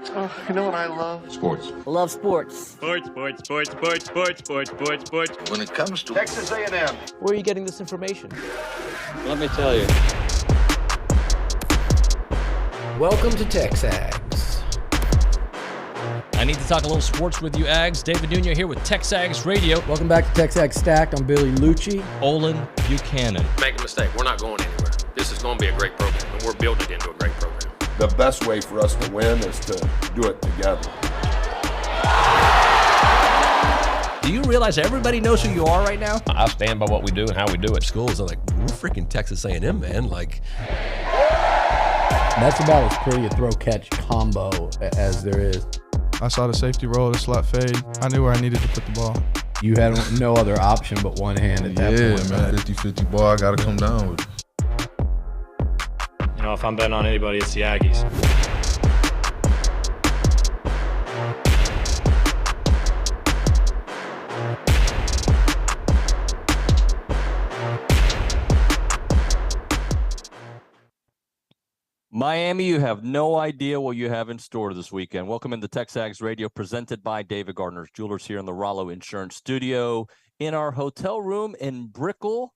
Oh, you know what I love? Sports. Love sports. Sports. When it comes to Texas A&M. Where are you getting this information? Let me tell you. Welcome to TexAgs. I need to talk a little sports with you, Ags. David Nuño here with TexAgs Radio. Welcome back to TexAgs Stacked. I'm Billy Liucci. Olin Buchanan. Make a mistake. We're not going anywhere. This is going to be a great program, and we're building it into a great program. The best way for us to win is to do it together. Do you realize everybody knows who you are right now? I stand by what we do and how we do it. Schools are like, we're freaking Texas A&M, man. Like, That's about as pretty a throw-catch combo as there is. I saw the safety roll, the slot fade. I knew where I needed to put the ball. You had no other option but one hand at that point. Yeah, man, 50-50 ball, I got to come down with it. You know, if I'm betting on anybody, it's the Aggies. Miami, you have no idea what you have in store this weekend. Welcome into TexAgs Radio, presented by David Gardner's Jewelers here in the Rollo Insurance Studio in our hotel room in Brickell,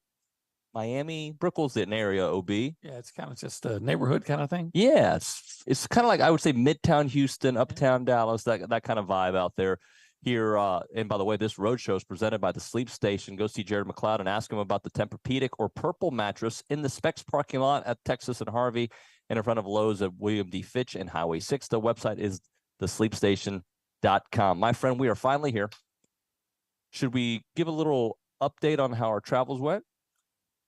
Miami. Brickell's an area, OB. Yeah, it's kind of just a neighborhood kind of thing. Yeah, it's kind of like, I would say, Midtown Houston, Uptown Dallas, that kind of vibe out there. Here, and by the way, this road show is presented by the Sleep Station. Go see Jared McLeod and ask him about the Tempur-Pedic or Purple mattress in the Specs parking lot at Texas and Harvey, and in front of Lowe's at William D. Fitch and Highway 6. The website is thesleepstation.com. My friend, we are finally here. Should we give a little update on how our travels went?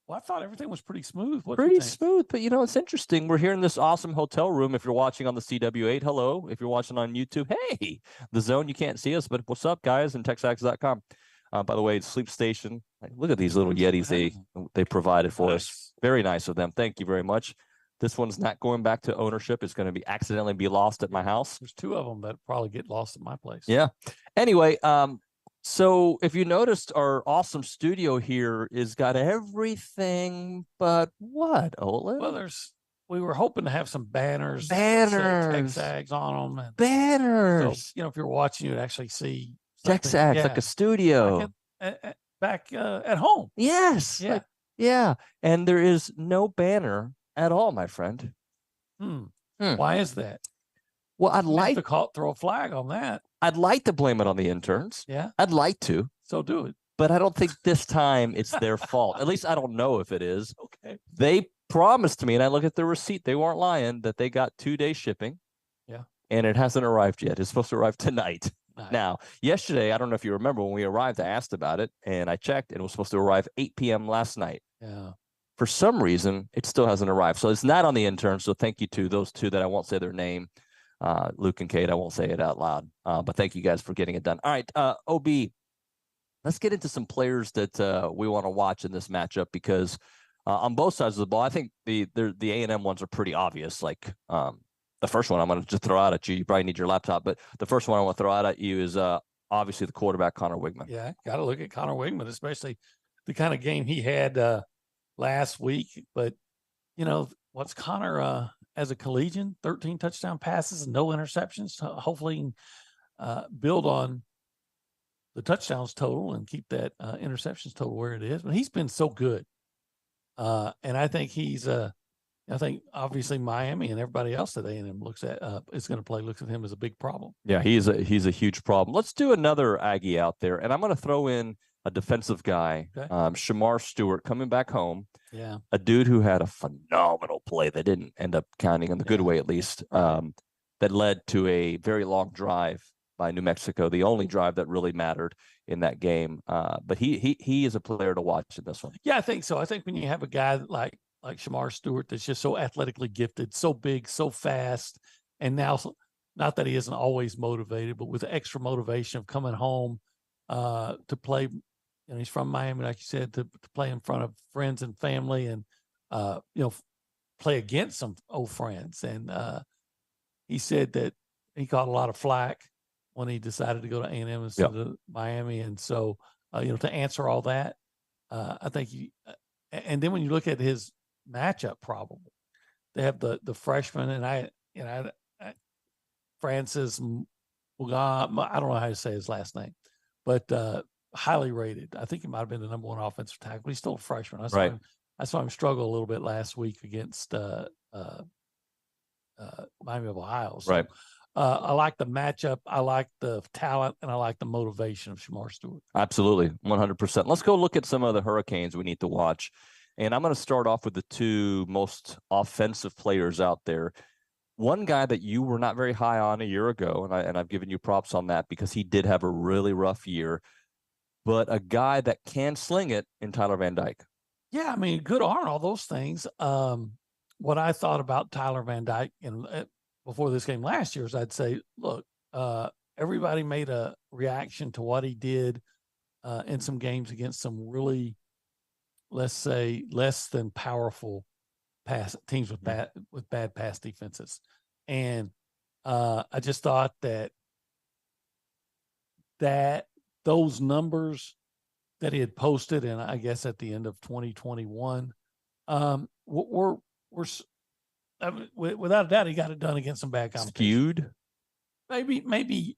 Well, I thought everything was pretty smooth. Pretty smooth, but you know, it's interesting. We're here in this awesome hotel room. If you're watching on the CW8, hello. If you're watching on YouTube, hey, the zone, you can't see us, but what's up, guys, and TexAgs.com. By the way, Sleep Station, look at these little Yetis they provided for us. Very nice of them. Thank you very much. This one's not going back to ownership. It's going to accidentally be lost at my house. There's two of them that probably get lost at my place. Yeah. Anyway, so if you noticed, our awesome studio here is got everything but what, Olin? Well, we were hoping to have some banners. TexAgs on them. Banners. So, you know, if you're watching, you'd actually see TexAgs, like a studio. Back at home. Yes. Yeah. Yeah. And there is no banner at all, my friend. Why is that? Well, I'd like to throw a flag on that. I'd like to blame it on the interns. Yeah. I'd like to. So do it. But I don't think this time it's their fault. At least I don't know if it is. Okay. They promised me, and I look at the receipt, they weren't lying, that they got 2-day shipping. Yeah. And it hasn't arrived yet. It's supposed to arrive tonight. Now, yesterday, I don't know if you remember when we arrived, I asked about it, and I checked, and it was supposed to arrive 8 p.m. last night. Yeah. For some reason, it still hasn't arrived. So it's not on the interns. So thank you to those two that I won't say their name, Luke and Kate. I won't say it out loud. But thank you guys for getting it done. All right, OB, let's get into some players that we want to watch in this matchup, because on both sides of the ball, I think the A&M ones are pretty obvious. Like the first one I'm going to just throw out at you. You probably need your laptop, but the first one I want to throw out at you is obviously the quarterback, Connor Wigman. Yeah, got to look at Connor Wigman, especially the kind of game he had last week. But, you know, what's Connor as a collegian? 13 touchdown passes and no interceptions. Hopefully build on the touchdowns total and keep that interceptions total where it is. But he's been so good. And I think I think obviously Miami and everybody else that A&M looks at looks at him as a big problem. Yeah, he's a huge problem. Let's do another Aggie out there, and I'm going to throw in a defensive guy, Okay. Shamar Stewart, coming back home. Yeah, a dude who had a phenomenal play that didn't end up counting in the good way, at least, that led to a very long drive by New Mexico, the only drive that really mattered in that game. But he is a player to watch in this one. Yeah, I think so. I think when you have a guy like Shamar Stewart that's just so athletically gifted, so big, so fast, and now not that he isn't always motivated, but with the extra motivation of coming home to play. You know, he's from Miami, like you said, to play in front of friends and family, and play against some old friends. And he said that he caught a lot of flack when he decided to go to A&M instead of Miami, and so to answer all that, I think and then when you look at his matchup, probably they have the freshman, and Francis Muga, I don't know how to say his last name, but highly rated. I think he might have been the number one offensive tackle. He's still a freshman. I saw him struggle a little bit last week against Miami of Ohio. So, Right. I like the matchup. I like the talent, and I like the motivation of Shamar Stewart. Absolutely, 100%. Let's go look at some of the Hurricanes we need to watch. And I'm going to start off with the two most offensive players out there. One guy that you were not very high on a year ago, and I've given you props on that because he did have a really rough year, but a guy that can sling it in Tyler Van Dyke. Yeah, I mean, good arm, all those things. What I thought about Tyler Van Dyke before this game last year is I'd say, look, everybody made a reaction to what he did in some games against some really, let's say, less than powerful pass teams with bad pass defenses. And I just thought that those numbers that he had posted, and I guess at the end of 2021, were I mean, without a doubt, he got it done against some bad competition. Skewed? Maybe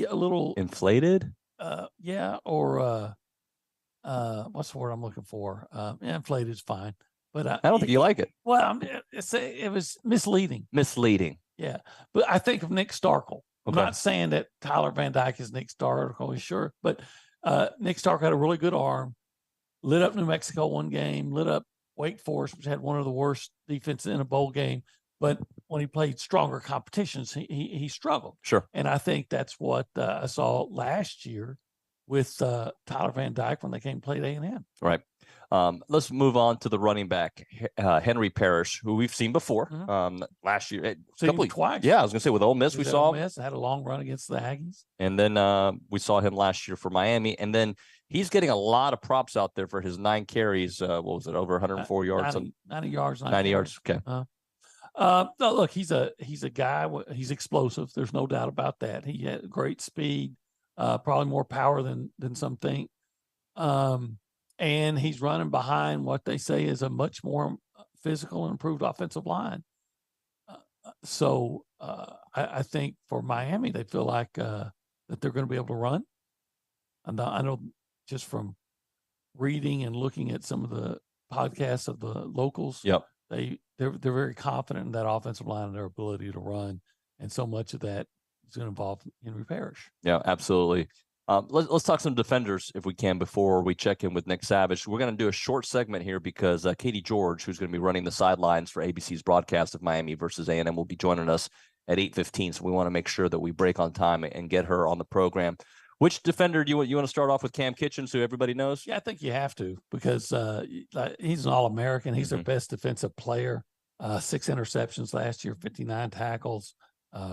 a little inflated. Yeah, or what's the word I'm looking for? Inflated is fine, but I don't think you like it. Well, it was misleading. Misleading. Yeah, but I think of Nick Starkel. I'm Okay. not saying that Tyler Van Dyke is Nick Starkel, sure, but Nick Starkel had a really good arm, lit up New Mexico one game, lit up Wake Forest, which had one of the worst defenses in a bowl game. But when he played stronger competitions, he struggled. Sure. And I think that's what I saw last year with Tyler Van Dyke when they came and played A&M. Right. Let's move on to the running back, Henry Parrish, who we've seen before last year. Twice. Yeah, I was going to say with Ole Miss, we saw Ole Miss had a long run against the Aggies. And then we saw him last year for Miami. And then he's getting a lot of props out there for his 9 carries. What was it, over 104 yards? 90 yards. 90 yards. Okay. No, look, he's a guy. He's explosive. There's no doubt about that. He had great speed, probably more power than some think. And he's running behind what they say is a much more physical and improved offensive line. So I think for Miami, they feel like that they're going to be able to run. And I know just from reading and looking at some of the podcasts of the locals, yep, they're very confident in that offensive line and their ability to run. And so much of that is going to involve Henry Parrish. Yeah, absolutely. Let's talk some defenders if we can before we check in with Nick Savage. We're going to do a short segment here because Katie George, who's going to be running the sidelines for ABC's broadcast of Miami versus A&M, will be joining us at 8:15. So we want to make sure that we break on time and get her on the program. Which defender do you want to start off with? Cam Kitchens, who everybody knows? Yeah, I think you have to because he's an All-American. He's their best defensive player. 6 interceptions last year, 59 tackles,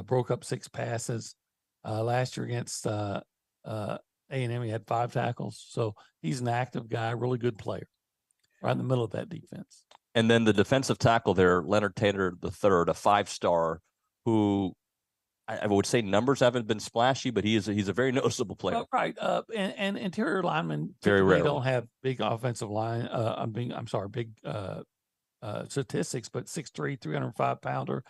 broke up 6 passes. Last year against A&M, he had 5 tackles. So he's an active guy, really good player, right in the middle of that defense. And then the defensive tackle there, Leonard Taylor III, a 5-star, who I would say numbers haven't been splashy, but he's a very noticeable player. Right. And interior linemen very rarely don't have big offensive line. Big statistics, but 6'3", 305-pounder,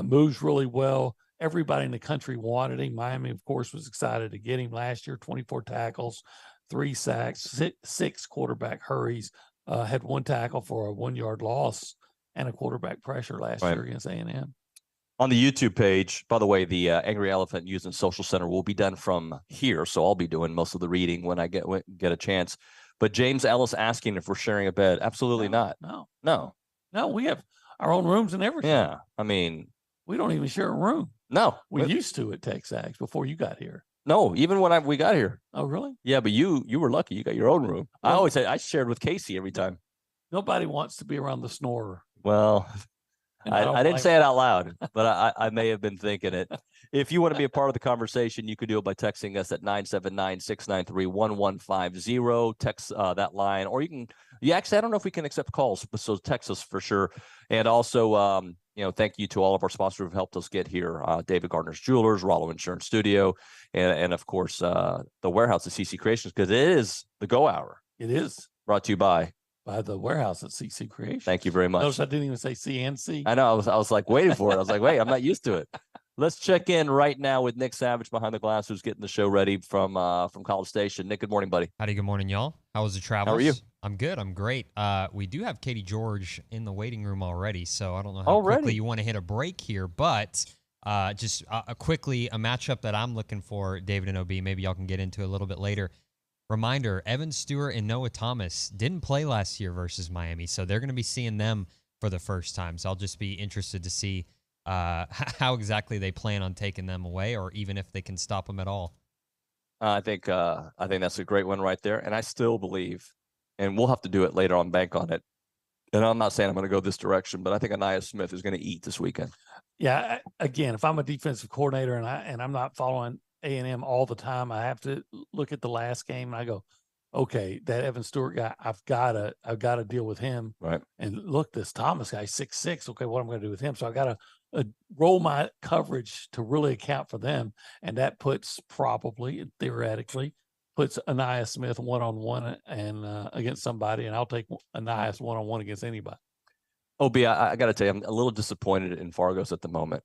moves really well. Everybody in the country wanted him. Miami, of course, was excited to get him last year. 24 tackles, 3 sacks, 6 quarterback hurries, had 1 tackle for a 1-yard loss and a quarterback pressure last year against A&M. On the YouTube page, by the way, the Angry Elephant Youth and Social Center will be done from here, so I'll be doing most of the reading when I get a chance. But James Ellis asking if we're sharing a bed. Absolutely not. No, we have our own rooms and everything. Yeah, I mean, we don't even share a room. No, we used to at TexAgs before you got here. No, even when we got here. Oh, really? Yeah, but you were lucky. You got your own room. I always say I shared with Casey every time. Nobody wants to be around the snorer. Well, I didn't say it out loud, but I may have been thinking it. If you want to be a part of the conversation, you can do it by texting us at 979-693-1150. Text that line, or you actually, I don't know if we can accept calls, but so text us for sure. And also, thank you to all of our sponsors who've helped us get here. David Gardner's Jewelers, Rollo Insurance Studio, and of course, the warehouse at CC Creations, because it is the go hour. It is. Brought to you by the warehouse at CC Creations. Thank you very much. Notice I didn't even say CNC. I know. I was like waiting for it. I was like, wait, I'm not used to it. Let's check in right now with Nick Savage behind the glass, who's getting the show ready from College Station. Nick, good morning, buddy. Howdy, good morning, y'all. How was the travel? How are you? I'm good. I'm great. We do have Katie George in the waiting room already, so I don't know how quickly you want to hit a break here, but just quickly, a matchup that I'm looking for, David and OB, maybe y'all can get into a little bit later. Reminder, Evan Stewart and Noah Thomas didn't play last year versus Miami, so they're going to be seeing them for the first time. So I'll just be interested to see how exactly they plan on taking them away, or even if they can stop them at all. I think that's a great one right there, and I still believe, and we'll have to do it later on, bank on it. And I'm not saying I'm going to go this direction, but I think Anaya Smith is going to eat this weekend. Yeah, again, if I'm a defensive coordinator and I'm not following A&M all the time, I have to look at the last game and I go, okay, that Evan Stewart guy, I've got to deal with him. Right. And look, this Thomas guy, 6'6". Okay, what am I going to do with him? So I got to roll my coverage to really account for them, and that puts probably theoretically puts Anaya Smith one-on-one and against somebody, and I'll take Anaya one-on-one against anybody. OB, I got to tell you, I'm a little disappointed in Fargo's at the moment.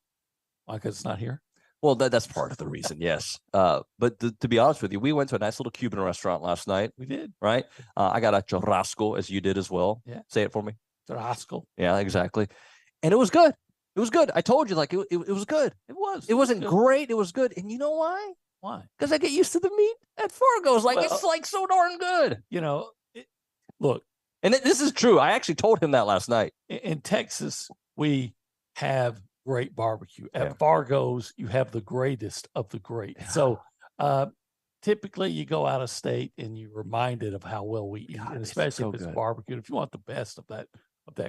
Why? Because it's not here? Well, that's part of the reason, yes. But to be honest with you, we went to a nice little Cuban restaurant last night. We did. Right? I got a churrasco, as you did as well. Yeah. Say it for me. Churrasco. Yeah, exactly. And it was good. It was good. I told you, like, it was good. It was. It wasn't great. It was good. And you know why? Why? Because I get used to the meat at Fargo's. Like, it's like so darn good. You know, look. And this is true. I actually told him that last night. In Texas, we have great barbecue. At Fargo's, you have the greatest of the great. Yeah. So typically you go out of state and you're reminded of how well we eat, and especially if it's barbecue. If you want the best of that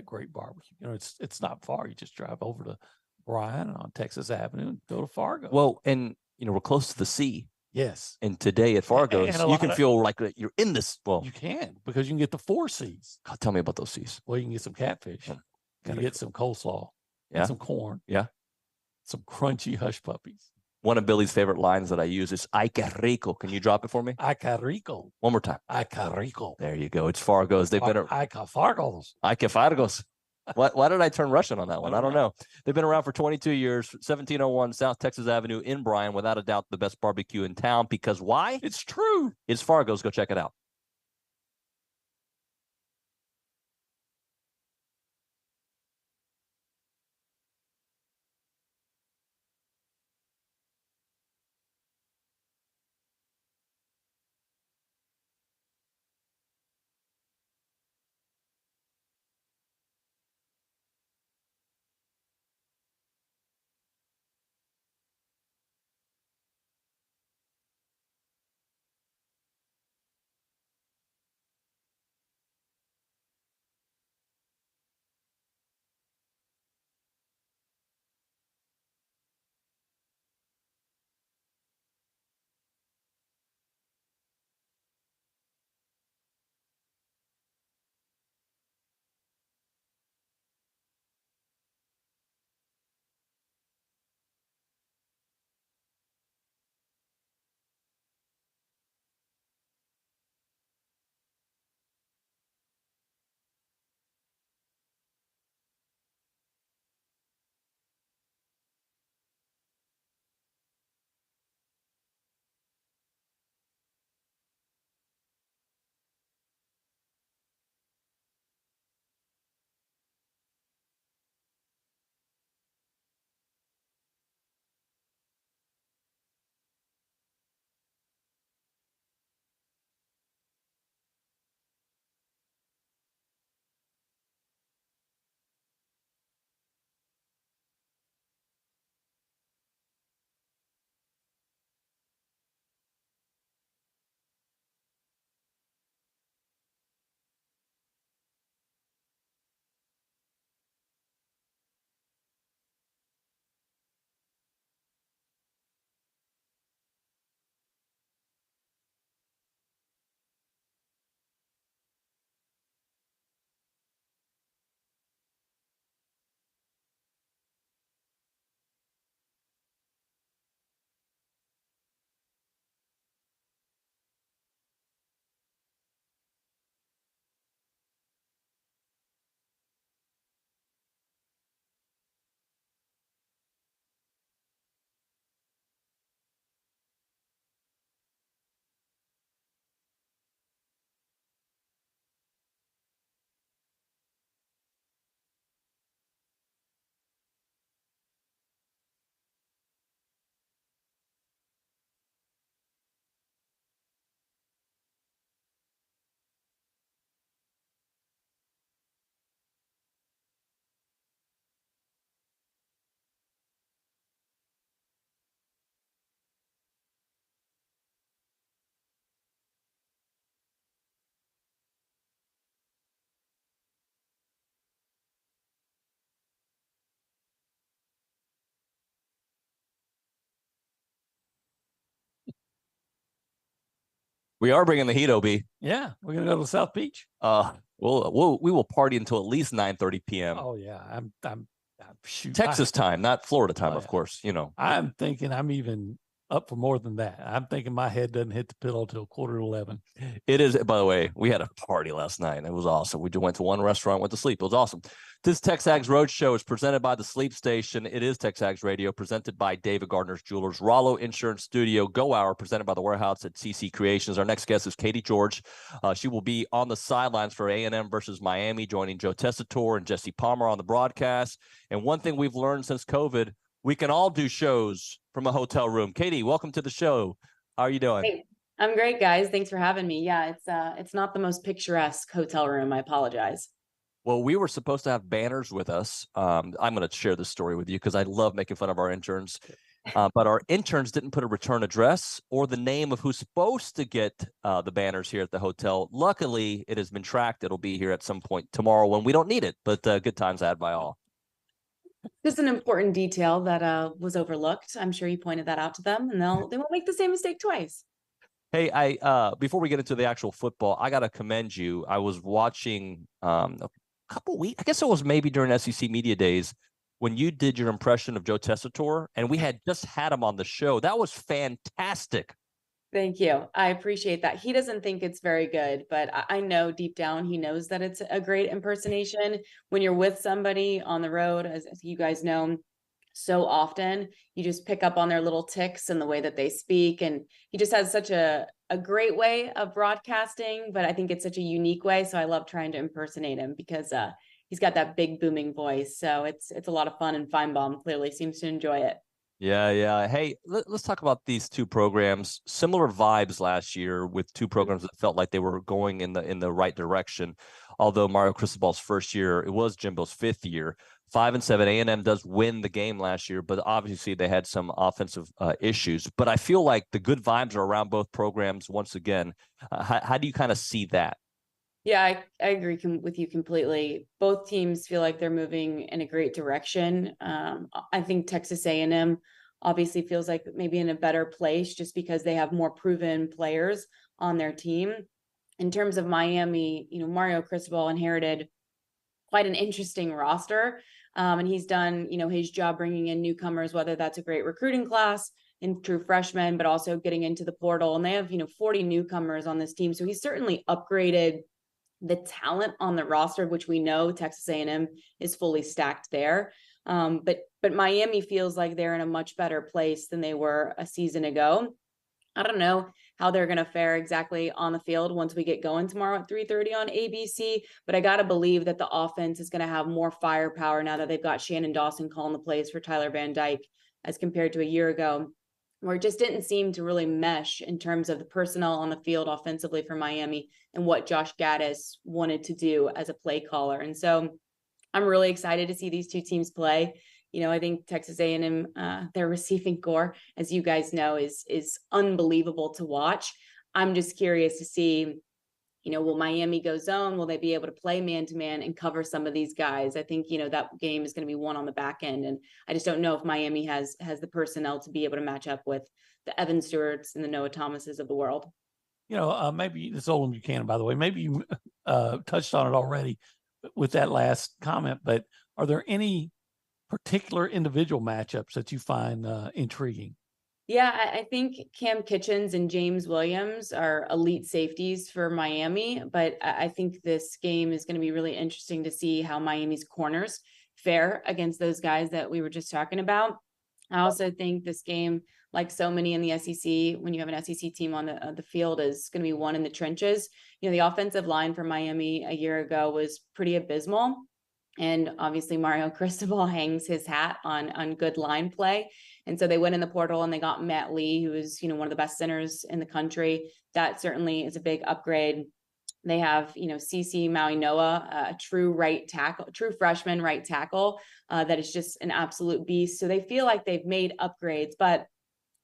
great barbecue, you know, it's not far. You just drive over to Bryan on Texas Avenue and go to Fargo. Well, and you know, we're close to the sea. Yes. And today at Fargo's, you can feel like you're in this. Well, you can, because you can get the 4 C's. God, tell me about those C's. Well, you can get some catfish. You can get some coleslaw. Yeah. Some corn. Yeah. Some crunchy hush puppies. One of Billy's favorite lines that I use is "Ay que rico." Can you drop it for me? Ay que rico. One more time. Ay que rico. There you go. It's Fargo's. They've been Ay que Fargo's. Ay que Fargo's. Why did I turn Russian on that one? I don't know. They've been around for 22 years, 1701 South Texas Avenue in Bryan, without a doubt the best barbecue in town. Because why? It's true. It's Fargo's. Go check it out. We are bringing the heat, OB. Yeah, we're gonna go to South Beach. We will party until at least 9:30 p.m. Oh yeah, I'm shoot. Texas time, not Florida time, of course. You know, I'm thinking I'm even up for more than that. I'm thinking my head doesn't hit the pillow till 10:45. It is. By the way, we had a party last night. It was awesome. We just went to one restaurant, went to sleep. It was awesome. This TexAgs Roadshow is presented by the Sleep Station. It is TexAgs Radio, presented by David Gardner's Jewelers, Rollo Insurance Studio, Go Hour, presented by the Warehouse at CC Creations. Our next guest is Katie George. She will be on the sidelines for A&M versus Miami, joining Joe Tessitore and Jesse Palmer on the broadcast. And one thing we've learned since COVID, we can all do shows from a hotel room. Katie, welcome to the show. How are you doing? Hey, I'm great, guys. Thanks for having me. Yeah, it's not the most picturesque hotel room. I apologize. Well, we were supposed to have banners with us. I'm going to share this story with you because I love making fun of our interns. But our interns didn't put a return address or the name of who's supposed to get the banners here at the hotel. Luckily, it has been tracked. It'll be here at some point tomorrow when we don't need it. But good times had by all. Just an important detail that was overlooked. I'm sure you pointed that out to them, and they won't make the same mistake twice. Hey, before we get into the actual football, I got to commend you. I was watching a couple weeks, I guess it was maybe during SEC Media Days, when you did your impression of Joe Tessitore, and we had just had him on the show. That was fantastic. Thank you. I appreciate that. He doesn't think it's very good, but I know deep down he knows that it's a great impersonation. When you're with somebody on the road, as you guys know, so often you just pick up on their little tics and the way that they speak. And he just has such a great way of broadcasting, but I think it's such a unique way. So I love trying to impersonate him because he's got that big booming voice. So it's a lot of fun, and Feinbaum clearly seems to enjoy it. Yeah. Hey, let's talk about these two programs. Similar vibes last year with two programs that felt like they were going in the right direction. Although Mario Cristobal's first year, it was Jimbo's fifth year. 5-7, A&M does win the game last year, but obviously they had some offensive issues. But I feel like the good vibes are around both programs once again. How do you kind of see that? Yeah, I agree with you completely. Both teams feel like they're moving in a great direction. I think Texas A&M obviously feels like maybe in a better place just because they have more proven players on their team. In terms of Miami, Mario Cristobal inherited quite an interesting roster. And he's done, his job bringing in newcomers, whether that's a great recruiting class in true freshmen, but also getting into the portal. And they have, 40 newcomers on this team. So he's certainly upgraded the talent on the roster, which we know Texas A&M is fully stacked there. But Miami feels like they're in a much better place than they were a season ago. I don't know how they're going to fare exactly on the field once we get going tomorrow at 3:30 on ABC, but I got to believe that the offense is going to have more firepower now that they've got Shannon Dawson calling the plays for Tyler Van Dyke as compared to a year ago, where it just didn't seem to really mesh in terms of the personnel on the field offensively for Miami and what Josh Gaddis wanted to do as a play caller. And so I'm really excited to see these two teams play. I think Texas A&M, their receiving core, as you guys know, is unbelievable to watch. I'm just curious to see, will Miami go zone? Will they be able to play man-to-man and cover some of these guys? I think, that game is going to be won on the back end. And I just don't know if Miami has the personnel to be able to match up with the Evan Stewarts and the Noah Thomases of the world. Maybe it's Olin Buchanan, by the way, maybe you touched on it already with that last comment, but are there any particular individual matchups that you find intriguing? Yeah, I think Cam Kitchens and James Williams are elite safeties for Miami, but I think this game is going to be really interesting to see how Miami's corners fare against those guys that we were just talking about. I also think this game, like so many in the SEC, when you have an SEC team on the field, is going to be won in the trenches. The offensive line for Miami a year ago was pretty abysmal. And obviously Mario Cristobal hangs his hat on good line play. And so they went in the portal and they got Matt Lee, who is, one of the best centers in the country. That certainly is a big upgrade. They have, CC Maui Noah, a true freshman right tackle that is just an absolute beast. So they feel like they've made upgrades. But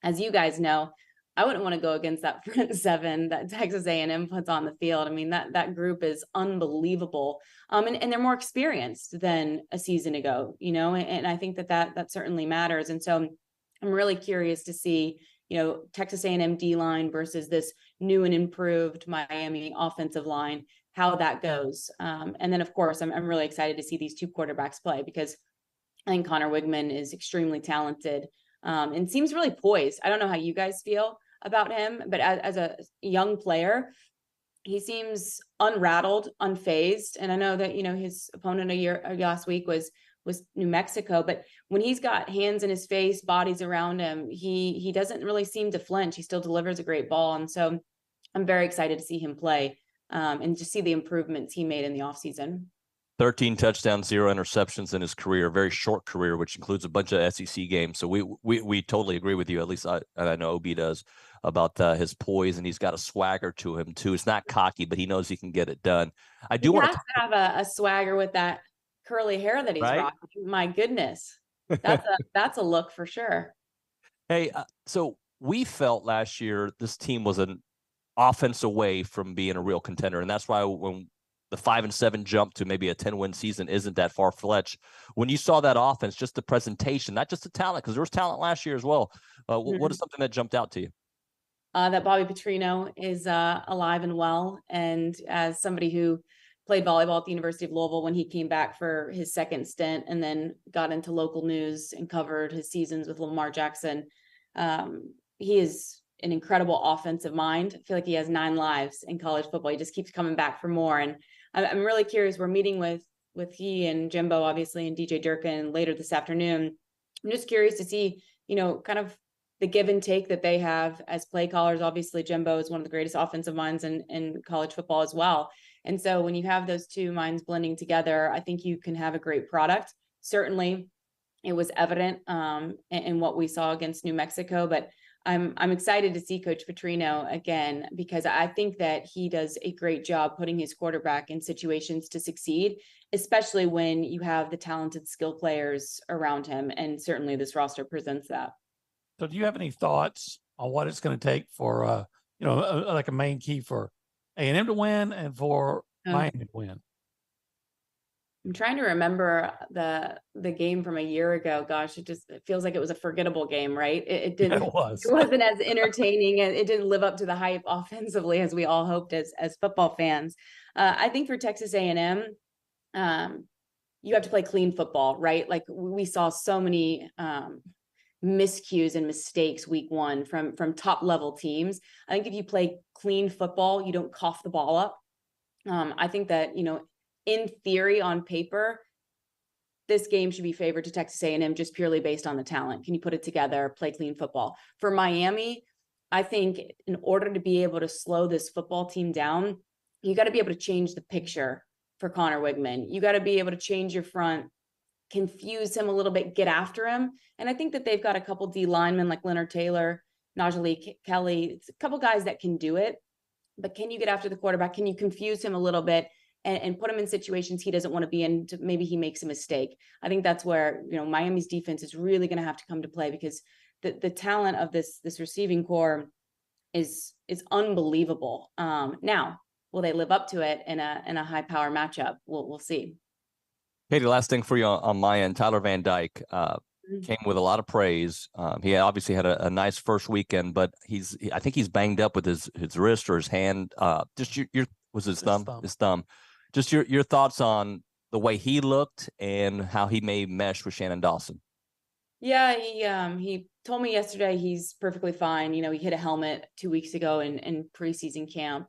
as you guys know, I wouldn't want to go against that front seven that Texas A&M puts on the field. I mean, that group is unbelievable. And they're more experienced than a season ago, and I think that certainly matters. And so I'm really curious to see, Texas A&M D-line versus this new and improved Miami offensive line, how that goes. And then, of course, I'm really excited to see these two quarterbacks play, because I think Connor Wigman is extremely talented and seems really poised. I don't know how you guys feel about him, but as a young player, he seems unrattled, unfazed. And I know that, his opponent last week was New Mexico, but when he's got hands in his face, bodies around him, he doesn't really seem to flinch. He still delivers a great ball. And so I'm very excited to see him play and just see the improvements he made in the offseason. 13 touchdowns, 0 interceptions in his career, very short career, which includes a bunch of SEC games. So we totally agree with you. At least I know OB does, about his poise, and he's got a swagger to him too. It's not cocky, but he knows he can get it done. He has to have a swagger with that curly hair that he's rocking. My goodness, that's a look for sure. Hey, so we felt last year this team was an offense away from being a real contender, and that's why when the 5-7 jump to maybe a 10-win season isn't that far-fetched. When you saw that offense, just the presentation, not just the talent, because there was talent last year as well. What is something that jumped out to you? That Bobby Petrino is alive and well. And as somebody who played volleyball at the University of Louisville when he came back for his second stint and then got into local news and covered his seasons with Lamar Jackson, he is an incredible offensive mind. I feel like he has 9 lives in college football. He just keeps coming back for more. And I'm really curious. We're meeting with he and Jimbo, obviously, and DJ Durkin later this afternoon. I'm just curious to see, kind of the give and take that they have as play callers. Obviously, Jimbo is one of the greatest offensive minds in college football as well. And so when you have those two minds blending together, I think you can have a great product. Certainly, it was evident in what we saw against New Mexico, but I'm excited to see Coach Petrino again, because I think that he does a great job putting his quarterback in situations to succeed, especially when you have the talented skill players around him. And certainly this roster presents that. So do you have any thoughts on what it's going to take for, like a main key for A&M to win and for Miami to win? I'm trying to remember the game from a year ago. Gosh, it feels like it was a forgettable game, right? It didn't. It wasn't as entertaining, and it didn't live up to the hype offensively as we all hoped as football fans. I think for Texas A&M, you have to play clean football, right? Like we saw so many miscues and mistakes week one from top level teams. I think if you play clean football, you don't cough the ball up. I think that, in theory, on paper, this game should be favored to Texas A&M just purely based on the talent. Can you put it together, play clean football? For Miami, I think in order to be able to slow this football team down, you got to be able to change the picture for Connor Wigman. You got to be able to change your front, confuse him a little bit, get after him. And I think that they've got a couple D linemen like Leonard Taylor, Najee Kelly. It's a couple guys that can do it. But can you get after the quarterback? Can you confuse him a little bit and put him in situations he doesn't want to be in? Maybe he makes a mistake. I think that's where, Miami's defense is really going to have to come to play, because the talent of this receiving core is unbelievable. Now, will they live up to it in a high power matchup? We'll see. Katie, last thing for you on my end, Tyler Van Dyke came with a lot of praise. He obviously had a nice first weekend, but I think he's banged up with his wrist or his hand. Just his thumb. Just your thoughts on the way he looked and how he may mesh with Shannon Dawson. Yeah, he told me yesterday he's perfectly fine. He hit a helmet 2 weeks ago in preseason camp,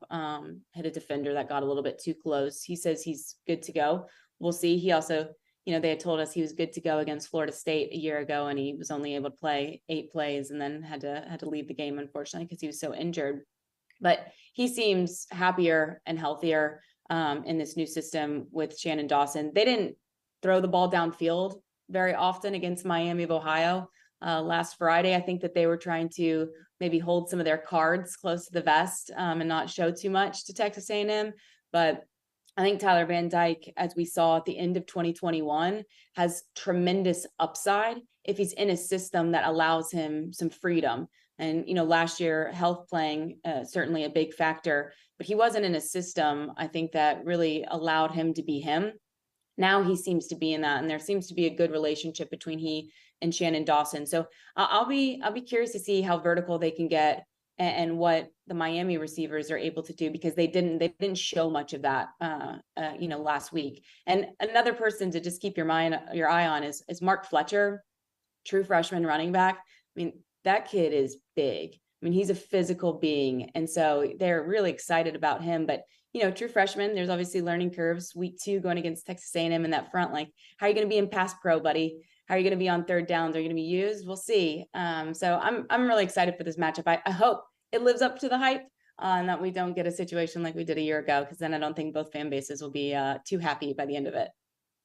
hit a defender that got a little bit too close. He says he's good to go. We'll see. He also, they had told us he was good to go against Florida State a year ago, and he was only able to play 8 plays and then had to leave the game, unfortunately, because he was so injured. But he seems happier and healthier in this new system with Shannon Dawson. They didn't throw the ball downfield very often against Miami of Ohio last Friday. I think that they were trying to maybe hold some of their cards close to the vest and not show too much to Texas A&M. But I think Tyler Van Dyke, as we saw at the end of 2021, has tremendous upside if he's in a system that allows him some freedom. And, last year, health playing certainly a big factor, but he wasn't in a system, I think, that really allowed him to be him. now he seems to be in that, and there seems to be a good relationship between he and Shannon Dawson. So I'll be curious to see how vertical they can get and what the Miami receivers are able to do, because they didn't show much of that last week. And another person to just keep your eye on is Mark Fletcher, true freshman running back. I mean, that kid is big. I mean, he's a physical being, and so they're really excited about him. But true freshman, there's obviously learning curves. Week 2 going against Texas A&M in that front, like, how are you going to be in pass pro, buddy? How are you going to be on third downs? Are you going to be used? We'll see. So I'm really excited for this matchup. I hope it lives up to the hype, and that we don't get a situation like we did a year ago, because then I don't think both fan bases will be too happy by the end of it.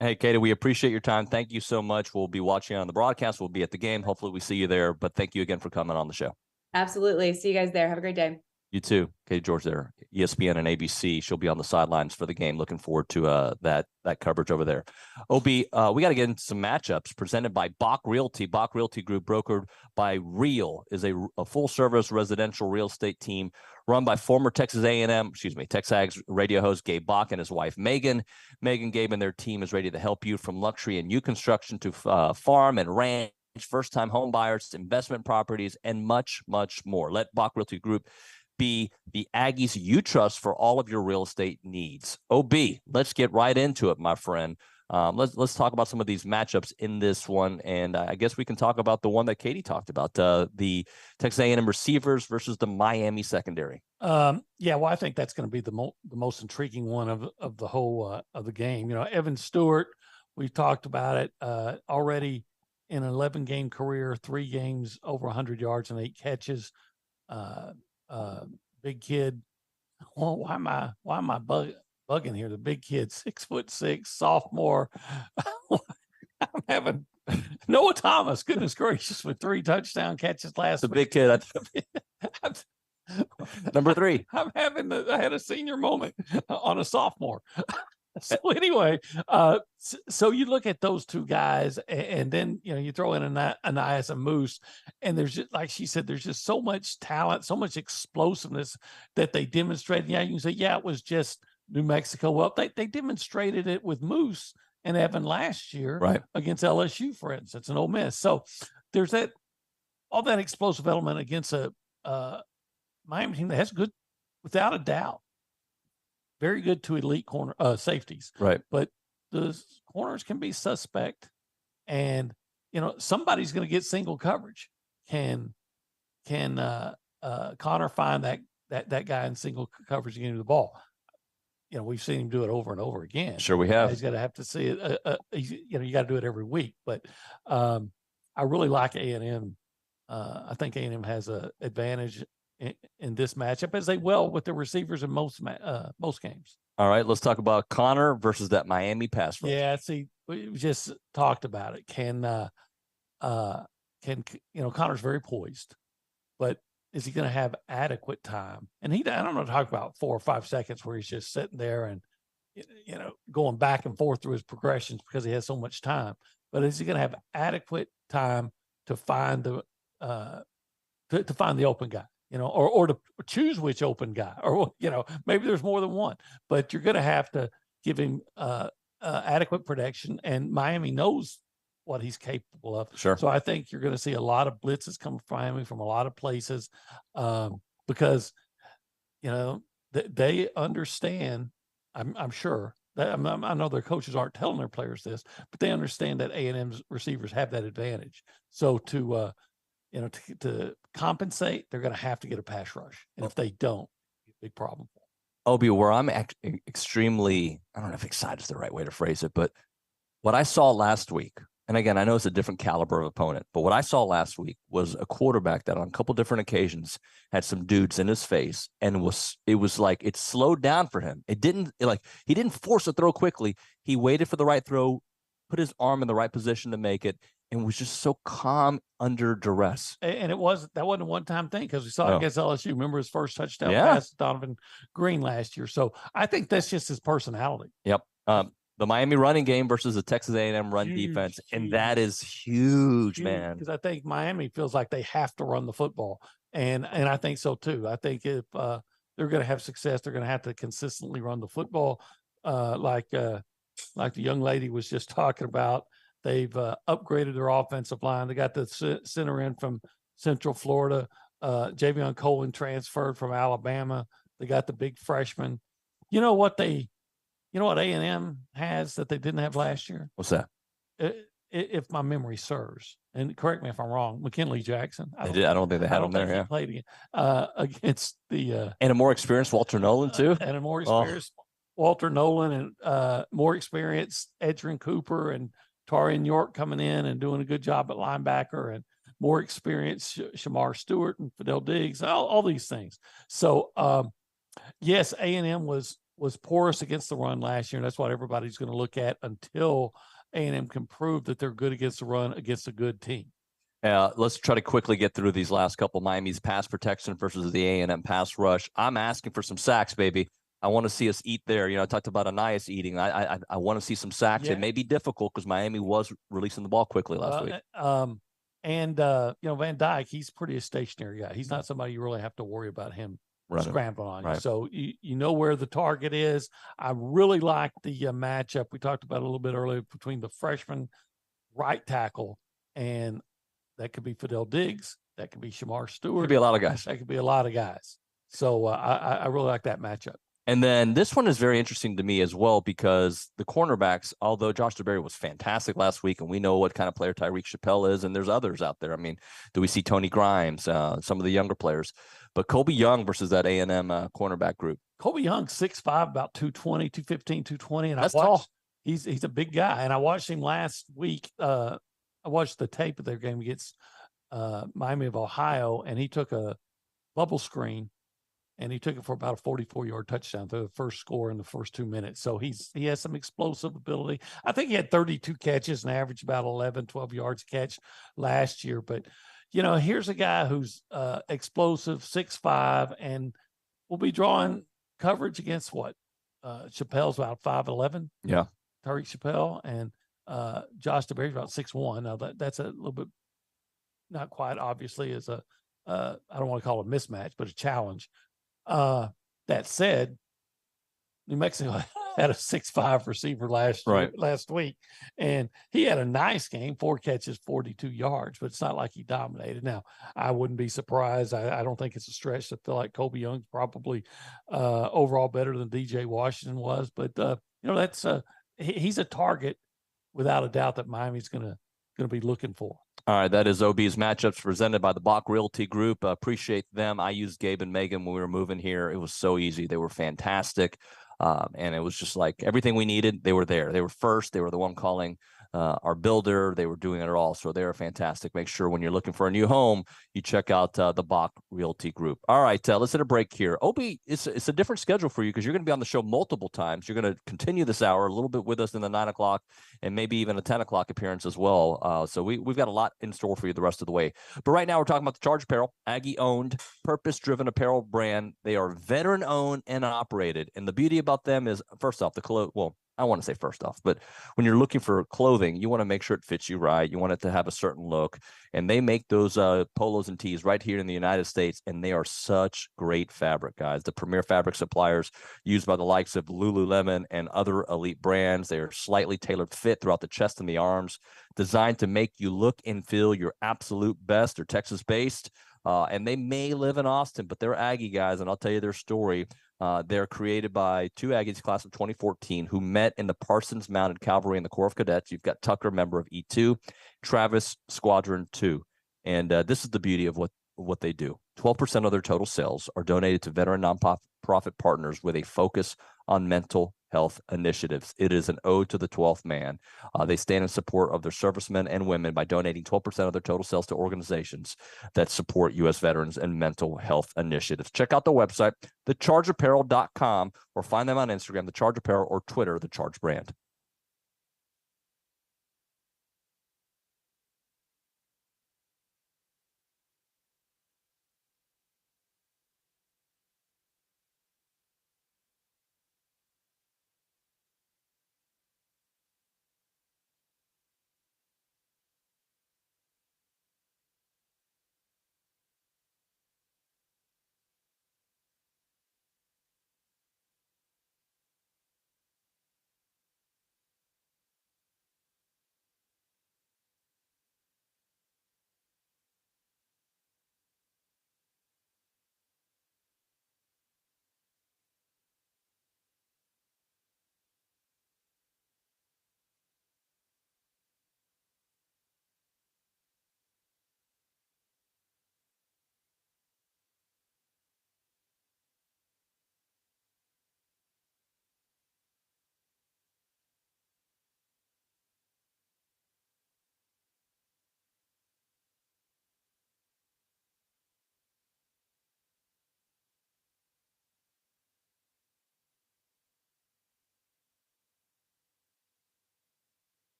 Hey, Katie, we appreciate your time. Thank you so much. We'll be watching on the broadcast. We'll be at the game. Hopefully we see you there. But thank you again for coming on the show. Absolutely. See you guys there. Have a great day. You too. Katie George there, ESPN and ABC. She'll be on the sidelines for the game. Looking forward to that coverage over there. OB, we got to get into some matchups presented by Bach Realty. Bach Realty Group, brokered by Real, is a full-service residential real estate team run by former TexAgs Radio host Gabe Bach and his wife Megan. Gabe, and their team is ready to help you from luxury and new construction to farm and ranch, first-time home buyers, investment properties, and much, much more. Let Bach Realty Group be the Aggies you trust for all of your real estate needs. OB, let's get right into it, my friend. Let's talk about some of these matchups in this one, and I guess we can talk about the one that Katie talked about, the Texas A&M receivers versus the Miami secondary. Well, I think that's going to be the most intriguing one of the whole of the game. Evan Stewart, we've talked about it already in an 11-game career, 3 games over 100 yards and 8 catches. Big kid. Well, why am I bugging here? The big kid, 6'6", sophomore. I'm having Noah Thomas, goodness gracious, with 3 touchdown catches last week. The big kid. Number 3. I had a senior moment on a sophomore. So anyway, so you look at those 2 guys, and then you throw in Anais and Moose, and there's just, like she said, there's just so much talent, so much explosiveness that they demonstrated. Yeah, you can say, it was just New Mexico. Well, they demonstrated it with Moose and Evan last year, right, against LSU, for instance, and Ole Miss. So there's all that explosive element against a Miami team that has good, without a doubt, very good to elite corner safeties, right? But the corners can be suspect, and somebody's going to get single coverage. Can Connor find that guy in single coverage and get him the ball? We've seen him do it over and over again. Sure, we have. He's going to have to see it. You got to do it every week. But I really like A&M. I think A&M has an advantage in this matchup, as they will with the receivers in most games. All right, let's talk about Connor versus that Miami pass rush. Yeah, see, we just talked about it. Connor's very poised, but is he going to have adequate time? And I don't know, talk about 4 or 5 seconds where he's just sitting there and going back and forth through his progressions because he has so much time. But is he going to have adequate time to find the open guy? Or to choose which open guy, or maybe there's more than one, but you're going to have to give him adequate protection, and Miami knows what he's capable of. Sure. So I think you're going to see a lot of blitzes come from Miami from a lot of places, because they understand. I'm sure that I know their coaches aren't telling their players this, but they understand that A&M's receivers have that advantage. So to compensate, they're going to have to get a pass rush. And if they don't, it's a big problem. Obi, where I'm extremely, I don't know if excited is the right way to phrase it, but what I saw last week, and again, I know it's a different caliber of opponent, but what I saw last week was a quarterback that on a couple different occasions had some dudes in his face, and it was like it slowed down for him. He didn't force a throw quickly. He waited for the right throw, put his arm in the right position to make it, and was just so calm under duress. And that wasn't a one-time thing, because we saw it against LSU. Remember his first touchdown pass to Donovan Green last year. So I think that's just his personality. Yep. The Miami running game versus the Texas A&M run defense, and that is huge, man. Because I think Miami feels like they have to run the football, and I think so too. I think if they're going to have success, they're going to have to consistently run the football, like like the young lady was just talking about. They've upgraded their offensive line. They got the center in from Central Florida. Javion Cohen transferred from Alabama. They got the big freshman. You know what A&M has that they didn't have last year? What's that? If my memory serves, and correct me if I'm wrong, McKinley Jackson. I don't think they had him there. Yeah, played against the and a more experienced Walter Nolan too, and a more experienced Walter Nolan, and more experienced Edgerrin Cooper and Tarian York coming in and doing a good job at linebacker, and more experienced Shamar Stewart and Fidel Diggs, all these things. So yes, A&M was porous against the run last year, and that's what everybody's going to look at until A&M can prove that they're good against the run against a good team. Let's try to quickly get through these last couple. Miami's pass protection versus the A&M pass rush. I'm asking for some sacks, baby. I want to see us eat there. I talked about Anias eating. I want to see some sacks. Yeah. It may be difficult because Miami was releasing the ball quickly last week. Van Dyke, he's pretty a stationary guy. He's not somebody you really have to worry about him scrambling on you. So you know where the target is. I really like the matchup we talked about a little bit earlier between the freshman right tackle, and that could be Fidel Diggs. That could be Shamar Stewart. Could be a lot of guys. That could be a lot of guys. So I really like that matchup. And then this one is very interesting to me as well because the cornerbacks, although Josh DeBerry was fantastic last week, and we know what kind of player Tyreek Chappelle is, and there's others out there. I mean, do we see Tony Grimes, some of the younger players? But Kobe Young versus that A&M cornerback group. Kobe Young, 6'5", about 220, 215, 220. And that's tall. He's a big guy. And I watched him last week. I watched the tape of their game against Miami of Ohio, and he took a bubble screen, and he took it for about a 44-yard touchdown through the first score in the first 2 minutes. So he has some explosive ability. I think he had 32 catches and averaged about 11, 12 yards a catch last year. But, here's a guy who's explosive, 6'5", and will be drawing coverage against what? Chappelle's about 5'11". Yeah. Tariq Chappelle, and Josh DeBerry's about 6'1". Now that's a little bit not quite obviously as I don't want to call it a mismatch, but a challenge. That said, New Mexico had a 6'5" receiver last week, and he had a nice game, 4 catches, 42 yards, but it's not like he dominated. Now, I wouldn't be surprised. I don't think it's a stretch to feel like Kobe Young's probably overall better than DJ Washington was, but that's he's a target without a doubt that Miami's going to be looking for. All right, that is OB's matchups presented by the Bach Realty Group. Appreciate them. I used Gabe and Megan when we were moving here. It was so easy. They were fantastic. And it was just like everything we needed, they were there. They were first. They were the one calling our builder. They were doing it all. So they are fantastic. Make sure when you're looking for a new home, you check out the Bach Realty Group. All right, let's hit a break here. OB, it's a different schedule for you because you're going to be on the show multiple times. You're going to continue this hour a little bit with us in the 9 o'clock and maybe even a 10 o'clock appearance as well. So we've got a lot in store for you the rest of the way. But right now we're talking about the Charge Apparel, Aggie-owned, purpose-driven apparel brand. They are veteran-owned and operated. And the beauty about them is, first off, I want to say first off, but when you're looking for clothing, you want to make sure it fits you right. You want it to have a certain look. And they make those polos and tees right here in the United States, and they are such great fabric, guys. The premier fabric suppliers used by the likes of Lululemon and other elite brands. They are slightly tailored fit throughout the chest and the arms, designed to make you look and feel your absolute best. They're Texas-based, and they may live in Austin, but they're Aggie guys, and I'll tell you their story. They're created by 2 Aggies class of 2014 who met in the Parsons Mounted Cavalry in the Corps of Cadets. You've got Tucker, member of E2, Travis, Squadron 2. And this is the beauty of what they do. 12% of their total sales are donated to veteran nonprofit partners with a focus on mental health initiatives. It is an ode to the 12th man. They stand in support of their servicemen and women by donating 12% of their total sales to organizations that support U.S. veterans and mental health initiatives. Check out the website, thechargeapparel.com, or find them on Instagram, The Charge Apparel, or Twitter, The Charge Brand.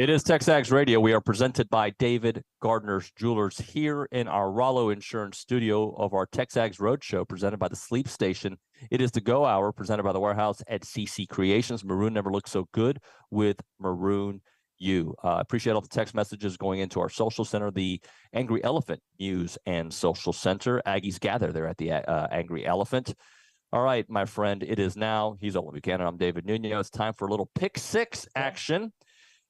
It is TexAgs Radio. We are presented by David Gardner's Jewelers here in our Rollo Insurance studio of our TexAgs Roadshow, presented by the Sleep Station. It is the Go Hour, presented by the Warehouse at CC Creations. Maroon never looked so good with Maroon You. Appreciate all the text messages going into our social center, the Angry Elephant News and Social Center. Aggies gather there at the Angry Elephant. All right, my friend, it is now. He's Olin Buchanan. I'm David Nuño. It's time for a little pick six action.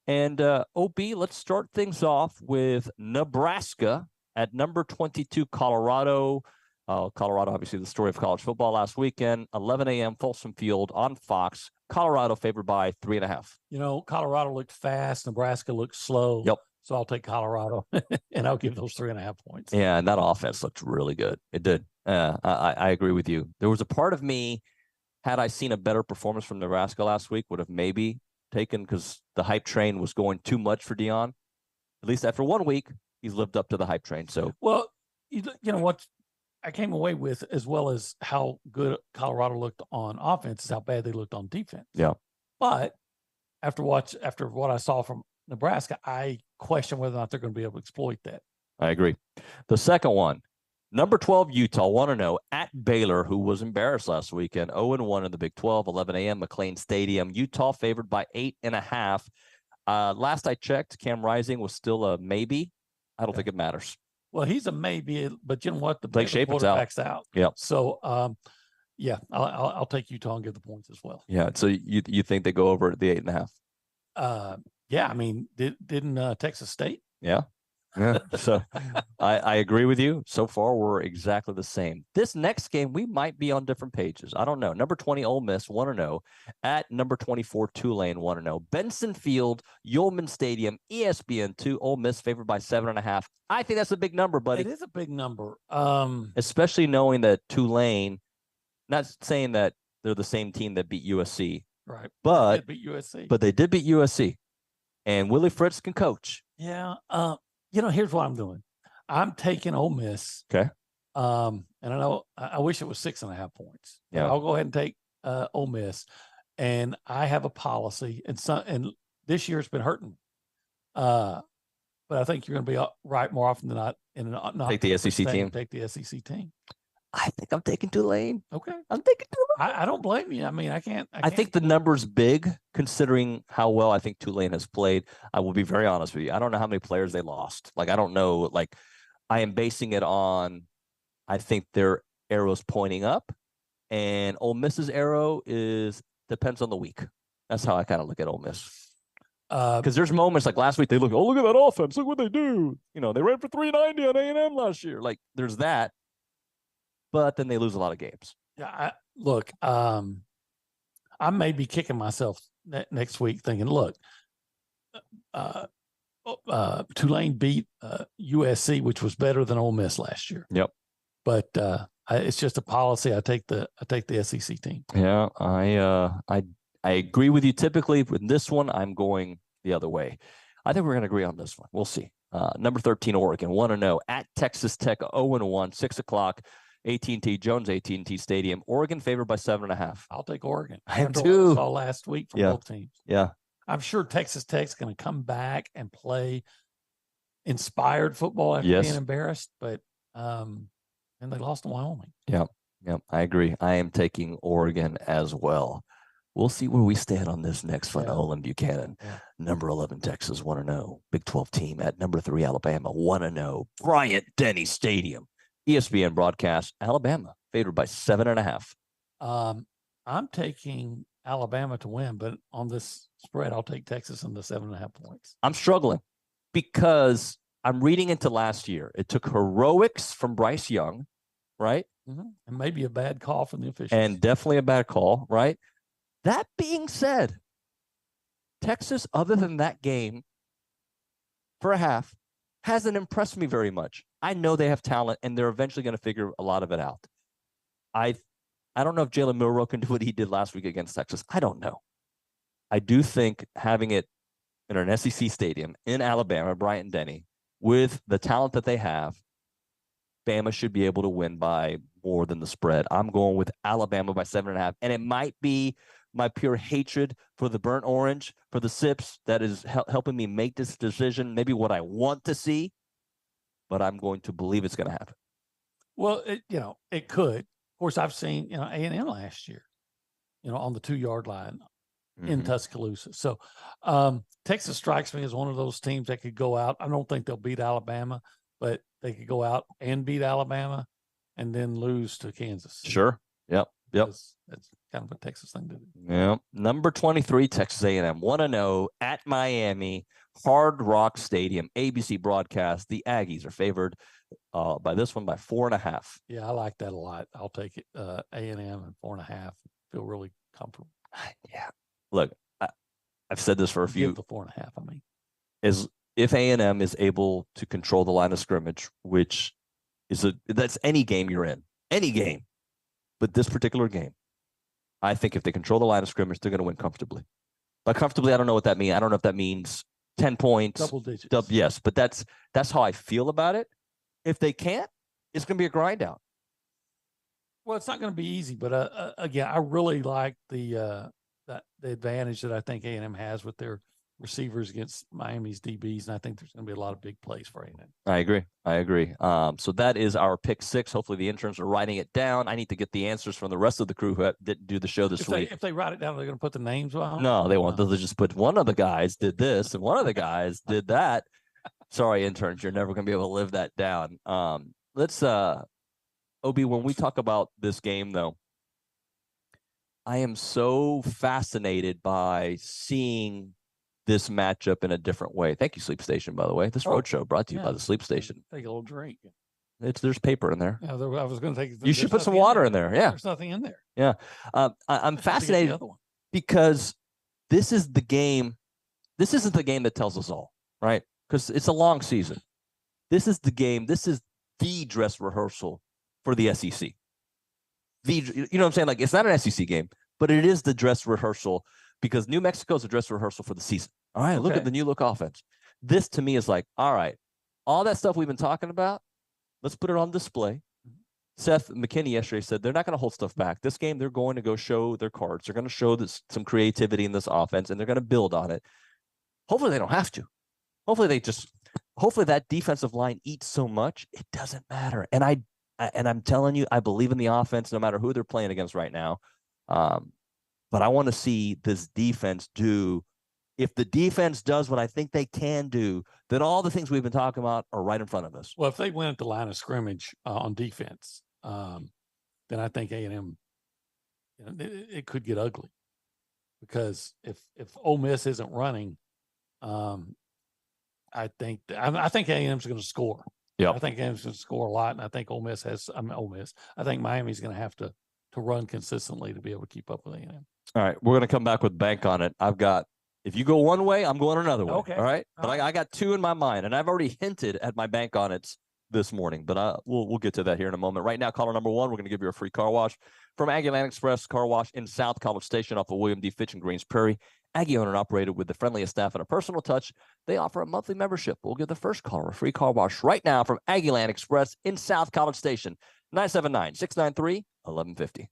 And OB, let's start things off with Nebraska at number 22, Colorado. Colorado, obviously the story of college football last weekend. 11 a.m. Folsom Field on Fox. Colorado favored by 3.5. You know, Colorado looked fast. Nebraska looked slow. Yep. So I'll take Colorado, and I'll give those 3.5 points. Yeah, and that offense looked really good. It did. I agree with you. There was a part of me, had I seen a better performance from Nebraska last week, would have maybe taken, because the hype train was going too much for Dion. At least after 1 week, he's lived up to the hype train. So, well, you know what I came away with, as well as how good Colorado looked on offense, is how bad they looked on defense. Yeah. But after what I saw from Nebraska, I question whether or not they're going to be able to exploit that. I agree. The second one, number 12, Utah, 1-0 at Baylor, who was embarrassed last weekend, 0-1 in the Big 12, 11 a.m., McLean Stadium. Utah favored by 8.5. Last I checked, Cam Rising was still a maybe. I don't think it matters. Well, he's a maybe, but you know what? The quarterback's out. Yeah. So, yeah, I'll take Utah and give the points as well. Yeah. So you think they go over at the 8.5? Yeah. I mean, didn't Texas State? Yeah. Yeah. So I agree with you. So far, we're exactly the same. This next game, we might be on different pages. I don't know. Number 20, Ole Miss, 1-0 at number 24, Tulane, 1-0. Benson Field, Yulman Stadium, ESPN2, Ole Miss favored by 7.5. I think that's a big number, buddy. It is a big number. Especially knowing that Tulane, not saying that they're the same team that beat USC. Right. But they did beat USC. But they did beat USC. And Willie Fritz can coach. Yeah. You know, here's what I'm doing. I'm taking Ole Miss. Okay. And I know I wish it was 6.5 points. Yeah. I'll go ahead and take Ole Miss. And I have a policy, and this year it's been hurting me. But I think you're going to be right more often than not. Not take the SEC team. Take the SEC team. I think I'm taking Tulane. Okay. I'm taking Tulane. I don't blame you. I mean, I can't. I think the number's big, considering how well I think Tulane has played. I will be very honest with you. I don't know how many players they lost. Like, I don't know. Like, I am basing it on, I think their arrow's pointing up, and Ole Miss's arrow depends on the week. That's how I kind of look at Ole Miss. Because there's moments like last week, they look at that offense. Look what they do. You know, they ran for 390 on A&M last year. Like, there's that. But then they lose a lot of games. Yeah, look, I may be kicking myself next week thinking, look, Tulane beat USC, which was better than Ole Miss last year. Yep. But it's just a policy. I take the SEC team. Yeah, I agree with you. Typically, with this one, I'm going the other way. I think we're going to agree on this one. We'll see. Number 13, Oregon, 1-0 at Texas Tech, 0-1, 6 o'clock. Jones AT&T Stadium. Oregon favored by 7.5. I'll take Oregon. I am too. What I saw last week from both teams. Yeah. I'm sure Texas Tech's going to come back and play inspired football after being embarrassed, but and they lost to Wyoming. Yeah. I agree. I am taking Oregon as well. We'll see where we stand on this next one. Olin Buchanan, number 11, Texas, 1-0. Big 12 team at number 3, Alabama, 1-0. Bryant-Denny Stadium. ESPN broadcast, Alabama favored by 7.5. I'm taking Alabama to win, but on this spread, I'll take Texas in the 7.5 points. I'm struggling because I'm reading into last year. It took heroics from Bryce Young, right? Mm-hmm. And maybe a bad call from the officials. And definitely a bad call, right? That being said, Texas, other than that game for a half, hasn't impressed me very much. I know they have talent, and they're eventually going to figure a lot of it out. I don't know if Jalen Milroe can do what he did last week against Texas. I don't know. I do think having it in an SEC stadium in Alabama, Bryant-Denny, with the talent that they have, Bama should be able to win by more than the spread. I'm going with Alabama by 7.5, and it might be my pure hatred for the burnt orange, for the sips, that is helping me make this decision, maybe what I want to see, but I'm going to believe it's going to happen. Well, it could. Of course, I've seen, A&M last year, on the 2-yard line in Tuscaloosa. So Texas strikes me as one of those teams that could go out. I don't think they'll beat Alabama, but they could go out and beat Alabama and then lose to Kansas. Sure. Yep. That's kind of a Texas thing to do. Yeah. Number 23, Texas A&M, 1-0 at Miami, Hard Rock Stadium, ABC broadcast. The Aggies are favored by this one by 4.5. Yeah, I like that a lot. I'll take it. A&M and 4.5. Feel really comfortable. Yeah. Look, I've said this for a few. Give the 4.5. I mean, is if A&M is able to control the line of scrimmage, which is that's any game you're in, any game, but this particular game, I think if they control the line of scrimmage, they're going to win comfortably. By comfortably, I don't know what that means. I don't know if that means 10 points, double digits. Yes, but that's how I feel about it. If they can't, it's going to be a grind out. Well, it's not going to be easy, but again, I really like the advantage that I think A&M has with their receivers against Miami's DBs, and I think there's going to be a lot of big plays for A&M. I agree. So that is our pick 6. Hopefully the interns are writing it down. I need to get the answers from the rest of the crew who didn't do the show this week. If they write it down, they're going to put the names on? No, they won't. They'll just put one of the guys did this and one of the guys did that. Sorry, interns, you're never going to be able to live that down. Let's Obi, when we talk about this game, though, I am so fascinated by seeing this matchup in a different way. Thank you, Sleep Station, by the way. This roadshow brought to you by the Sleep Station. Take a little drink. There's paper in there. Yeah, I was going to take. You should put some water in there. Yeah, there's nothing in there. Yeah, I'm fascinated because this is the game. This isn't the game that tells us all, right? Because it's a long season. This is the game. This is the dress rehearsal for the SEC. You know what I'm saying? Like, it's not an SEC game, but it is the dress rehearsal because New Mexico is a dress rehearsal for the season. All right, look at the new look offense. This to me is like, all right, all that stuff we've been talking about, let's put it on display. Seth McKinney yesterday said they're not going to hold stuff back. This game, they're going to go show their cards. They're going to show some creativity in this offense, and they're going to build on it. Hopefully they don't have to. Hopefully that defensive line eats so much, it doesn't matter. And I'm telling you, I believe in the offense no matter who they're playing against right now. But I want to see this defense do. If the defense does what I think they can do, then all the things we've been talking about are right in front of us. Well, if they win at the line of scrimmage on defense, then I think A&M, it could get ugly. Because if Ole Miss isn't running, I think A&M's going to score. Yeah, I think A&M's going to score a lot, and I think Ole Miss. I think Miami's going to have to run consistently to be able to keep up with A&M. All right, we're going to come back with bank on it. If you go one way, I'm going another way. Okay. All right. But I got 2 in my mind, and I've already hinted at my bank on it this morning. But we'll get to that here in a moment. Right now, caller number 1, we're going to give you a free car wash from Aggie Land Express Car Wash in South College Station off of William D. Fitch in Greens Prairie. Aggie owned and operated with the friendliest staff and a personal touch. They offer a monthly membership. We'll give the first caller a free car wash right now from Aggie Land Express in South College Station. 979-693-1150.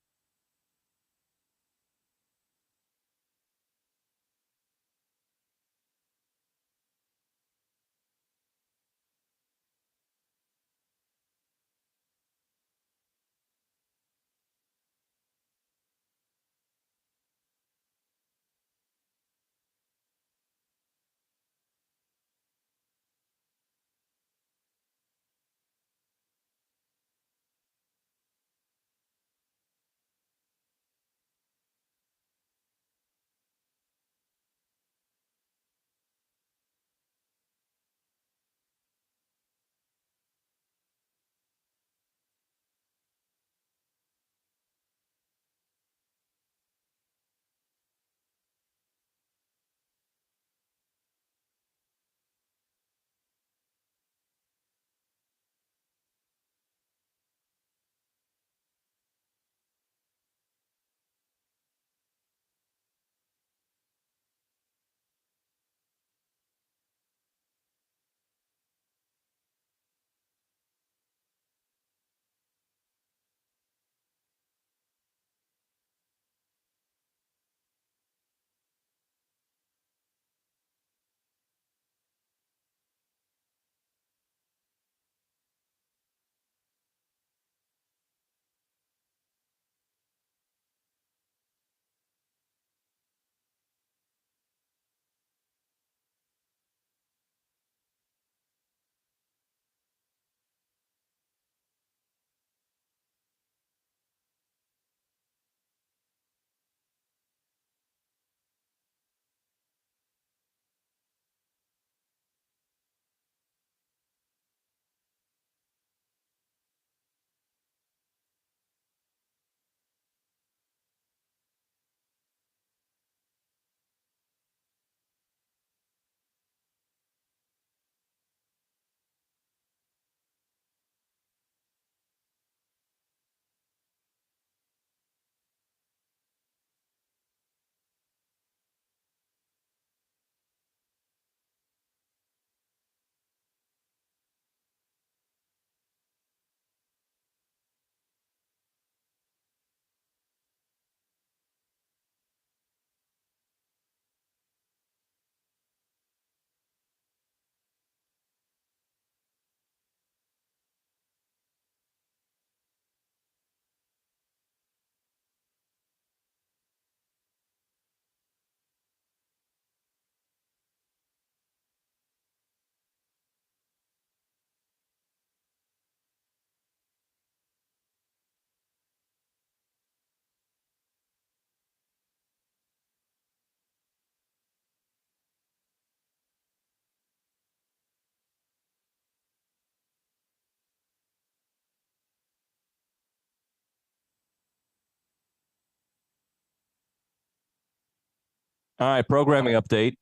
All right, programming update.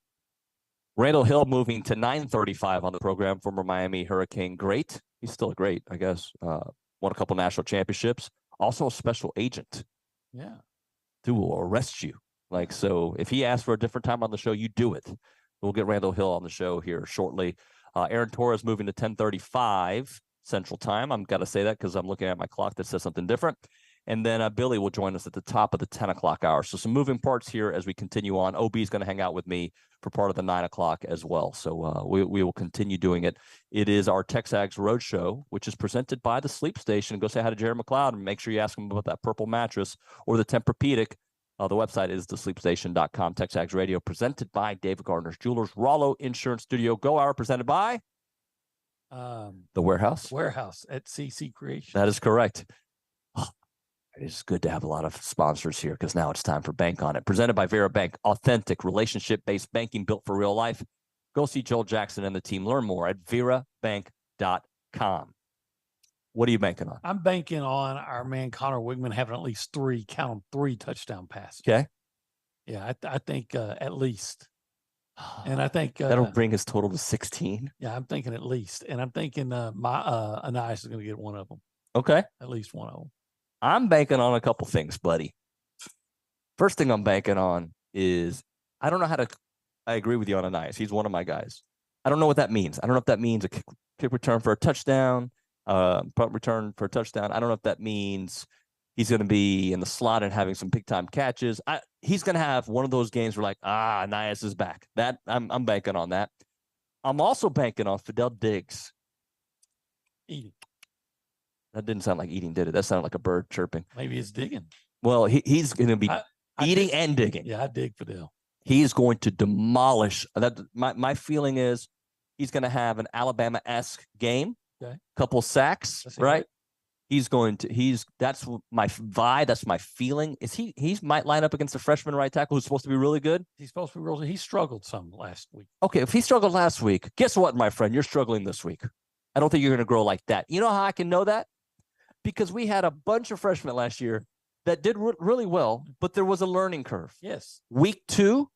Randall Hill moving to 9:35 on the program, former Miami Hurricane great. He's still a great, I guess. Won a couple national championships. Also a special agent. Yeah. Who will arrest you. Like, so if he asks for a different time on the show, you do it. We'll get Randall Hill on the show here shortly. Aaron Torres moving to 10:35 Central Time. I'm got to say that because I'm looking at my clock that says something different. And then Billy will join us at the top of the 10 o'clock hour. So some moving parts here as we continue on. OB is going to hang out with me for part of the 9 o'clock as well. So we will continue doing it. It is our TexAgs Roadshow, which is presented by the Sleep Station. Go say hi to Jerry McLeod and make sure you ask him about that purple mattress or the Tempur-Pedic. The website is thesleepstation.com. TexAgs Radio presented by David Gardner's Jewelers. Rollo Insurance Studio Go Hour presented by the Warehouse. Warehouse at CC Creation. That is correct. It's good to have a lot of sponsors here because now it's time for Bank on It. Presented by Vera Bank, authentic relationship-based banking built for real life. Go see Joel Jackson and the team. Learn more at verabank.com. What are you banking on? I'm banking on our man Connor Wigman having at least three touchdown passes. Okay. Yeah, I think at least. And I think that'll bring his total to 16. Yeah, I'm thinking at least. And I'm thinking Anais is going to get one of them. Okay. At least one of them. I'm banking on a couple things, buddy. First thing I'm banking on is I don't know how to. I agree with you on Anais. He's one of my guys. I don't know what that means. I don't know if that means a kick return for a touchdown, punt return for a touchdown. I don't know if that means he's going to be in the slot and having some big time catches. He's going to have one of those games where like, Anais is back. That I'm banking on that. I'm also banking on Fidel Diggs. Eating. That didn't sound like eating, did it? That sounded like a bird chirping. Maybe it's digging. Well, he's going to be eating and digging. Yeah, I dig Fidel. He's going to demolish. That. My feeling is he's going to have an Alabama-esque game. Okay. Couple sacks, right? He's going to. That's my vibe. That's my feeling. Is he might line up against a freshman right tackle who's supposed to be really good. He's supposed to be really. He struggled some last week. Okay, if he struggled last week, guess what, my friend? You're struggling this week. I don't think you're going to grow like that. You know how I can know that? Because we had a bunch of freshmen last year that did really well, but there was a learning curve. Yes. Week 2,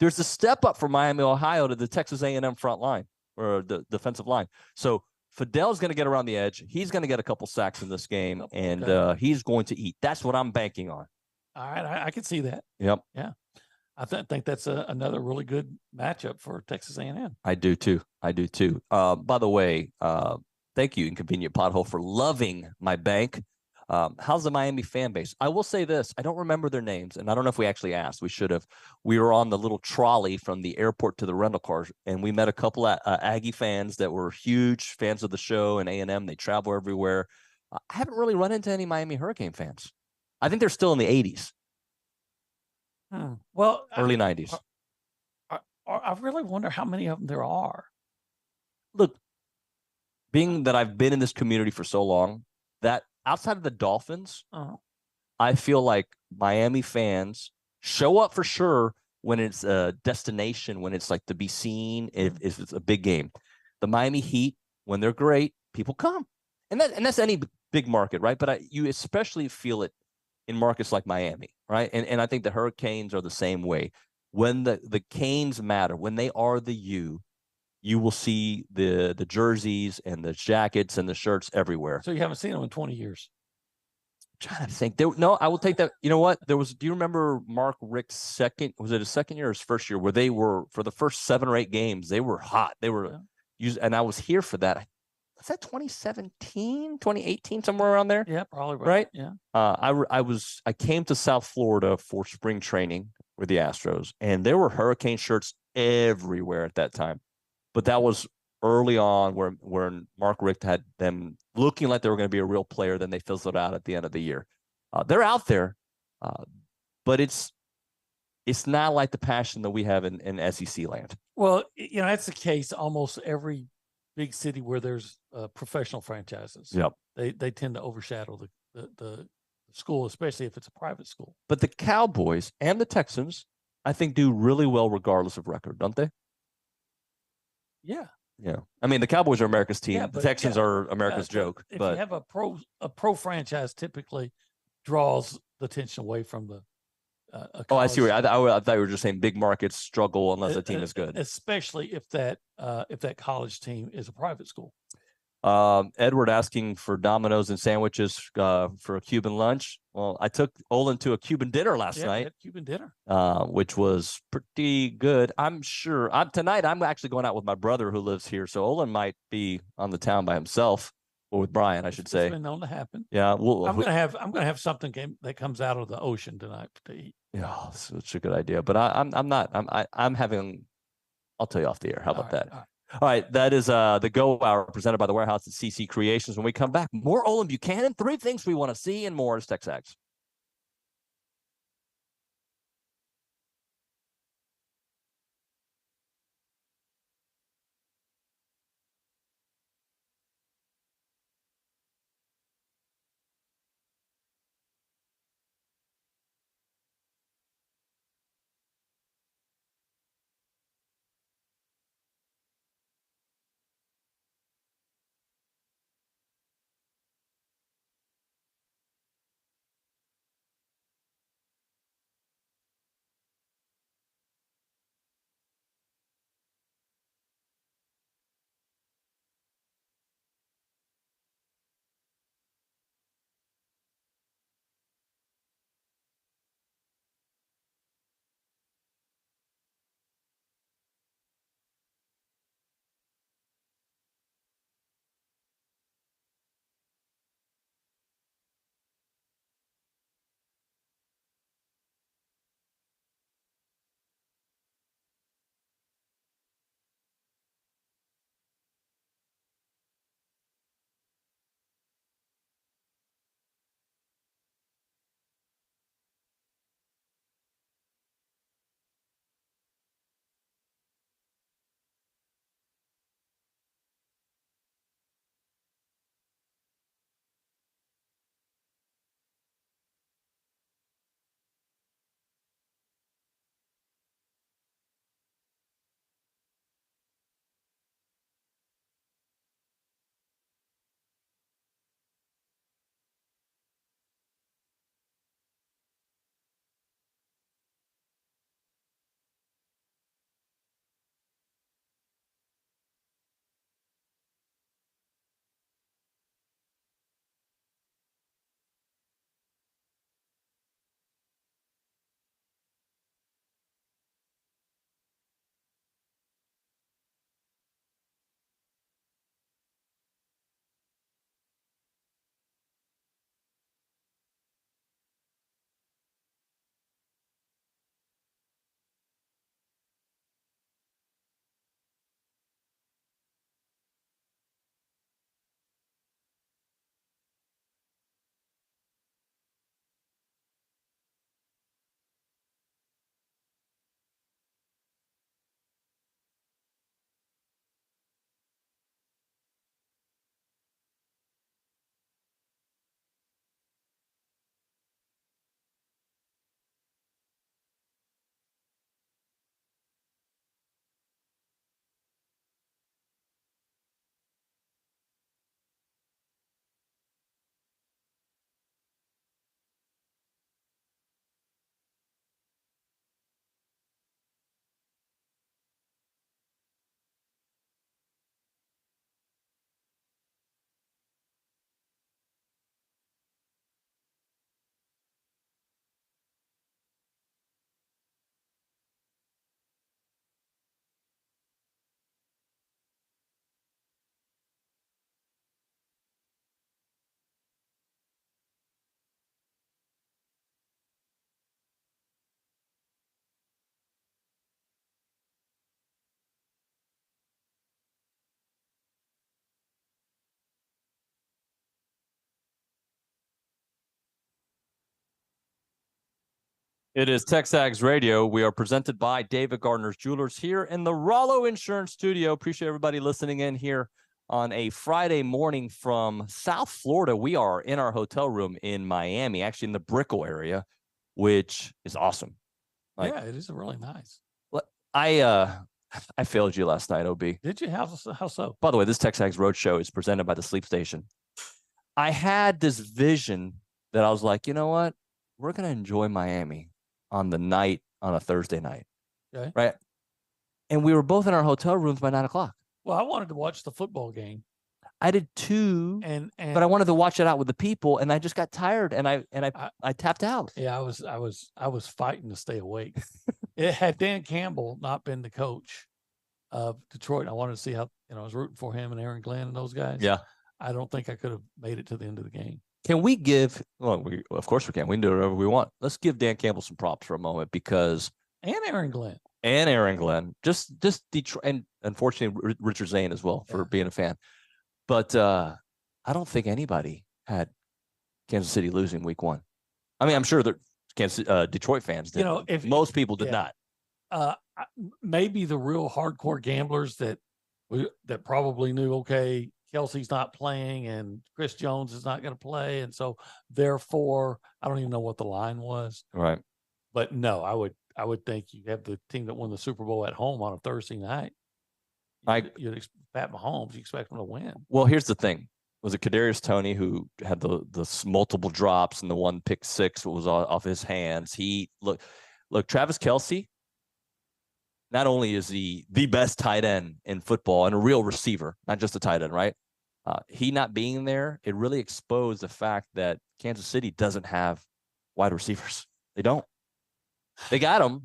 there's a step up from Miami, Ohio to the Texas A&M front line or the defensive line. So Fidel's going to get around the edge. He's going to get a couple sacks in this game, and he's going to eat. That's what I'm banking on. All right, I can see that. Yep. Yeah. I think that's another really good matchup for Texas A&M. I do too. By the way, thank you, Inconvenient Pothole, for loving my bank. How's the Miami fan base? I will say this. I don't remember their names, and I don't know if we actually asked. We should have. We were on the little trolley from the airport to the rental cars, and we met a couple of Aggie fans that were huge fans of the show and A&M. They travel everywhere. I haven't really run into any Miami Hurricane fans. I think they're still in the 80s. Well, early 90s. I really wonder how many of them there are. Look, being that I've been in this community for so long, that outside of the Dolphins, I feel like Miami fans show up for sure when it's a destination, when it's like to be seen, if it's a big game. The Miami Heat, when they're great, people come. And that's any big market, right? But you especially feel it in markets like Miami, right? And I think the Hurricanes are the same way. When the Canes matter, when they are the you will see the jerseys and the jackets and the shirts everywhere. So you haven't seen them in 20 years. I'm trying to think. No, I will take that. You know what? Do you remember Mark Richt's second, was it his second year or his first year, where they were, for the first 7 or 8 games, they were hot. They were used, and I was here for that. Was that 2017, 2018, somewhere around there? Yeah, probably right. Yeah. I came to South Florida for spring training with the Astros, and there were Hurricane shirts everywhere at that time. But that was early on where Mark Richt had them looking like they were going to be a real player. Then they fizzled out at the end of the year. They're out there, but it's not like the passion that we have in SEC land. Well, that's the case almost every big city where there's professional franchises. Yep. They tend to overshadow the school, especially if it's a private school. But the Cowboys and the Texans, I think, do really well regardless of record, don't they? Yeah. Yeah. I mean, the Cowboys are America's team. Yeah, the Texans are America's joke. If but you have a pro franchise, typically draws the attention away from Oh, I see. I thought you were just saying big markets struggle unless a team is good, especially if that college team is a private school. Edward asking for Domino's and sandwiches for a Cuban lunch. Well, I took Olin to a Cuban dinner last night. Cuban dinner, which was pretty good. I'm sure. Tonight I'm actually going out with my brother who lives here, so Olin might be on the town by himself, or with Brian, I should say. It's been known to happen. Yeah, I'm gonna have something that comes out of the ocean tonight to eat. Yeah, it's a good idea. But I'm not. I'm having. I'll tell you off the air. How about that? All right, that is the Go Hour presented by the Warehouse at CC Creations. When we come back, more Olin Buchanan, 3 things we want to see, and more as TexAgs. It is TexAgs Radio. We are presented by David Gardner's Jewelers here in the Rollo Insurance Studio. Appreciate everybody listening in here on a Friday morning from South Florida. We are in our hotel room in Miami, actually in the Brickell area, which is awesome. Yeah, it is really nice. I failed you last night, OB. Did you? How so? By the way, this TexAgs Roadshow is presented by the Sleep Station. I had this vision that I was like, you know what? We're going to enjoy Miami on a Thursday night. Okay. Right. And we were both in our hotel rooms by 9:00. Well, I wanted to watch the football game. I did too, and but I wanted to watch it out with the people, and I just got tired, and I tapped out. Yeah, I was fighting to stay awake. It had Dan Campbell not been the coach of Detroit, I wanted to see how, I was rooting for him and Aaron Glenn and those guys. Yeah, I don't think I could have made it to the end of the game. Can we give? Well, of course we can. We can do whatever we want. Let's give Dan Campbell some props for a moment because and Aaron Glenn. Just Detroit, and unfortunately Richard Zane as well for being a fan. But I don't think anybody had Kansas City losing week 1. I mean, I'm sure that Detroit fans did. If most people did not. Maybe the real hardcore gamblers that probably knew, okay, Kelsey's not playing and Chris Jones is not going to play, and so therefore, I don't even know what the line was. Right. But no, I would think you have the team that won the Super Bowl at home on a Thursday night. You'd expect Pat Mahomes. You expect him to win. Well, here's the thing: was it Kadarius Toney who had the multiple drops and the one pick six was off his hands? Look, Travis Kelce. Not only is he the best tight end in football and a real receiver, not just a tight end, right? He not being there, it really exposed the fact that Kansas City doesn't have wide receivers. They don't. They got them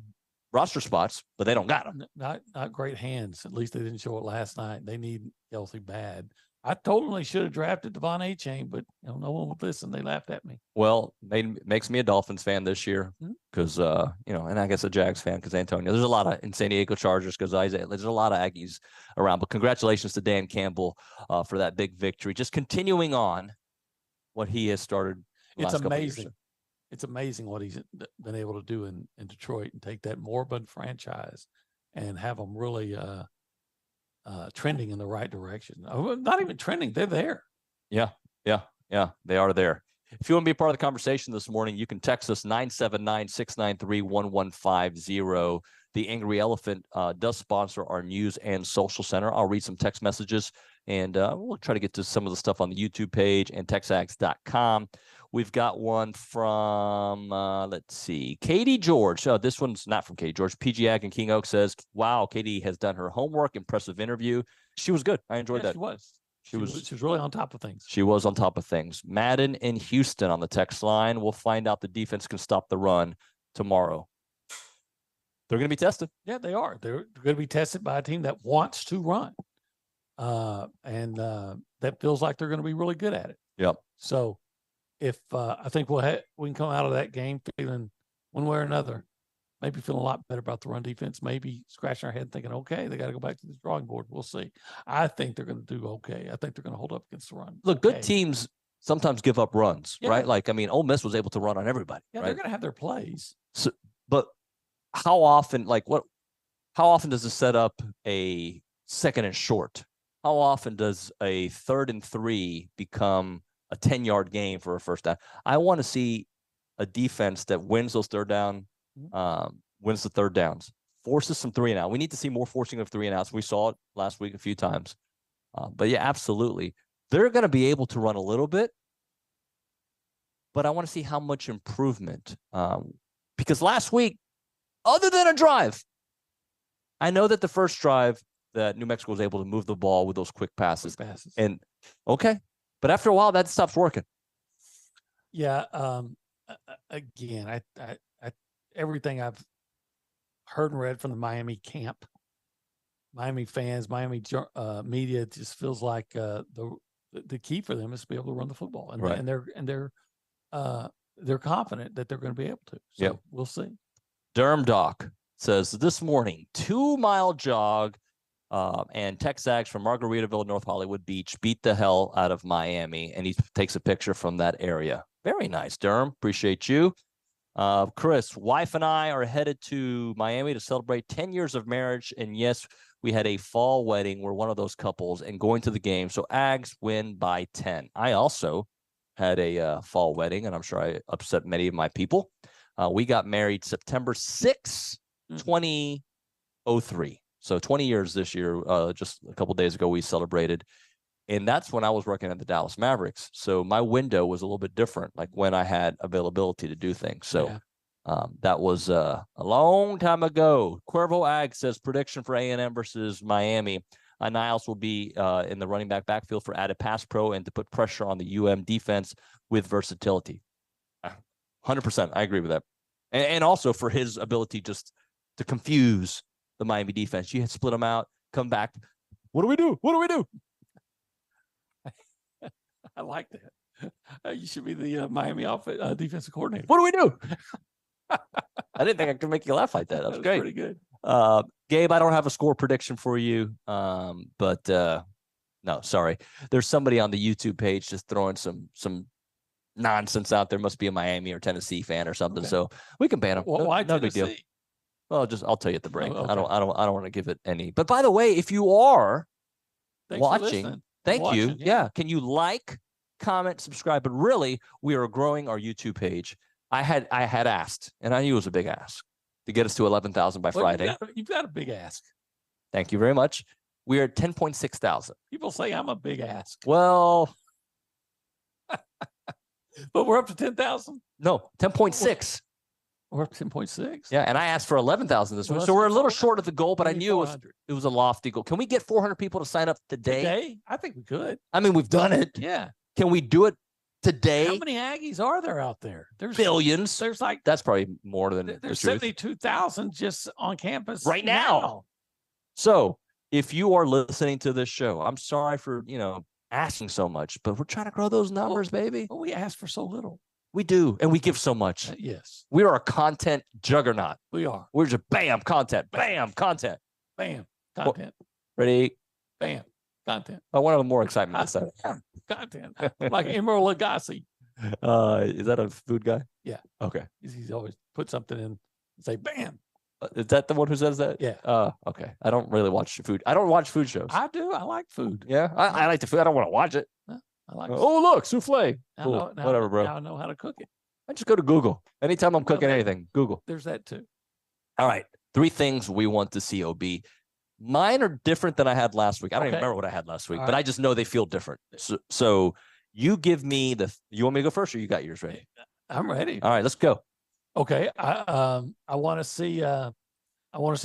roster spots, but they don't got them. Not great hands. At least they didn't show it last night. They need Kelsey bad. I told them they should have drafted Devon A-Chain, but no one would listen. They laughed at me. Well, makes me a Dolphins fan this year because and I guess a Jags fan because Antonio. There's a lot of in San Diego Chargers because Isaiah. There's a lot of Aggies around. But congratulations to Dan Campbell for that big victory. Just continuing on what he has started. It's amazing. It's amazing what he's been able to do in Detroit and take that moribund franchise and have them really trending in the right direction. Not even trending. They're there. Yeah. They are there. If you want to be a part of the conversation this morning, you can text us 979-693-1150. The Angry Elephant does sponsor our news and social center. I'll read some text messages and we'll try to get to some of the stuff on the YouTube page and TexAgs.com. We've got one from, let's see, Katie George. This one's not from Katie George. PG Ag and King Oak says, wow, Katie has done her homework. Impressive interview. She was good. I enjoyed that. She was really on top of things. She was on top of things. Madden in Houston on the text line. We'll find out the defense can stop the run tomorrow. They're going to be tested. Yeah, they are. They're going to be tested by a team that wants to run. And that feels like they're going to be really good at it. Yep. So if I think we can come out of that game feeling one way or another, maybe feeling a lot better about the run defense, maybe scratching our head thinking, okay, they got to go back to the drawing board. We'll see. I think they're going to do okay. I think they're going to hold up against the run. Look, good teams sometimes give up runs, right? Like, I mean, Ole Miss was able to run on everybody. Yeah, right? They're going to have their plays. So, but how often does it set up a second and short? How often does a 3rd and 3 become a 10-yard game for a first down? I want to see a defense that wins those third downs, forces some 3-and-out. We need to see more forcing of 3-and-outs. We saw it last week a few times. But yeah, absolutely. They're going to be able to run a little bit, but I want to see how much improvement. Because last week, other than a drive, I know that the first drive that New Mexico was able to move the ball with those quick passes. And okay. But after a while, that stops working. Yeah. Again, I everything I've heard and read from the Miami camp, Miami fans, Miami media, it just feels like the key for them is to be able to run the football, and right. they're confident that they're going to be able to. So we'll see. Durham Doc says this morning 2-mile jog. And TexAgs from Margaritaville, North Hollywood Beach beat the hell out of Miami. And he takes a picture from that area. Very nice, Durham. Appreciate you. Chris, wife and I are headed to Miami to celebrate 10 years of marriage. And yes, we had a fall wedding. We're one of those couples and going to the game. So Ags win by 10. I also had a fall wedding, and I'm sure I upset many of my people. We got married September 6, 2003. So 20 years this year, just a couple of days ago, we celebrated. And that's when I was working at the Dallas Mavericks. So my window was a little bit different, like when I had availability to do things. So That was a long time ago. Cuervo Ag says prediction for A&M versus Miami. Niles will be in the running backfield for added pass pro and to put pressure on the UM defense with versatility. 100%. I agree with that. And also for his ability just to confuse the Miami defense. You had split them out, come back. What do we do? What do we do? I like that. You should be the Miami defensive coordinator. What do we do? I didn't think I could make you laugh like that. That was great. Pretty good. Gabe, I don't have a score prediction for you. But no, sorry. There's somebody on the YouTube page just throwing some nonsense out there. Must be a Miami or Tennessee fan or something. Okay. So we can ban them. Well, why no big Tennessee? deal. Well, I'll tell you at the break. Oh, okay. I don't want to give it any. But by the way, if you are Thanks watching, thank you. Yeah. Can you like, comment, subscribe? But really, we are growing our YouTube page. I had asked, and I knew it was a big ask, to get us to 11,000 by Friday. You've got a big ask. Thank you very much. We are at 10.6 thousand. People say I'm a big ask. Well, but we're up to 10,000. No, 10.6. We're up to 10.6. Yeah, and I asked for 11,000 this week, so we're a little short of the goal. But I knew it was a lofty goal. Can we get 400 people to sign up today? Today, I think we could. I mean, we've done it. Yeah. Can we do it today? How many Aggies are there out there? There's billions. There's like that's probably more than there's 72,000 just on campus right now. So if you are listening to this show, I'm sorry for asking so much, but we're trying to grow those numbers, baby. Well, we ask for so little. We do, and we give so much. Yes, we are a content juggernaut. We are. We're just bam content, bam content, bam content. Ready? Bam content. I want to have more excitement this time. Content like Emeril Lagasse. Is that a food guy? Yeah. Okay. He's always put something in and say bam. Is that the one who says that? Yeah. Okay. I don't really watch food. I don't watch food shows. I do. I like food. Yeah. I like the food. I don't want to watch it. I like. Oh, look, souffle. Cool. Whatever, bro. Now I know how to cook it. I just go to Google. Anytime I'm cooking anything, Google. There's that too. All right. 3 things we want to see, OB. Mine are different than I had last week. I don't even remember what I had last week, but I just know they feel different. So you give me you want me to go first or you got yours ready? I'm ready. All right, let's go. Okay. I want to see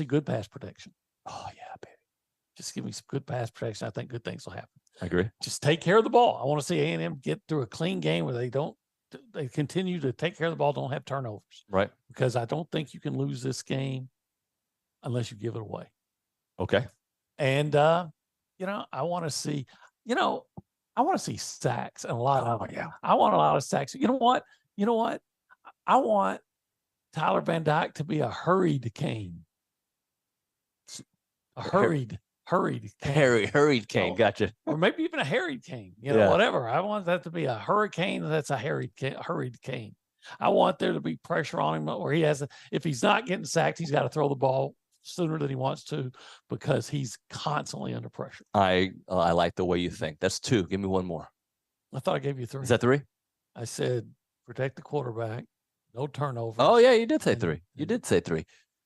good pass protection. Oh yeah, baby. Just give me some good pass protection. I think good things will happen. I agree. Just take care of the ball. I want to see A&M get through a clean game where they continue to take care of the ball, don't have turnovers. Right. Because I don't think you can lose this game unless you give it away. Okay. And I want to see, I want to see sacks and a lot of them. Yeah. I want a lot of sacks. You know what? I want Tyler Van Dyke to be a hurried cane. Hurried cane. Gotcha. Or maybe even a harried cane, whatever. I want that to be a hurricane. That's a hurried cane. I want there to be pressure on him where if he's not getting sacked, he's got to throw the ball sooner than he wants to because he's constantly under pressure. I like the way you think. That's 2. Give me one more. I thought I gave you 3. Is that 3? I said protect the quarterback, no turnovers. Oh yeah, you did say 3. You did say 3.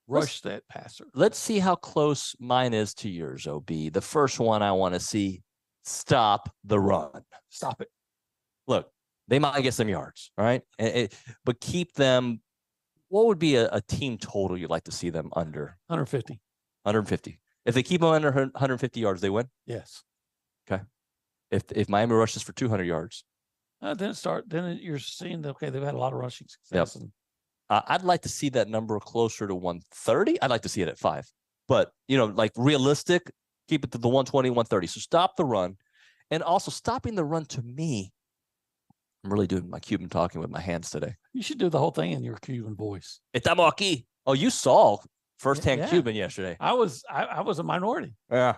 Rush that passer. Let's see how close mine is to yours, OB. The first one I want to see, stop the run. Stop it. Look, they might get some yards, all right? But keep them. What would be a team total you'd like to see them under? 150. 150. If they keep them under 150 yards, they win? Yes. Okay. If Miami rushes for 200 yards. Then you're seeing that, okay, they've had a lot of rushing success. Yep. I'd like to see that number closer to 130. I'd like to see it at 5. But, like realistic, keep it to the 120, 130. So stop the run. And also stopping the run to me. I'm really doing my Cuban talking with my hands today. You should do the whole thing in your Cuban voice. Estamos aquí. Oh, you saw firsthand Cuban yesterday. I was a minority. Yeah.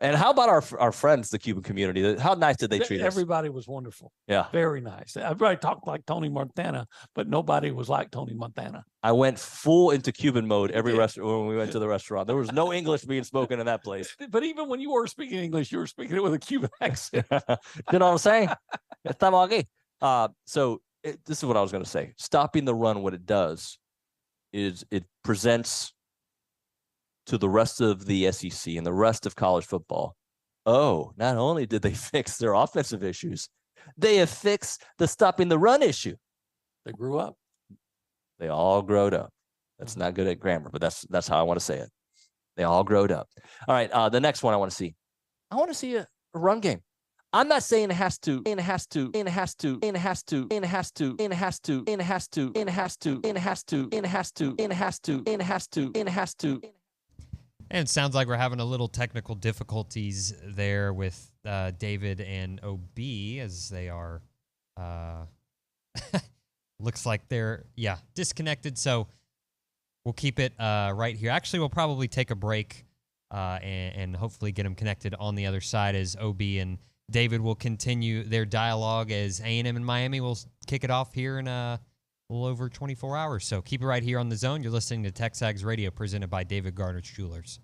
And how about our friends, the Cuban community? How nice did they treat us? Everybody was wonderful. Yeah. Very nice. Everybody talked like Tony Montana, but nobody was like Tony Montana. I went full into Cuban mode every restaurant when we went to the restaurant. There was no English being spoken in that place. But even when you were speaking English, you were speaking it with a Cuban accent. You know what I'm saying? Estamos aquí. This is what I was going to say. Stopping the run, what it does is it presents to the rest of the SEC and the rest of college football. Oh, not only did they fix their offensive issues, they have fixed the stopping the run issue. They grew up. They all growed up. That's not good at grammar, but that's how I want to say it. They all growed up. All right, the next one I want to see. I want to see a run game. I'm not saying it has to. And it sounds like we're having a little technical difficulties there with David and OB as they are, looks like they're, disconnected. So we'll keep it right here. Actually, we'll probably take a break and hopefully get them connected on the other side as OB and David will continue their dialogue as A&M and Miami will kick it off here in a little over 24 hours. So keep it right here on The Zone. You're listening to TexAgs Radio presented by David Gardner's Jewelers.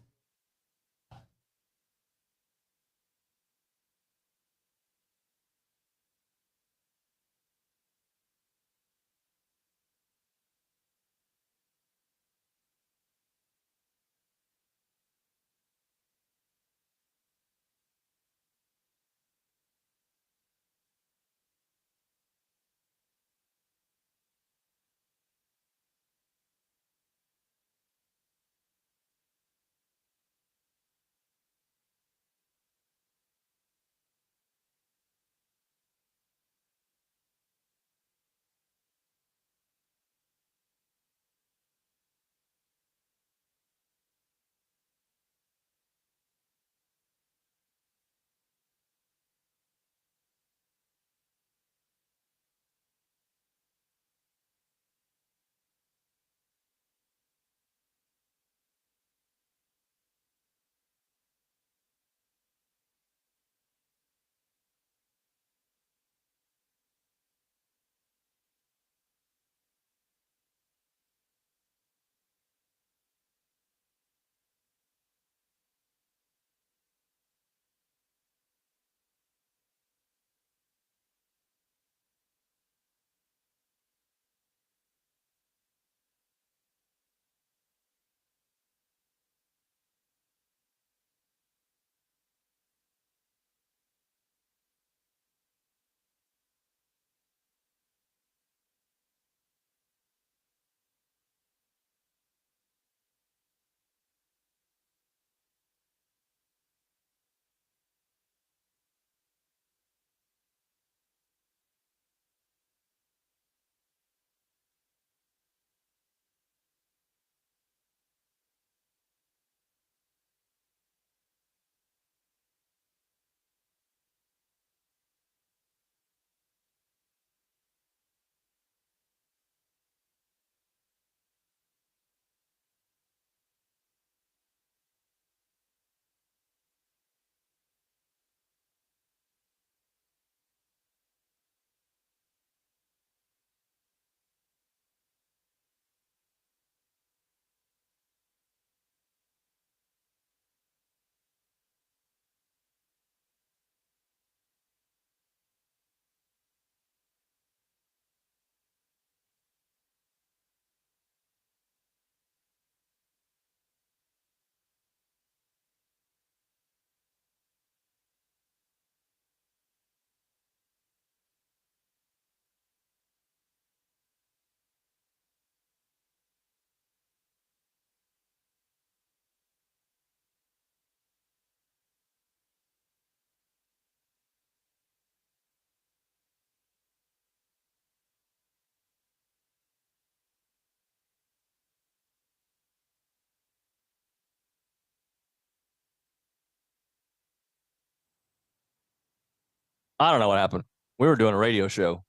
I don't know what happened. We were doing a radio show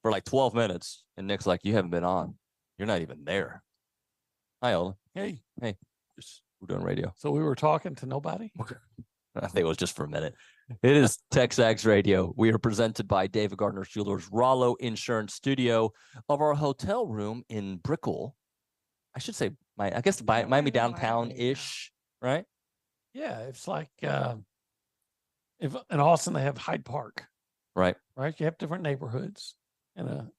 for like 12 minutes, and Nick's like, "You haven't been on. You're not even there." Hi, Ola. Hey. We're doing radio. So we were talking to nobody? I think it was just for a minute. It is TexAgs Radio. We are presented by David Gardner's Jewelers, Rollo Insurance Studio of our hotel room in Brickell. I should say, Miami downtown-ish, right? Yeah, it's like if in Austin they have Hyde Park, right? You have different neighborhoods, and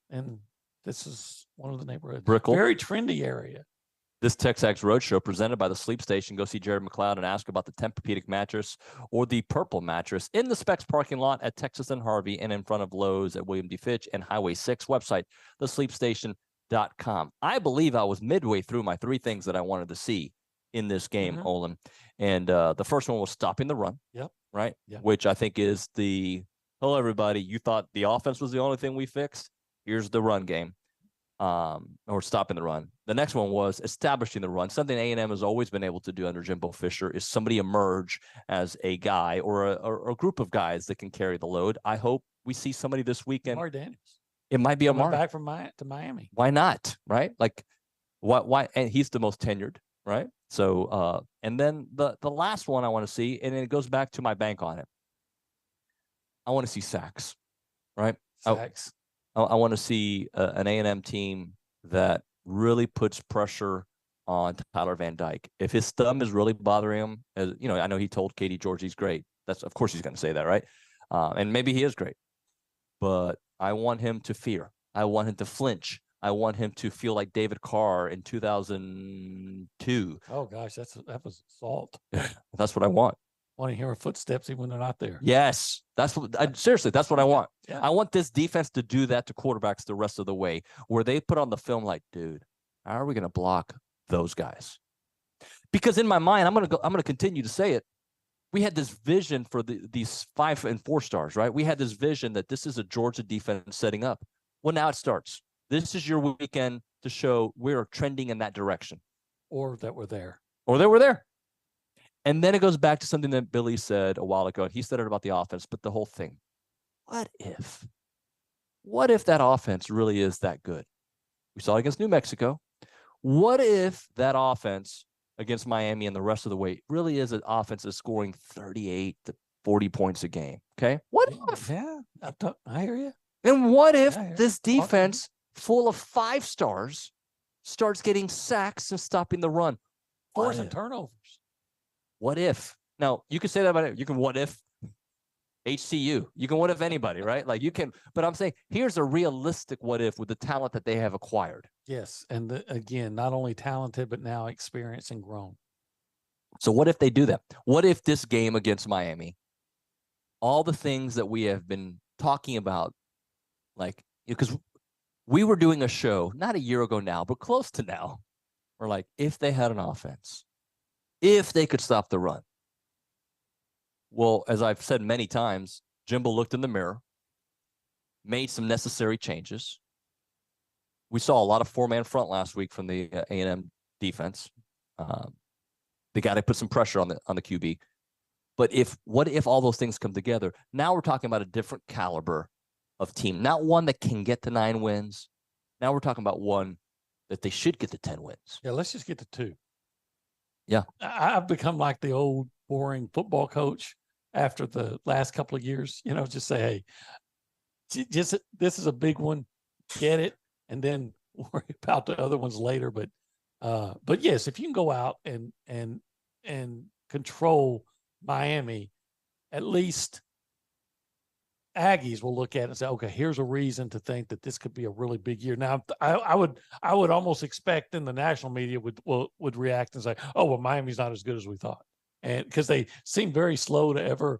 this is one of the neighborhoods. Brickell, very trendy area. This TexAgs Roadshow presented by the Sleep Station. Go see Jared McLeod and ask about the Tempur-Pedic mattress or the Purple mattress in the Specs parking lot at Texas and Harvey and in front of Lowe's at William D. Fitch and Highway 6. Website, thesleepstation.com. TexAgsRadio.com. I believe I was midway through my 3 things that I wanted to see in this game, Olin. And the first one was stopping the run. Yep. Right? Yep. Which I think is hello, everybody. You thought the offense was the only thing we fixed? Here's the run game. Or stopping the run. The next one was establishing the run. Something A&M has always been able to do under Jimbo Fisher is somebody emerge as a guy or a group of guys that can carry the load. I hope we see somebody this weekend. Amari Daniels. It might be Amari. Back from to Miami. Why not? Right? Like, why? And he's the most tenured, right? So, and then the last one I want to see, and it goes back to my bank on it. I want to see sacks, right? Sacks. I want to see an A&M team that really puts pressure on Tyler Van Dyke. If his thumb is really bothering him, as you know, I know he told Katie George he's great. Of course he's going to say that, right? And maybe he is great, but I want him to fear. I want him to flinch. I want him to feel like David Carr in 2002. Oh gosh, that was assault. That's what I want. Want to hear footsteps even when they're not there. Yes, seriously, that's what I want. Yeah. I want this defense to do that to quarterbacks the rest of the way, where they put on the film like, dude, how are we going to block those guys? Because in my mind, I'm going to continue to say it. We had this vision for these 5 and 4 stars, right? We had this vision that this is a Georgia defense setting up. Well, now it starts. This is your weekend to show we're trending in that direction, or that we're there, And then it goes back to something that Billy said a while ago, and he said it about the offense, but the whole thing. What if that offense really is that good? We saw it against New Mexico. What if that offense against Miami and the rest of the way really is an offense that's scoring 38 to 40 points a game? Okay. What if? Yeah, I hear you. And what if this defense full of 5 stars starts getting sacks and stopping the run? Forcing turnovers. What if? Now, you can say that about it. You can what if HCU. You can what if anybody, right? Like you can, but I'm saying here's a realistic what if with the talent that they have acquired. Yes. And again, not only talented, but now experienced and grown. So what if they do that? What if this game against Miami, all the things that we have been talking about, like, because we were doing a show, not a year ago now, but close to now. We're like, if they had an offense, if they could stop the run. Well, as I've said many times, Jimbo looked in the mirror, made some necessary changes. We saw a lot of 4-man front last week from the A&M defense. They got to put some pressure on the QB. But what if all those things come together? Now we're talking about a different caliber of team, not one that can get to 9 wins. Now we're talking about one that they should get to 10 wins. Yeah, let's just get to 2. Yeah. I've become like the old boring football coach after the last couple of years, just say, hey, just this is a big one, get it, and then worry about the other ones later. But yes, if you can go out and control Miami, at least Aggies will look at it and say, okay, here's a reason to think that this could be a really big year. Now, I would almost expect then the national media would react and say, oh, well, Miami's not as good as we thought. And because they seem very slow to ever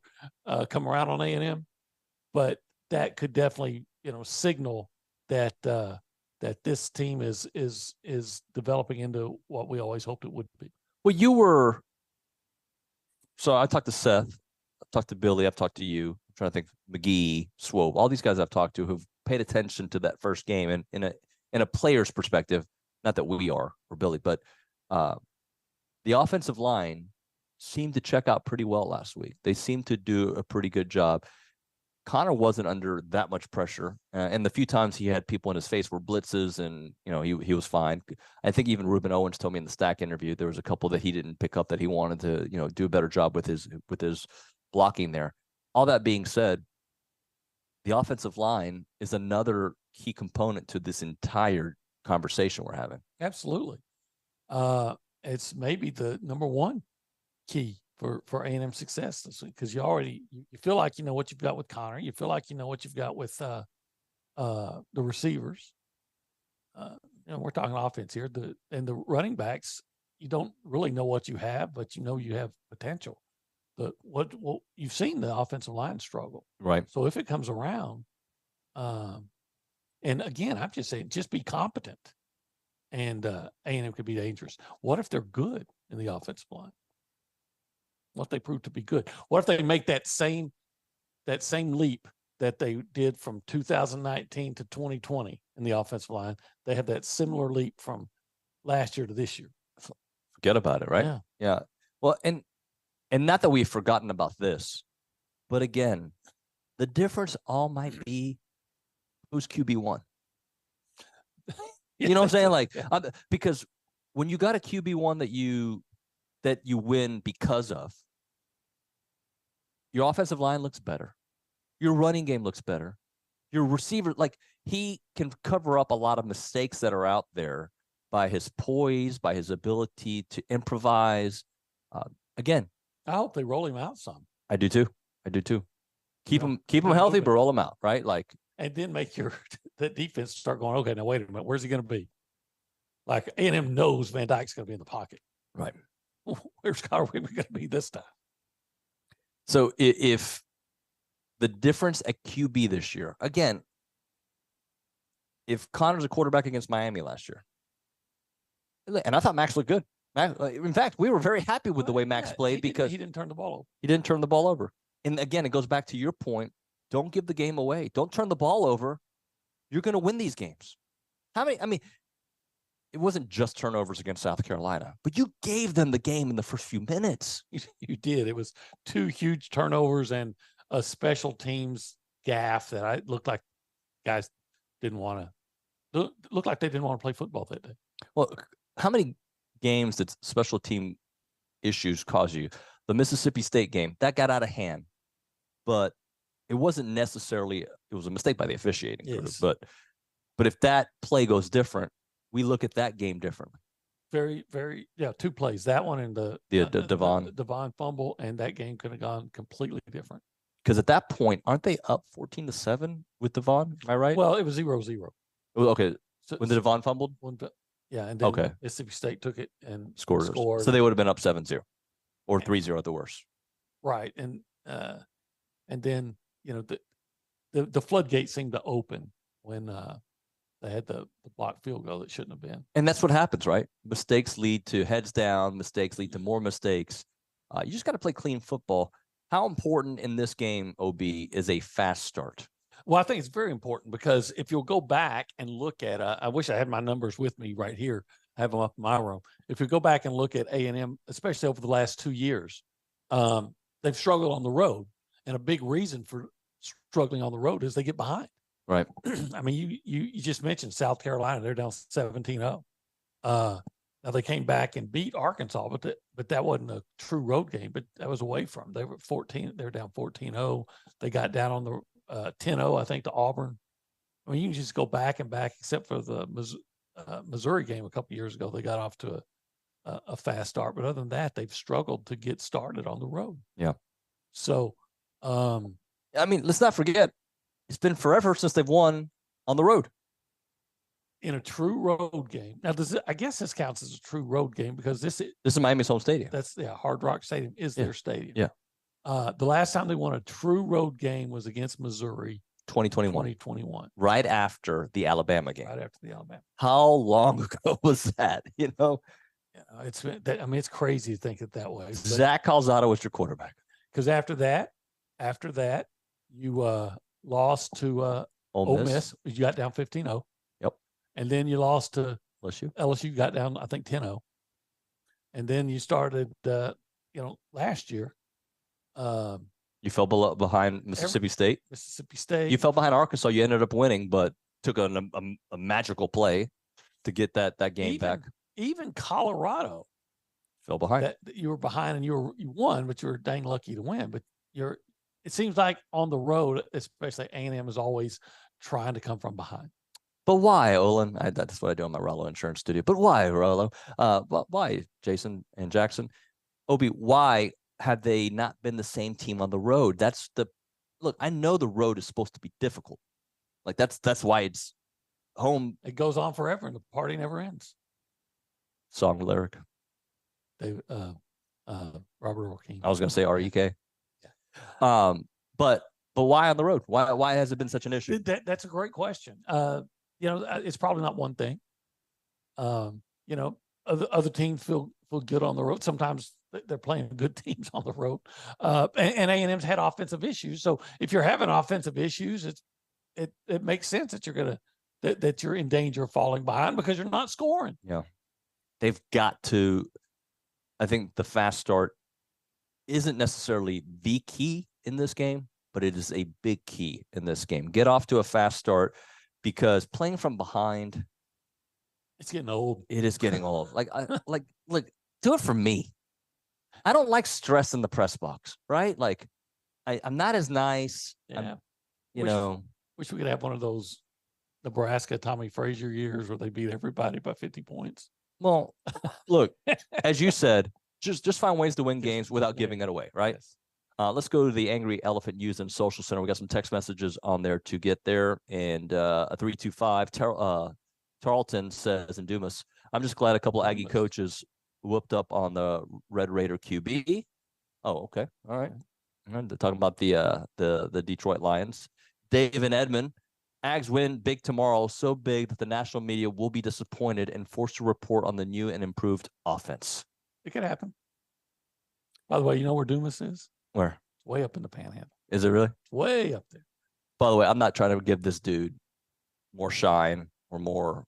come around on A&M, but that could definitely, signal that that this team is developing into what we always hoped it would be. Well, so I talked to Seth, I've talked to Billy, I've talked to you. I'm trying to think, McGee, Swope, all these guys I've talked to who've paid attention to that first game and in a player's perspective, not that we are or Billy, but the offensive line seemed to check out pretty well last week. They seemed to do a pretty good job. Connor wasn't under that much pressure, and the few times he had people in his face were blitzes, and he was fine. I think even Ruben Owens told me in the Stack interview there was a couple that he didn't pick up that he wanted to do a better job with his blocking there. All that being said, the offensive line is another key component to this entire conversation we're having. Absolutely, it's maybe the number one key for A&M success, because you feel like you know what you've got with Connor. You feel like you know what you've got with the receivers. We're talking offense here. And the running backs, you don't really know what you have, but you have potential. What you've seen the offensive line struggle, right? So if it comes around, and again, I'm just saying, just be competent. and A&M could be dangerous. What if they're good in the offensive line? What if they prove to be good? What if they make that same leap that they did from 2019 to 2020 in the offensive line? They have that similar leap from last year to this year. Forget about it, right? Yeah. Well, and not that we've forgotten about this, but again, the difference all might be who's QB1. You know what I'm saying? Like, because when you got a QB1 that you win because of, your offensive line looks better. Your running game looks better. Your receiver, like, he can cover up a lot of mistakes that are out there by his poise, by his ability to improvise. Again, I hope they roll him out some. I do too. Keep him healthy, but roll him out, right? Like, and then make the defense start going, okay, now wait a minute, where's he going to be? Like, A&M knows Van Dyke's going to be in the pocket. Right. Where's Connor Weaver going to be this time? So if the difference at QB this year, again, if Connor's a quarterback against Miami last year, and I thought Max looked good. In fact, we were very happy with the way Max played because he didn't turn the ball over. He didn't turn the ball over. And again, it goes back to your point. Don't give the game away. Don't turn the ball over. You're going to win these games. How many? I mean, it wasn't just turnovers against South Carolina, but you gave them the game in the first few minutes. You did. It was 2 huge turnovers and a special teams gaffe that I looked like guys didn't want to look like they didn't want to play football that day. Well, how many games did special team issues cause you? The Mississippi State game, that got out of hand, but it wasn't necessarily, it was a mistake by the officiating crew. But if that play goes different, we look at that game differently. Very, very, 2 plays. That one and the Devon fumble, and that game could have gone completely different. Because at that point, aren't they up 14-7 with Devon? Am I right? Well, it was 0-0. Okay. When the Devon fumbled? And then Mississippi State took it and scored. So they would have been up 7-0 or 3-0 at the worst. Right. And then, the floodgate seemed to open when they had the blocked field goal that shouldn't have been. And that's what happens, right? Mistakes lead to heads down. Mistakes lead to more mistakes. You just got to play clean football. How important in this game, OB, is a fast start? Well, I think it's very important because if you'll go back and look at, I wish I had my numbers with me right here. I have them up in my room. If you go back and look at A&M, especially over the last 2 years, they've struggled on the road. And a big reason for struggling on the road is they get behind. Right. I mean, you just mentioned South Carolina. They're down 17-0. Now they came back and beat Arkansas, but that wasn't a true road game. But that was away from. They were 14. They're down 14-0. They got down on the 10-0, I think, to Auburn. I mean, you can just go back and back, except for the Missouri game a couple years ago. They got off to a fast start, but other than that, they've struggled to get started on the road. Yeah. So, I mean, let's not forget, it's been forever since they've won on the road. In a true road game. Now, I guess this counts as a true road game because this is Miami's home stadium. That's Hard Rock Stadium is their stadium. Yeah. The last time they won a true road game was against Missouri. 2021. Right after the Alabama game. Right after the Alabama. How long ago was that? It's crazy to think it that way. Zach Calzado was your quarterback. Because after that, you lost to Ole Miss. You got down 15-0. Yep. And then you lost to LSU. LSU got down, I think, 10-0. And then you started, last year. You fell behind Mississippi State. Mississippi State. You fell behind Arkansas. You ended up winning, but took a magical play to get that game back. Even Colorado fell behind. You were behind and you won, but you were dang lucky to win. But it seems like on the road, especially A&M, is always trying to come from behind. But why, Olin? That's what I do on my Rollo Insurance Studio. But why, Rollo? Why, Jason and Jackson? Obi, why have they not been the same team on the road? Look, I know the road is supposed to be difficult. Like that's why it's home. It goes on forever and the party never ends. Song lyric. Robert Orking. I was going to say REK. Yeah. But why on the road? Why has it been such an issue? That's a great question. It's probably not one thing. You know, other teams feel good on the road. Sometimes they're playing good teams on the road. And A&M's had offensive issues. So if you're having offensive issues, it makes sense that that you're in danger of falling behind because you're not scoring. Yeah. They've got to, I think the fast start isn't necessarily the key in this game, but it is a big key in this game. Get off to a fast start because playing from behind, it's getting old. It is getting old. Look, do it for me. I don't like stress in the press box, right? Like, I'm not as nice. Yeah. Wish we could have one of those Nebraska Tommy Frazier years where they beat everybody by 50 points. Well, look, as you said, just find ways to win games without giving it away, right? Yes. Let's go to the Angry Elephant News and Social Center. We got some text messages on there to get there. And a 325, Tarleton says in Dumas, I'm just glad a couple Aggie coaches whooped up on the Red Raider QB. Oh, okay. All right. They're talking about the Detroit Lions. Dave and Edmond, Ags win big tomorrow, so big that the national media will be disappointed and forced to report on the new and improved offense. It could happen. By the way, you know where Dumas is? Where? It's way up in the Panhandle. Is it really? It's way up there. By the way, I'm not trying to give this dude more shine or more,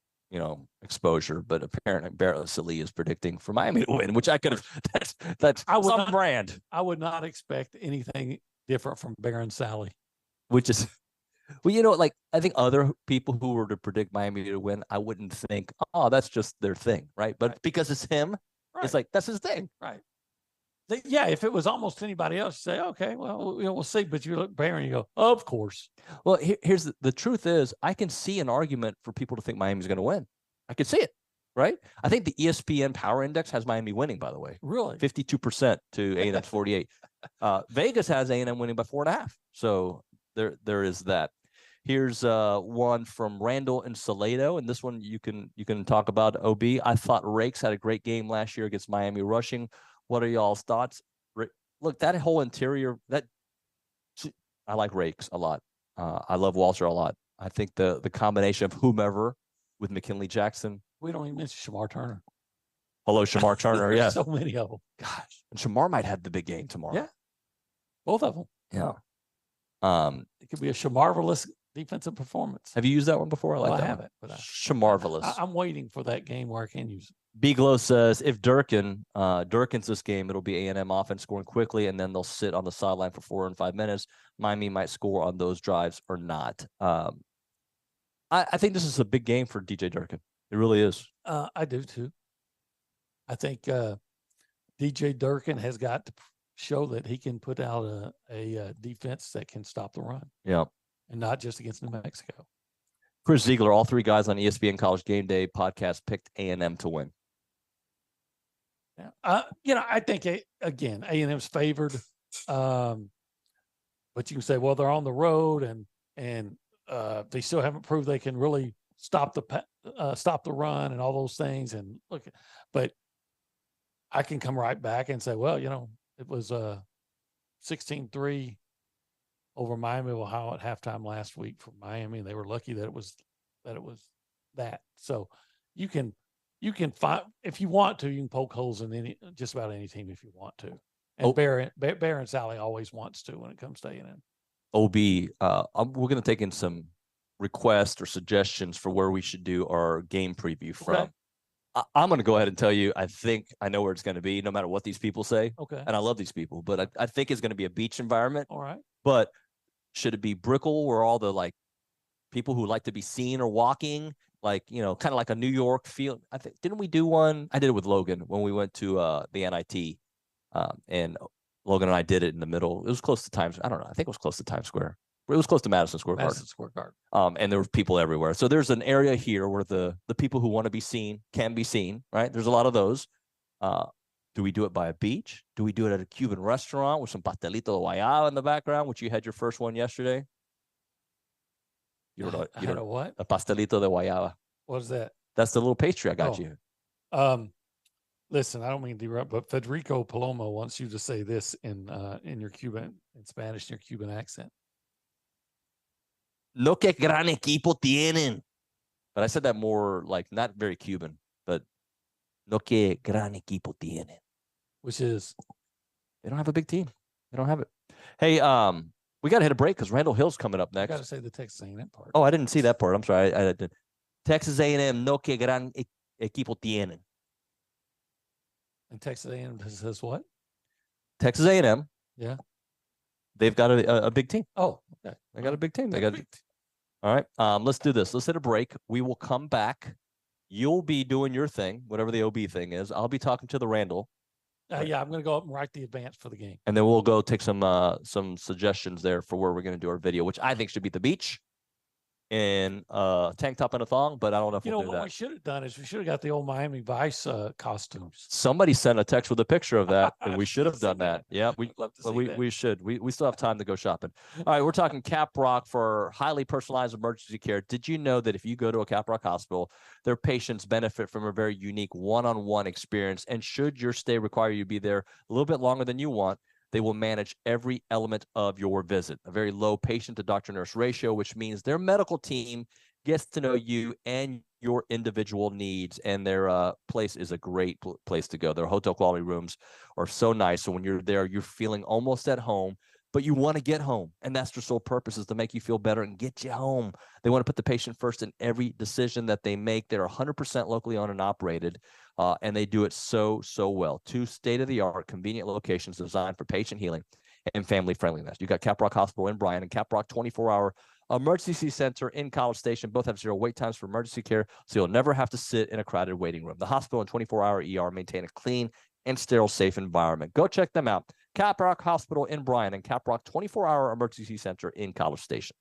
exposure, but apparently Barrett Sallee is predicting for Miami to win, which I could have. That's some brand. I would not expect anything different from Baron Sally. Which is, well, I think other people who were to predict Miami to win, I wouldn't think, oh, that's just their thing, right? But because it's him, it's like that's his thing, right? Yeah, if it was almost anybody else, you say, okay, well, we'll see. But you look Baron, you go, of course. Well, here's the truth is, I can see an argument for people to think Miami's going to win. I can see it, right? I think the ESPN Power Index has Miami winning, by the way. Really? 52% to A&M's 48. Vegas has A&M winning by 4.5. So there is that. Here's one from Randall and Salado, and this one you can talk about. OB, I thought Rakes had a great game last year against Miami rushing. What are y'all's thoughts? Look, that whole interior, I like Rakes a lot. I love Walter a lot. I think the combination of whomever with McKinley Jackson. We don't even mention Shamar Turner. Hello, Shamar Turner. Yeah, so many of them. Gosh, and Shamar might have the big game tomorrow. Yeah, both of them. Yeah. It could be a Shamarvelous defensive performance. Have you used that one before? I haven't, but Shamarvelous. I'm waiting for that game where I can use it. Biglow says if Durkin's this game, it'll be A&M offense scoring quickly, and then they'll sit on the sideline for 4 and 5 minutes. Miami might score on those drives or not. I think this is a big game for DJ Durkin. It really is. I do too. I think DJ Durkin has got to show that he can put out a defense that can stop the run. Yeah. And not just against New Mexico. Chris Ziegler, all three guys on ESPN College Game Day podcast picked A&M to win. Yeah. I think, again, A&M's favored. But you can say, well, they're on the road and they still haven't proved they can really stop the run and all those things. And look, but I can come right back and say, well, it was 16-3 over Miami of Ohio at halftime last week for Miami. And they were lucky that it was that. So you can find, if you want to, you can poke holes in just about any team if you want to. And Baron Sally always wants to when it comes to A&M. OB, we're going to take in some requests or suggestions for where we should do our game preview from. Okay. I'm going to go ahead and tell you, I think I know where it's going to be, no matter what these people say. Okay. And I love these people, but I think it's going to be a beach environment. All right. But should it be Brickell, where all the people who like to be seen or walking, kind of like a New York feel? I think, didn't we do one? I did it with Logan when we went to the NIT, and Logan and I did it in the middle. It was close to Times. I don't know. I think it was close to Times Square. It was close to Madison Square Garden. And there were people everywhere. So there's an area here where the people who want to be seen can be seen, right? There's a lot of those. Do we do it by a beach? Do we do it at a Cuban restaurant with some pastelito de guayaba in the background, which you had your first one yesterday? You had a what? A pastelito de guayaba. What is that? That's the little pastry I got you. Listen, I don't mean to interrupt, but Federico Palomo wants you to say this in your Cuban, in Spanish, in your Cuban accent. Lo que gran equipo tienen. But I said that more not very Cuban. No que gran equipo tienen. Which is? They don't have a big team. They don't have it. Hey, we got to hit a break because Randall Hill's coming up next. I got to say the Texas A&M part. Oh, I didn't see that part. I'm sorry. I did. Texas A&M, no que gran equipo tienen. And Texas A&M says what? Texas A&M. Yeah. They've got a big team. Oh, okay. They got a big team. All right. Let's do this. Let's hit a break. We will come back. You'll be doing your thing, whatever the OB thing is. I'll be talking to the Randall. Yeah, I'm going to go up and write the advance for the game. And then we'll go take some suggestions there for where we're going to do our video, which I think should be the beach in tank top and a thong, but I don't know if we'll do that. What we should have done is we should have got the old Miami Vice costumes. Somebody sent a text with a picture of that, and we should have done that. Yeah, we should. We still have time to go shopping. All right, we're talking Caprock for highly personalized emergency care. Did you know that if you go to a Caprock hospital, their patients benefit from a very unique one-on-one experience? And should your stay require you to be there a little bit longer than you want, they will manage every element of your visit. A very low patient to doctor-nurse ratio, which means their medical team gets to know you and your individual needs. And their place is a great place to go. Their hotel quality rooms are so nice. So when you're there, you're feeling almost at home, but you want to get home. And that's their sole purpose, is to make you feel better and get you home. They want to put the patient first in every decision that they make. They're 100% locally owned and operated. And they do it so well. 2 state-of-the-art convenient locations designed for patient healing and family friendliness. You got Caprock Hospital in Bryan and Caprock 24-hour emergency center in College Station. Both have 0 wait times for emergency care, so you'll never have to sit in a crowded waiting room. The hospital and 24-hour ER maintain a clean and sterile, safe environment. Go check them out. Caprock Hospital in Bryan and Caprock 24-hour emergency center in College Station.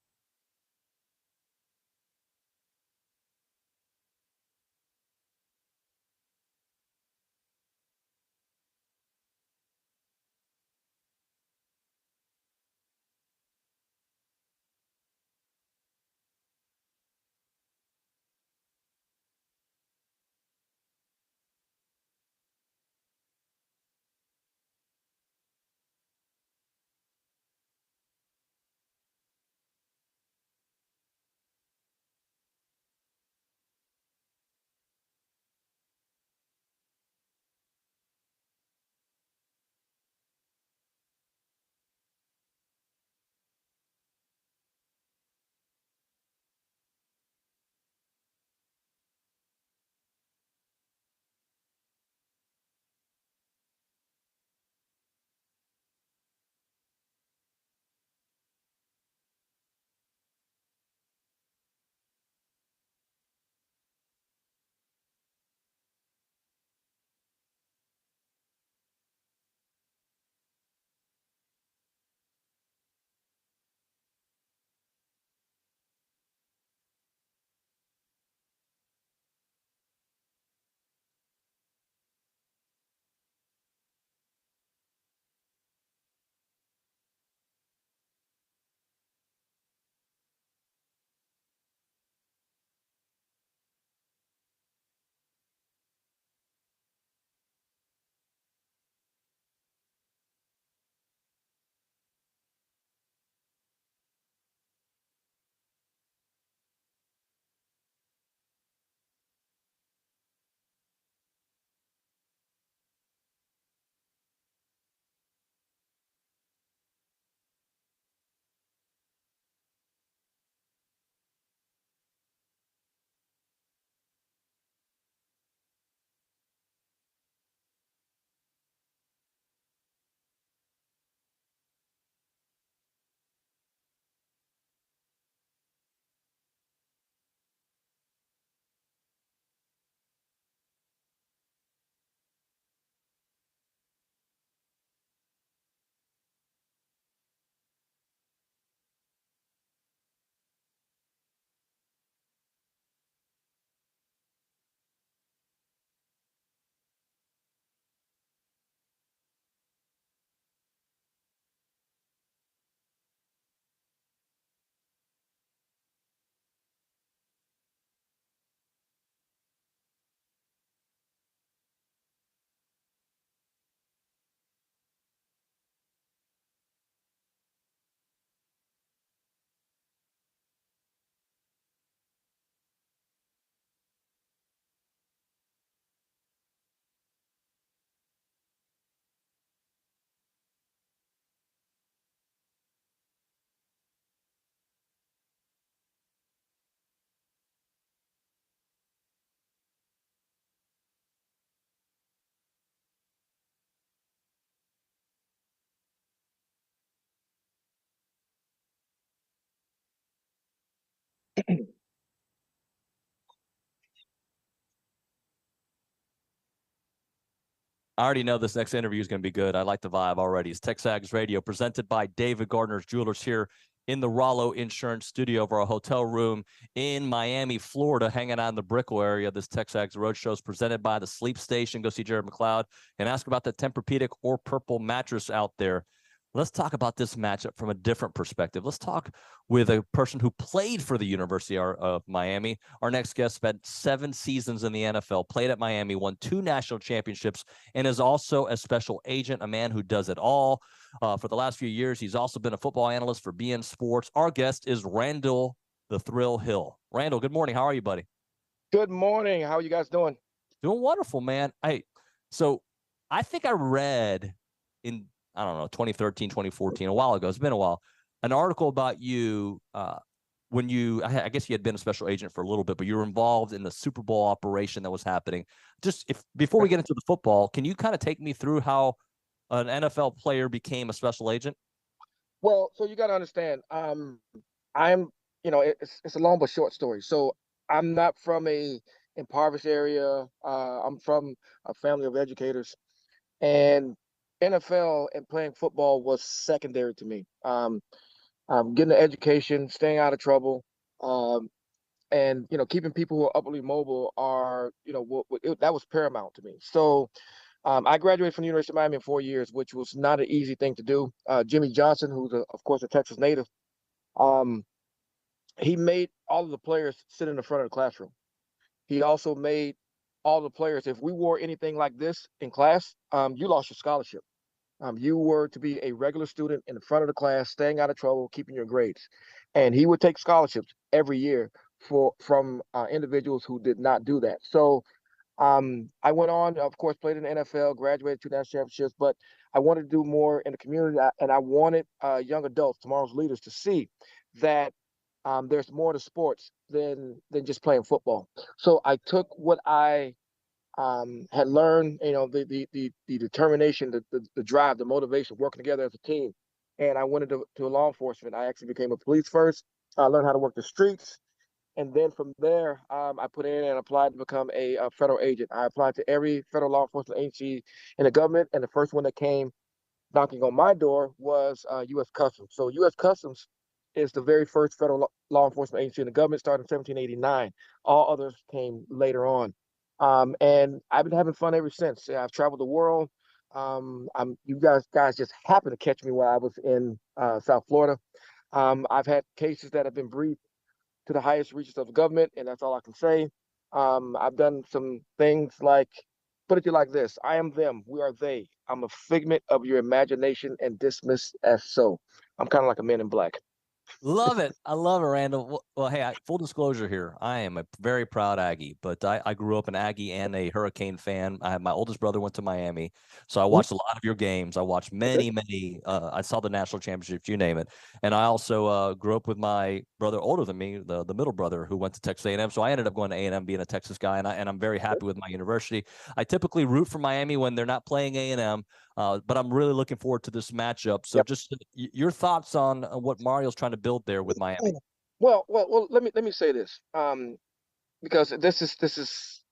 I already know this next interview is going to be good. I like the vibe already. It's TexAgs Radio, presented by David Gardner's Jewelers here in the Rollo Insurance Studio of our hotel room in Miami, Florida, hanging out in the Brickell area. This TexAgs Roadshow is presented by the Sleep Station. Go see Jared McLeod and ask about the Tempur-Pedic or Purple mattress out there. Let's talk about this matchup from a different perspective. Let's talk with a person who played for the University of Miami. Our next guest spent 7 seasons in the NFL, played at Miami, won 2 national championships, and is also a special agent, a man who does it all. For the last few years, he's also been a football analyst for BN Sports. Our guest is Randall the Thrill Hill. Randall, good morning. How are you, buddy? Good morning. How are you guys doing? Doing wonderful, man. So I think I read in, I don't know, 2013, 2014, a while ago, it's been a while, an article about you when you, I guess you had been a special agent for a little bit, but you were involved in the Super Bowl operation that was happening. Just before we get into the football, can you kind of take me through how an NFL player became a special agent? Well, so you got to understand, I'm, it's a long but short story. So I'm not from a impoverished area. I'm from a family of educators, and NFL and playing football was secondary to me. Getting an education, staying out of trouble, and keeping people who are upwardly mobile are, that was paramount to me. So I graduated from the University of Miami in 4 years, which was not an easy thing to do. Jimmy Johnson, who's of course a Texas native, he made all of the players sit in the front of the classroom. He also made all the players, if we wore anything like this in class, you lost your scholarship. You were to be a regular student in the front of the class, staying out of trouble, keeping your grades. And he would take scholarships every year from individuals who did not do that. So I went on, of course, played in the NFL, graduated 2 national championships, but I wanted to do more in the community. And I wanted young adults, tomorrow's leaders, to see that there's more to sports than just playing football. So I took what I had learned, the determination, the drive, the motivation, working together as a team. And I went into law enforcement. I actually became a police first. I learned how to work the streets. And then from there, I put in and applied to become a federal agent. I applied to every federal law enforcement agency in the government. And the first one that came knocking on my door was U.S. Customs. So U.S. Customs is the very first federal law enforcement agency in the government, started in 1789. All others came later on. And I've been having fun ever since. I've traveled the world. You guys just happened to catch me while I was in South Florida. I've had cases that have been briefed to the highest reaches of the government, and that's all I can say. I've done some things like, put it like this: I am them, we are they. I'm a figment of your imagination and dismissed as so. I'm kind of like a Man in Black. Love it. I love it, Randall. Well, hey, full disclosure here. I am a very proud Aggie, but I grew up an Aggie and a Hurricane fan. My oldest brother went to Miami, so I watched a lot of your games. I watched many. I saw the national championships, you name it. And I also grew up with my brother older than me, the middle brother, who went to Texas A&M. So I ended up going to A&M, being a Texas guy, and I'm very happy with my university. I typically root for Miami when they're not playing A&M. But I'm really looking forward to this matchup. So just your thoughts on what Mario's trying to build there with Miami. Well, let me say this, because this is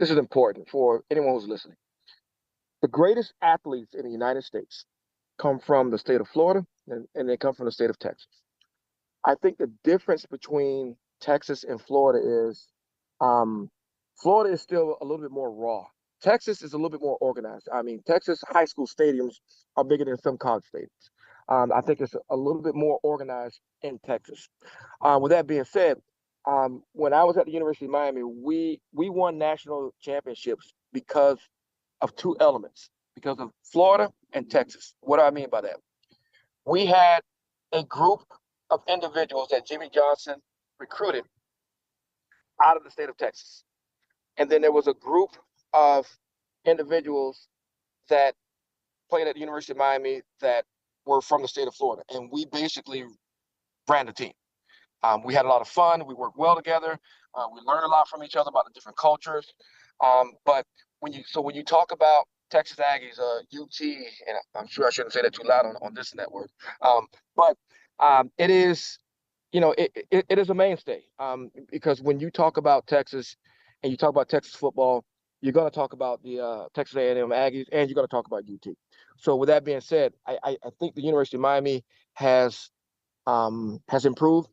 important for anyone who's listening. The greatest athletes in the United States come from the state of Florida, and they come from the state of Texas. I think the difference between Texas and Florida is Florida is still a little bit more raw. Texas is a little bit more organized. I mean, Texas high school stadiums are bigger than some college stadiums. I think it's a little bit more organized in Texas. With that being said, when I was at the University of Miami, we won national championships because of 2 elements, because of Florida and Texas. What do I mean by that? We had a group of individuals that Jimmy Johnson recruited out of the state of Texas. And then there was a group of individuals that played at the University of Miami that were from the state of Florida. And we basically ran the team. We had a lot of fun. We worked well together. We learned a lot from each other about the different cultures. But when you talk about Texas Aggies, UT, and I'm sure I shouldn't say that too loud on this network, but it is it is a mainstay. Because when you talk about Texas and you talk about Texas football, you're going to talk about the Texas A&M Aggies, and you're going to talk about UT. So with that being said, I think the University of Miami has improved.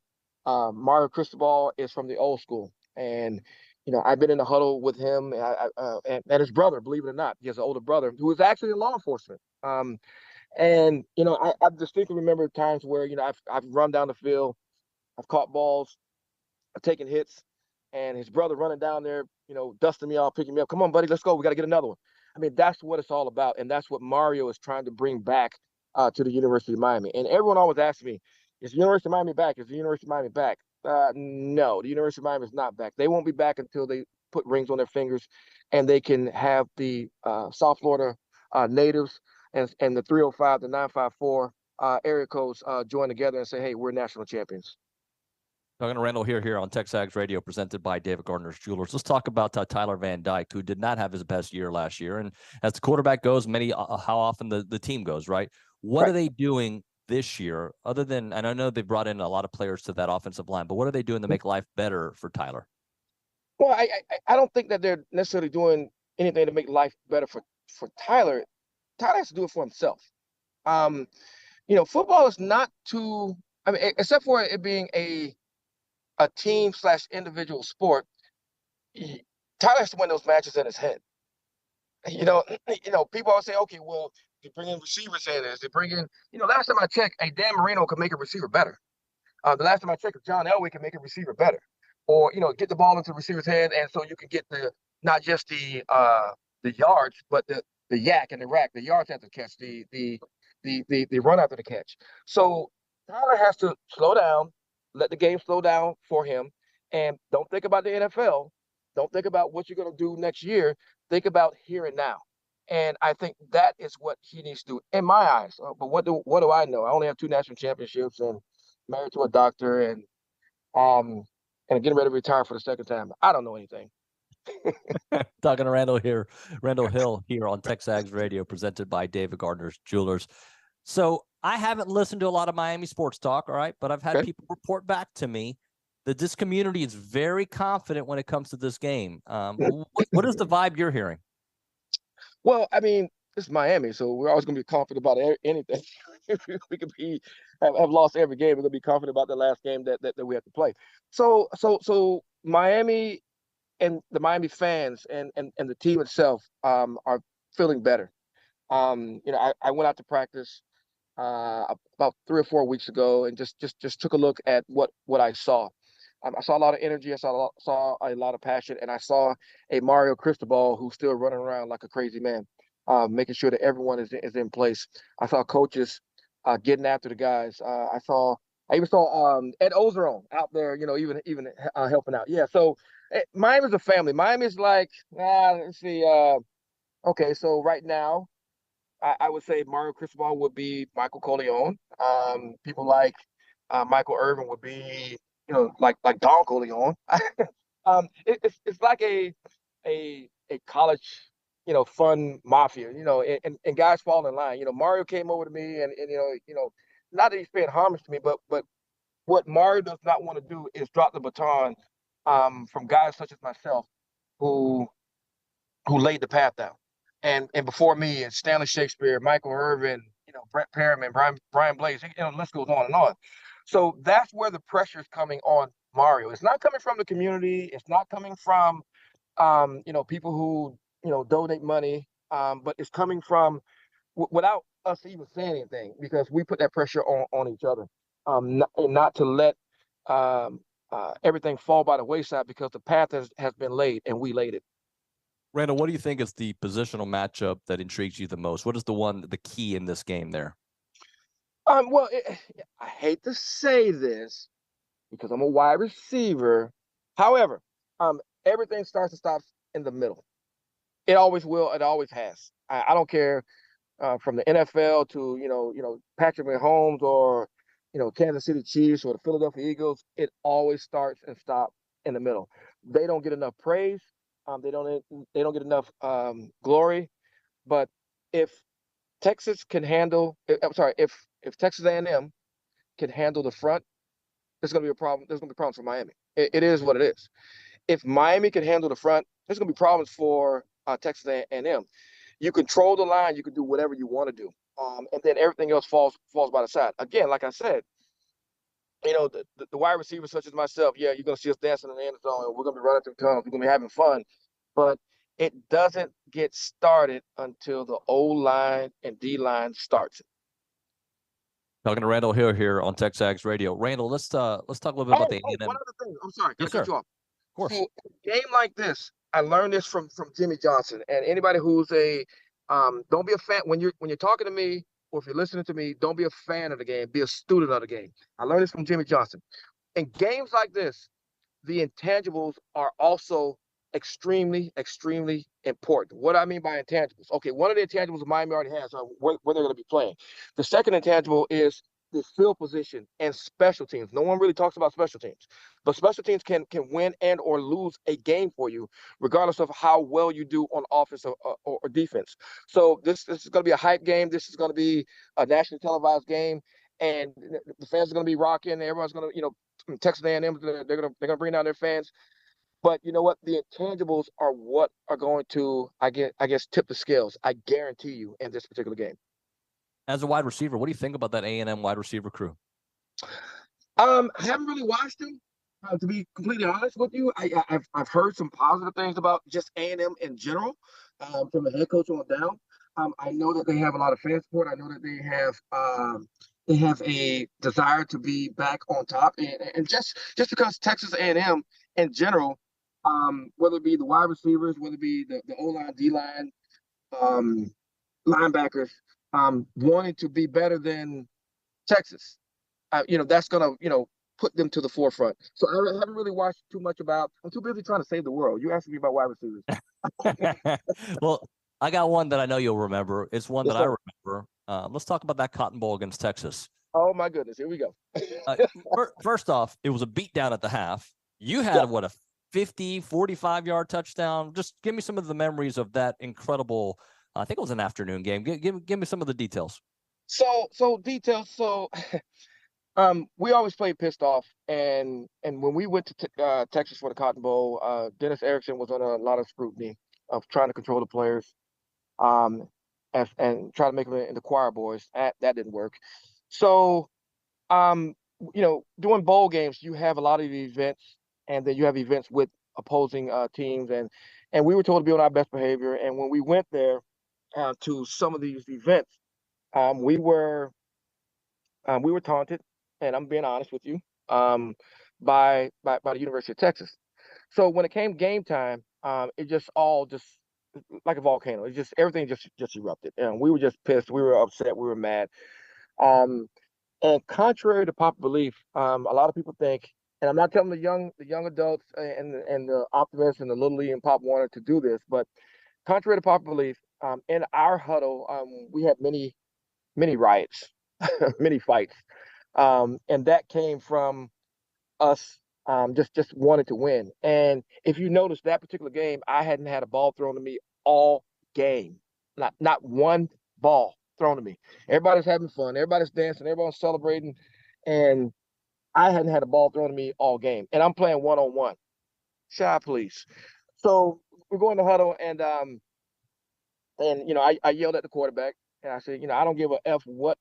Mario Cristobal is from the old school, and I've been in the huddle with him and his brother. Believe it or not, he has an older brother who is actually in law enforcement. And I distinctly remember times where I've run down the field, I've caught balls, I've taken hits, and his brother running down there, dusting me off, picking me up. Come on, buddy, let's go. We got to get another one. I mean, that's what it's all about, and that's what Mario is trying to bring back to the University of Miami. And everyone always asks me, "Is the University of Miami back? Is the University of Miami back?" No, the University of Miami is not back. They won't be back until they put rings on their fingers, and they can have the South Florida natives and the 305, the 954 area codes join together and say, "Hey, we're national champions." Talking to Randall here on TexAgs Radio, presented by David Gardner's Jewelers. Let's talk about Tyler Van Dyke, who did not have his best year last year. And as the quarterback goes, how often the team goes, right? What are they doing this year, other than, and I know they brought in a lot of players to that offensive line, but what are they doing to make life better for Tyler? Well, I don't think that they're necessarily doing anything to make life better for Tyler. Tyler has to do it for himself. Football is not too, except for it being a team/individual sport, Tyler has to win those matches in his head. People always say, okay, well, they bring in receivers in this. They bring in, last time I checked, Dan Marino could make a receiver better. The last time I checked, John Elway can make a receiver better. Or, get the ball into the receiver's hand, and so you can get not just the yards, but the yak and the rack, the yards after the catch, the run after the catch. So Tyler has to slow down, let the game slow down for him, and don't think about the NFL. Don't think about what you're going to do next year. Think about here and now. And I think that is what he needs to do, in my eyes. But what do I know? I only have 2 national championships and married to a doctor and getting ready to retire for the second time. I don't know anything. Talking to Randall Hill here on TexAgs Radio, presented by David Gardner's Jewelers. So I haven't listened to a lot of Miami sports talk, all right, but I've had people report back to me that this community is very confident when it comes to this game. What is the vibe you're hearing? Well, this is Miami, so we're always going to be confident about anything. We could have lost every game. We're going to be confident about the last game that we have to play. So Miami and the Miami fans and the team itself are feeling better. I went out to practice about 3 or 4 weeks ago and just took a look at what I saw. I saw a lot of energy. I saw a lot of passion, and I saw a Mario Cristobal who's still running around like a crazy man, making sure that everyone is in place. I saw coaches getting after the guys. I even saw Ed Ozeron out there, even helping out. Yeah, so Miami's a family. Miami's like, let's see. Okay, so right now, I would say Mario Cristobal would be Michael Corleone. People like Michael Irvin would be, like Don Corleone. It's like a college, fun mafia, and guys fall in line. Mario came over to me and not that he's paying homage to me, but what Mario does not want to do is drop the baton from guys such as myself who laid the path down. And before me, and Stanley Shakespeare, Michael Irvin, Brett Perriman, Brian Blaze, the list goes on and on. So that's where the pressure is coming on Mario. It's not coming from the community. It's not coming from, people who, donate money. But it's coming from without us even saying anything, because we put that pressure on each other, not to let everything fall by the wayside, because the path has been laid and we laid it. Randall, what do you think is the positional matchup that intrigues you the most? What is the key in this game there? Well, I hate to say this because I'm a wide receiver. However, everything starts and stops in the middle. It always will. It always has. I don't care from the NFL to Patrick Mahomes or Kansas City Chiefs or the Philadelphia Eagles. It always starts and stops in the middle. They don't get enough praise. They don't get enough glory. But if Texas can handle, if Texas A&M can handle the front, there's going to be a problem. There's going to be problems for Miami. It is what it is. If Miami can handle the front, there's going to be problems for Texas A&M. You control the line. You can do whatever you want to do. And then everything else falls by the side. Again, like I said, the wide receivers such as myself, yeah, you're going to see us dancing in the end zone. We're going to be running through tunnels. We're going to be having fun. But it doesn't get started until the O-line and D-line starts it. Talking to Randall Hill here on TexAgs Radio. Randall, let's talk a little bit about the A&M. One other thing. I'm sorry. Yes, Can I cut sir. you off? Of course. So, a game like this, I learned this from Jimmy Johnson. And anybody who's don't be a fan when you're talking to me or if you're listening to me, don't be a fan of the game. Be a student of the game. I learned this from Jimmy Johnson. In games like this, the intangibles are also extremely, extremely important. What I mean by intangibles? Okay, one of the intangibles Miami already has are where they're going to be playing. The second intangible is the field position and special teams. No one really talks about special teams, but special teams can win and or lose a game for you, regardless of how well you do on offense or defense. So this is going to be a hype game. This is going to be a nationally televised game, and the fans are going to be rocking. Everyone's going to, Texas A&M, they're going to bring down their fans. But you know what? The intangibles are what are going to, I guess, tip the scales. I guarantee you in this particular game. As a wide receiver, what do you think about that A&M wide receiver crew? I haven't really watched them. To be completely honest with you, I've heard some positive things about just A&M in general, from the head coach on down. I know that they have a lot of fan support. I know that they have a desire to be back on top, and just because Texas A&M in general, whether it be the wide receivers, whether it be the O-line, D-line, linebackers, wanting to be better than Texas, that's going to, put them to the forefront. So I haven't really watched too much about. I'm too busy trying to save the world. You asked me about wide receivers. Well, I got one that I know you'll remember. It's one that I remember. Let's talk about that Cotton Bowl against Texas. Oh, my goodness. Here we go. First off, it was a beatdown at the half. You had, a 50, 45-yard touchdown. Just give me some of the memories of that incredible, I think it was an afternoon game. Give me some of the details. So details. So we always played pissed off. And when we went to Texas for the Cotton Bowl, Dennis Erickson was under a lot of scrutiny of trying to control the players and try to make them into choir boys. That didn't work. So, doing bowl games, you have a lot of events, and then you have events with opposing teams, and we were told to be on our best behavior. And when we went there to some of these events, we were taunted, and I'm being honest with you, by the University of Texas. So when it came game time, it just like a volcano. It just everything just erupted, and we were just pissed. We were upset. We were mad. And contrary to popular belief, a lot of people think, and I'm not telling the young adults and the optimists and the Little League and Pop Warner to do this, but contrary to popular belief, in our huddle, we had many riots, many fights, and that came from us just wanting to win. And if you notice that particular game, I hadn't had a ball thrown to me all game, not one ball thrown to me. Everybody's having fun. Everybody's dancing. Everybody's celebrating. And I hadn't had a ball thrown to me all game. And I'm playing one-on-one. Shy, please. So we're going to huddle, and I yelled at the quarterback, and I said, I don't give a F what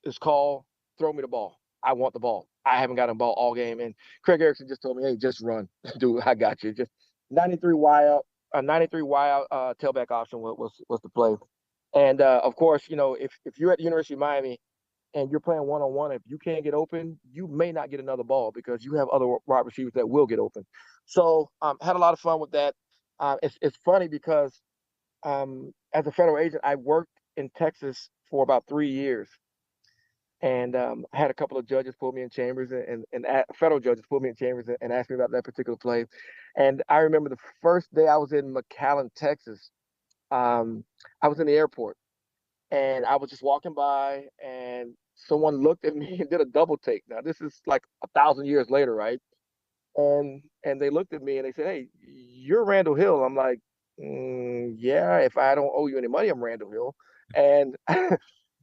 is called. Throw me the ball. I want the ball. I haven't gotten a ball all game. And Craig Erickson just told me, hey, just run. Dude, I got you. Just 93 Y out tailback option was the play. And of course, if you're at the University of Miami and you're playing one-on-one, if you can't get open, you may not get another ball because you have other wide receivers that will get open. So had a lot of fun with that. It's funny because as a federal agent, I worked in Texas for about 3 years. And I had a couple of judges pull me in chambers and federal judges pull me in chambers and ask me about that particular play. And I remember the first day I was in McAllen, Texas, I was in the airport, and I was just walking by, and someone looked at me and did a double take. Now, this is like 1,000 years later, right? And they looked at me and they said, hey, you're Randall Hill. I'm like, yeah, if I don't owe you any money, I'm Randall Hill. And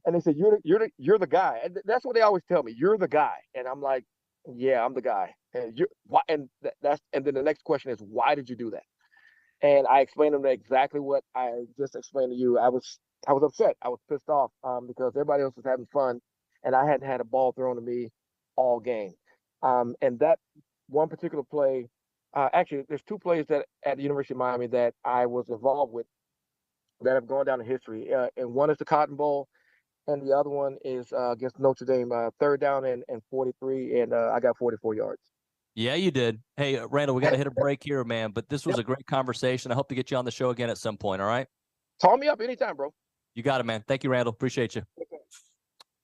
and they said, you're the guy. And that's what they always tell me. You're the guy. And I'm like, Yeah, I'm the guy. And you why and that's and then the next question is, why did you do that? And I explained to them exactly what I just explained to you. I was upset. I was pissed off because everybody else was having fun, and I hadn't had a ball thrown to me all game. And that one particular play, actually, there's two plays that at the University of Miami that I was involved with that have gone down in history. And one is the Cotton Bowl, and the other one is against Notre Dame, third down and 43, and I got 44 yards. Yeah, you did. Hey, Randall, we got to hit a break here, man. But this was a great conversation. I hope to get you on the show again at some point. All right. Call me up anytime, bro. You got it, man. Thank you, Randall. Appreciate you.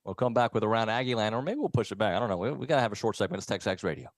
We'll come back with Around Aggie Land, or maybe we'll push it back. I don't know. We got to have a short segment. It's TexAgs Radio.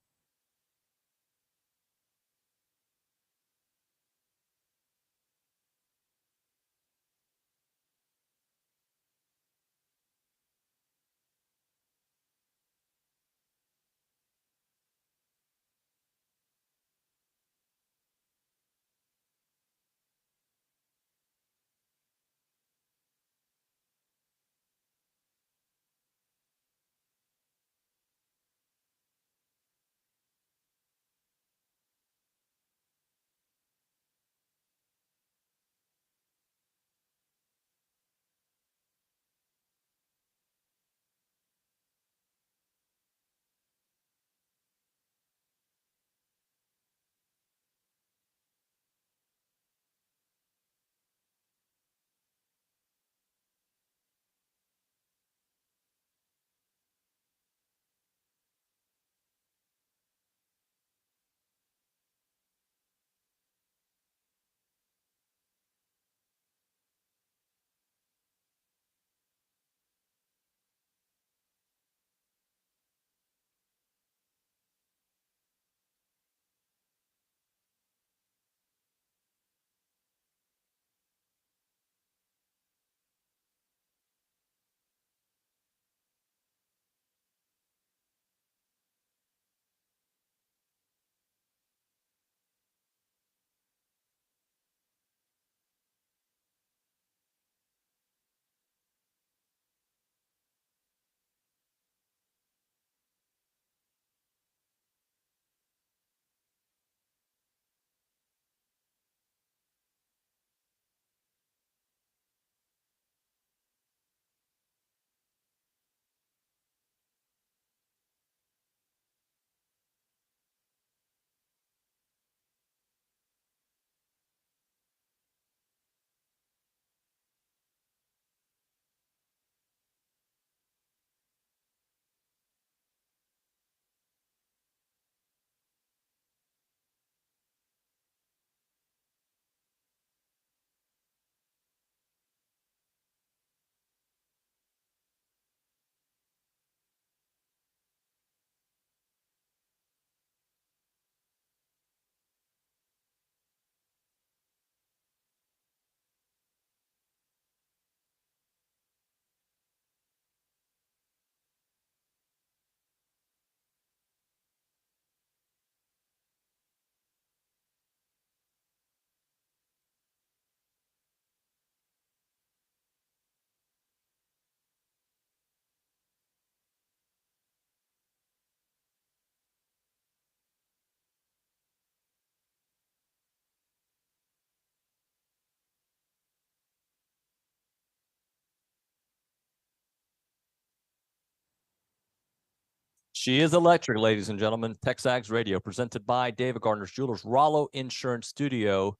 She is electric, ladies and gentlemen. TexAgs Radio, presented by David Gardner's Jewelers, Rollo Insurance Studio.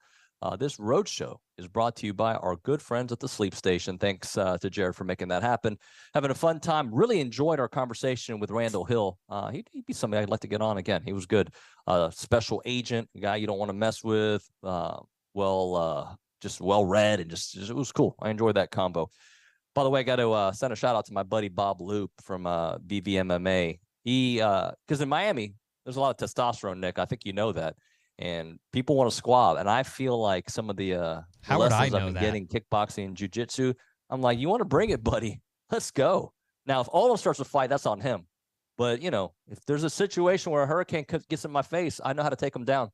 This roadshow is brought to you by our good friends at the Sleep Station. Thanks to Jared for making that happen. Having a fun time. Really enjoyed our conversation with Randall Hill. He'd be somebody I'd like to get on again. He was good. Special agent, a guy you don't want to mess with. Just well-read, and just it was cool. I enjoyed that combo. By the way, I got to send a shout-out to my buddy Bob Loop from BVMMA. He, because in Miami, there's a lot of testosterone, Nick. I think you know that. And people want to squab. And I feel like some of the lessons I've been getting, kickboxing and jiu-jitsu, I'm like, you want to bring it, buddy? Let's go. Now, if Aldo starts a fight, that's on him. But, you know, if there's a situation where a hurricane gets in my face, I know how to take him down.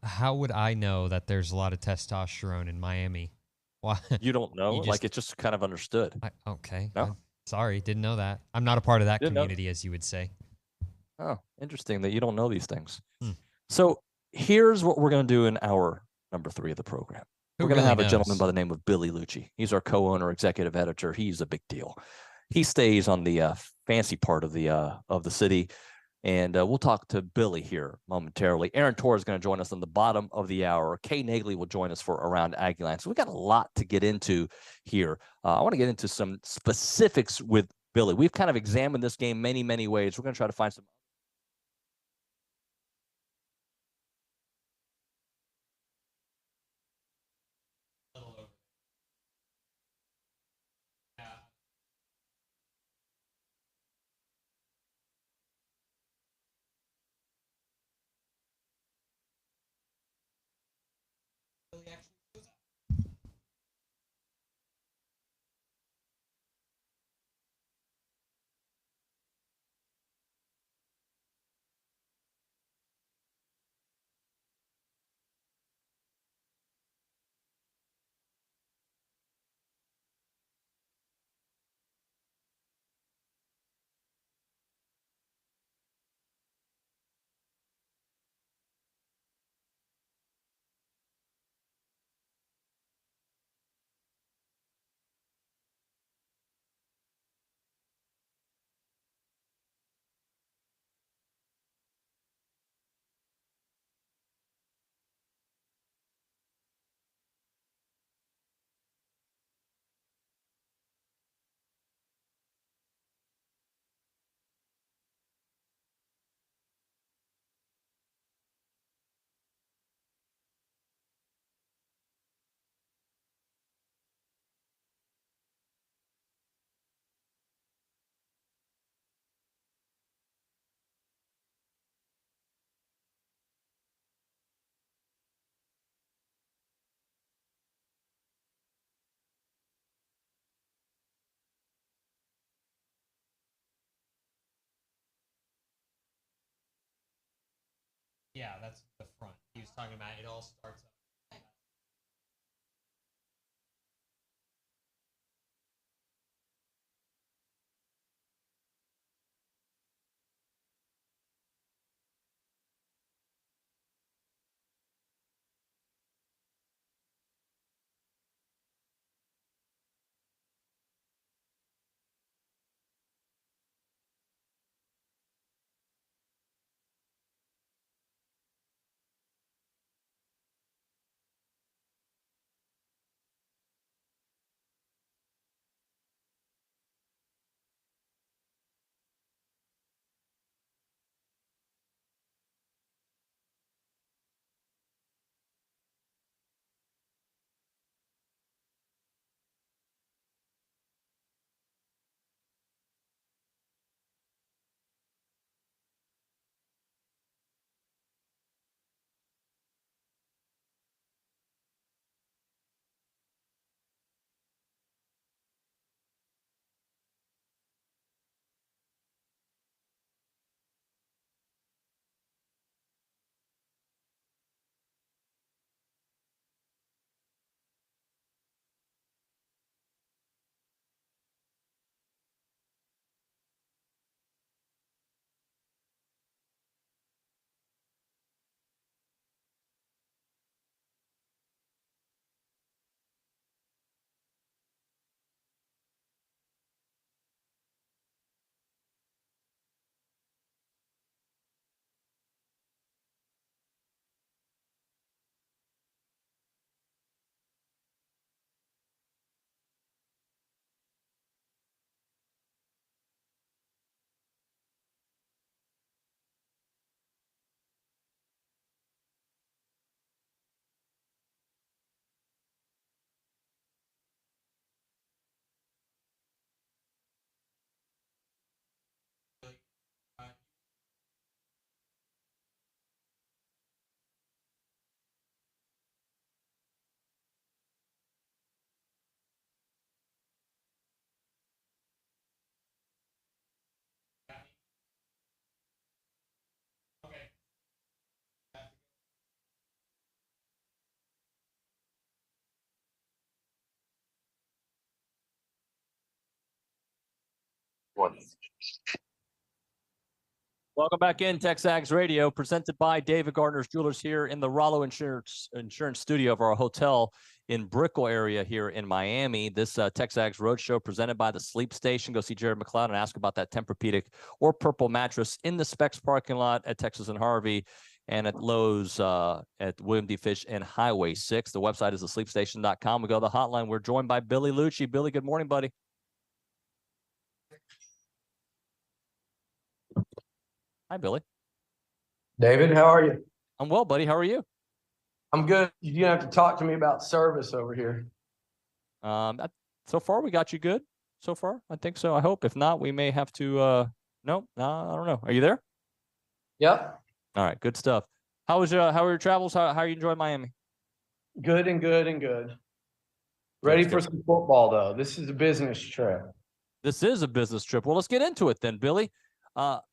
How would I know that there's a lot of testosterone in Miami? Why? You don't know? Like, it's just kind of understood. Okay. No? Sorry, didn't know that. I'm not a part of that community, as you would say. Oh, interesting that you don't know these things. Hmm. So here's what we're going to do in our number 3 of the program. We're going to have a gentleman by the name of Billy Liucci. He's our co-owner, executive editor. He's a big deal. He stays on the fancy part of the city. And we'll talk to Billy here momentarily. Aaron Torres is going to join us on the bottom of the hour. Kay Nagley will join us for Around Aggieland. So we got a lot to get into here. I want to get into some specifics with Billy. We've kind of examined this game many, many ways. We're going to try to find some. Yeah, that's the front. He was talking about it all starts up. Welcome back in TexAgs Radio, presented by David Gardner's Jewelers here in the Rollo Insurance Studio of our hotel in Brickell area here in Miami. This TexAgs Roadshow presented by the Sleep Station. Go see Jared McLeod and ask about that Tempur-Pedic or Purple mattress in the Specs parking lot at Texas and Harvey, and at Lowe's at William D. Fish and Highway 6. The website is thesleepstation.com. We go to the hotline. We're joined by Billy Liucci. Billy, good morning, buddy. Hi, Billy. David, how are you? I'm well, buddy. How are you? I'm good. You didn't have to talk to me about service over here. So far, we got you good. So far, I think so. I hope. If not, we may have to. No, I don't know. Are you there? Yep. All right, good stuff. How were your travels? How are you enjoying Miami? Good and good and good. Ready for some football though. This is a business trip. This is a business trip. Well, let's get into it then, Billy.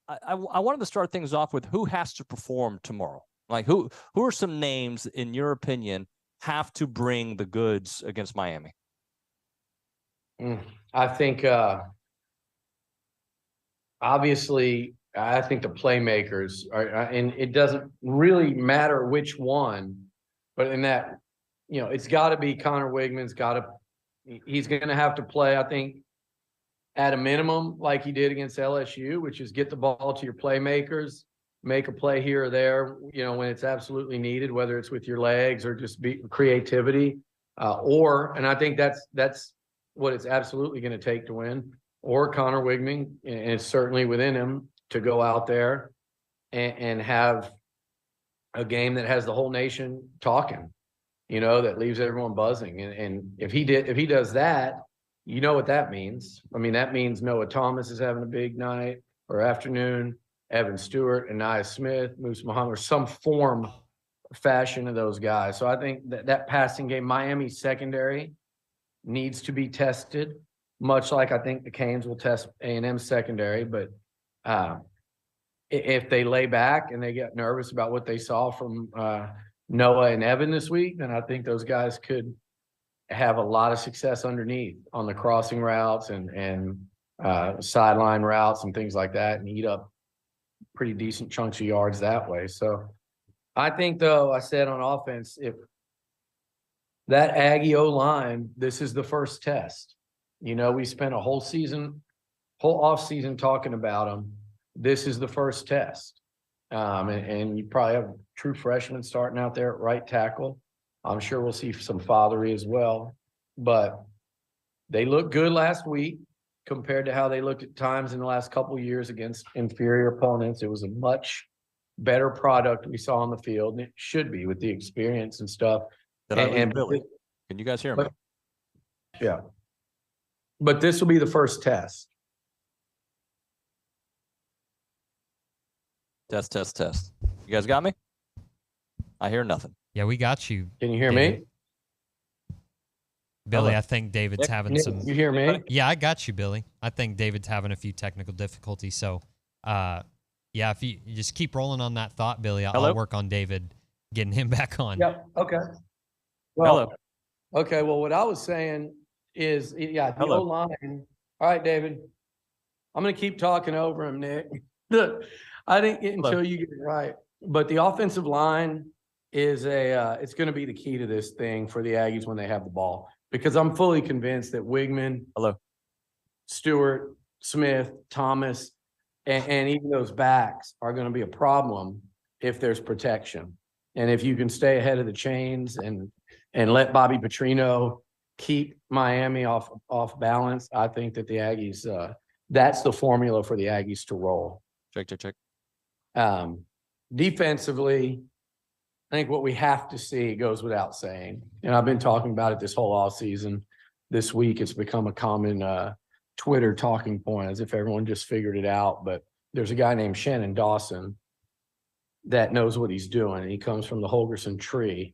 I wanted to start things off with who has to perform tomorrow. Like who are some names in your opinion have to bring the goods against Miami? I think obviously I think the playmakers are, and it doesn't really matter which one, but in that, it's got to be Connor Wigman's he's going to have to play, I think, at a minimum, like he did against LSU, which is get the ball to your playmakers, make a play here or there, when it's absolutely needed, whether it's with your legs or just creativity, and I think that's what it's absolutely going to take to win. Or Connor Wigman, and it's certainly within him to go out there and have a game that has the whole nation talking, that leaves everyone buzzing. And if he does that, you know what that means. I mean, that means Noah Thomas is having a big night or afternoon, Evan Stewart, Aniyah Smith, Moose Muhammad, or some form, fashion of those guys. So I think that passing game, Miami's secondary needs to be tested, much like I think the Canes will test A&M's secondary. But if they lay back and they get nervous about what they saw from Noah and Evan this week, then I think those guys could have a lot of success underneath on the crossing routes and sideline routes and things like that, and eat up pretty decent chunks of yards that way. So I think, though, I said on offense, if that Aggie O-line, this is the first test. We spent a whole off season talking about them. This is the first test. And you probably have true freshmen starting out there at right tackle. I'm sure we'll see some Fathery as well, but they looked good last week compared to how they looked at times in the last couple of years against inferior opponents. It was a much better product we saw on the field, and it should be with the experience and stuff. Billy, can you guys hear me? Yeah. But this will be the first test. Test. You guys got me? I hear nothing. Yeah, we got you. Can you hear David. me? Billy, I think David's having some. You hear me? Yeah, I got you, Billy. I think David's having a few technical difficulties. So, yeah, if you just keep rolling on that thought, Billy, I'll work on David, getting him back on. Yep. Okay. Well, okay. Well, what I was saying is, the O-line. All right, David. I'm going to keep talking over him, Nick. I didn't get until you get it right. But the offensive line is it's going to be the key to this thing for the Aggies when they have the ball, because I'm fully convinced that Wigman, Stewart, Smith, Thomas, and even those backs are going to be a problem if there's protection. And if you can stay ahead of the chains and let Bobby Petrino keep Miami off balance, I think that the Aggies, that's the formula for the Aggies to roll. Check. Defensively, I think what we have to see goes without saying. And I've been talking about it this whole offseason. This week, it's become a common Twitter talking point, as if everyone just figured it out. But there's a guy named Shannon Dawson that knows what he's doing. He comes from the Holgerson tree,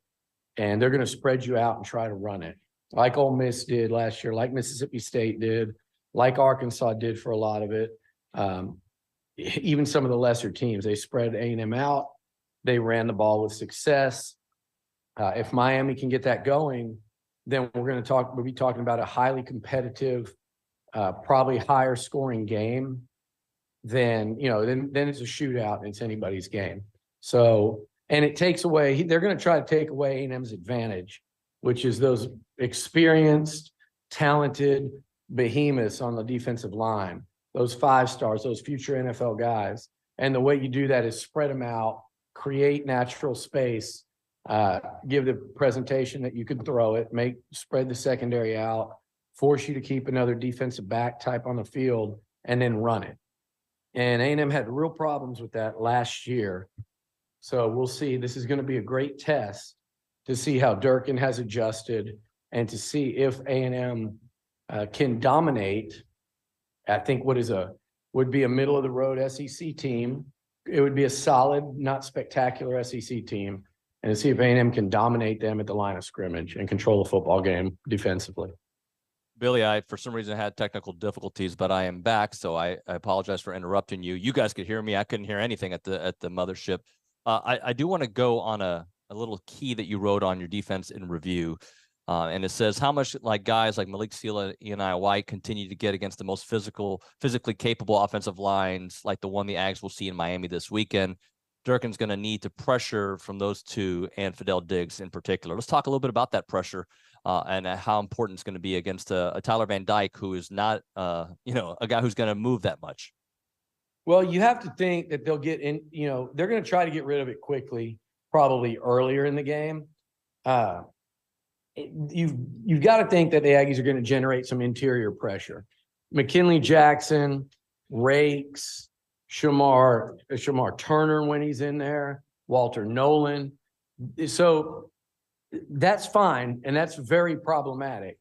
and they're going to spread you out and try to run it, like Ole Miss did last year, like Mississippi State did, like Arkansas did for a lot of it. Even some of the lesser teams, they spread A&M out. They ran the ball with success. If Miami can get that going, then we'll be talking about a highly competitive, probably higher scoring game. then it's a shootout and it's anybody's game. So, and it takes away, they're going to try to take away A&M's advantage, which is those experienced, talented behemoths on the defensive line, those 5 stars, those future NFL guys. And the way you do that is spread them out, create natural space, give the presentation that you can throw it, spread the secondary out, force you to keep another defensive back type on the field, and then run it. And A&M had real problems with that last year. So we'll see. This is going to be a great test to see how Durkin has adjusted and to see if A&M can dominate. I think would be a middle of the road SEC team. It would be a solid, not spectacular SEC team, and to see if A&M can dominate them at the line of scrimmage and control the football game defensively. Billy, I for some reason had technical difficulties, but I am back, so I apologize for interrupting you. You guys could hear me. I couldn't hear anything at the mothership. I do want to go on a little key that you wrote on your defense in review. And it says how much like guys like Malik Sealer, Eni White continue to get against the most physically capable offensive lines like the one the Ags will see in Miami this weekend. Durkin's going to need to pressure from those two and Fidel Diggs in particular. Let's talk a little bit about that pressure and how important it's going to be against a Tyler Van Dyke, who is not, a guy who's going to move that much. Well, you have to think that they'll get in, they're going to try to get rid of it quickly, probably earlier in the game. You've got to think that the Aggies are going to generate some interior pressure. McKinley Jackson, Rakes, Shamar Turner when he's in there, Walter Nolan. So that's fine, and that's very problematic.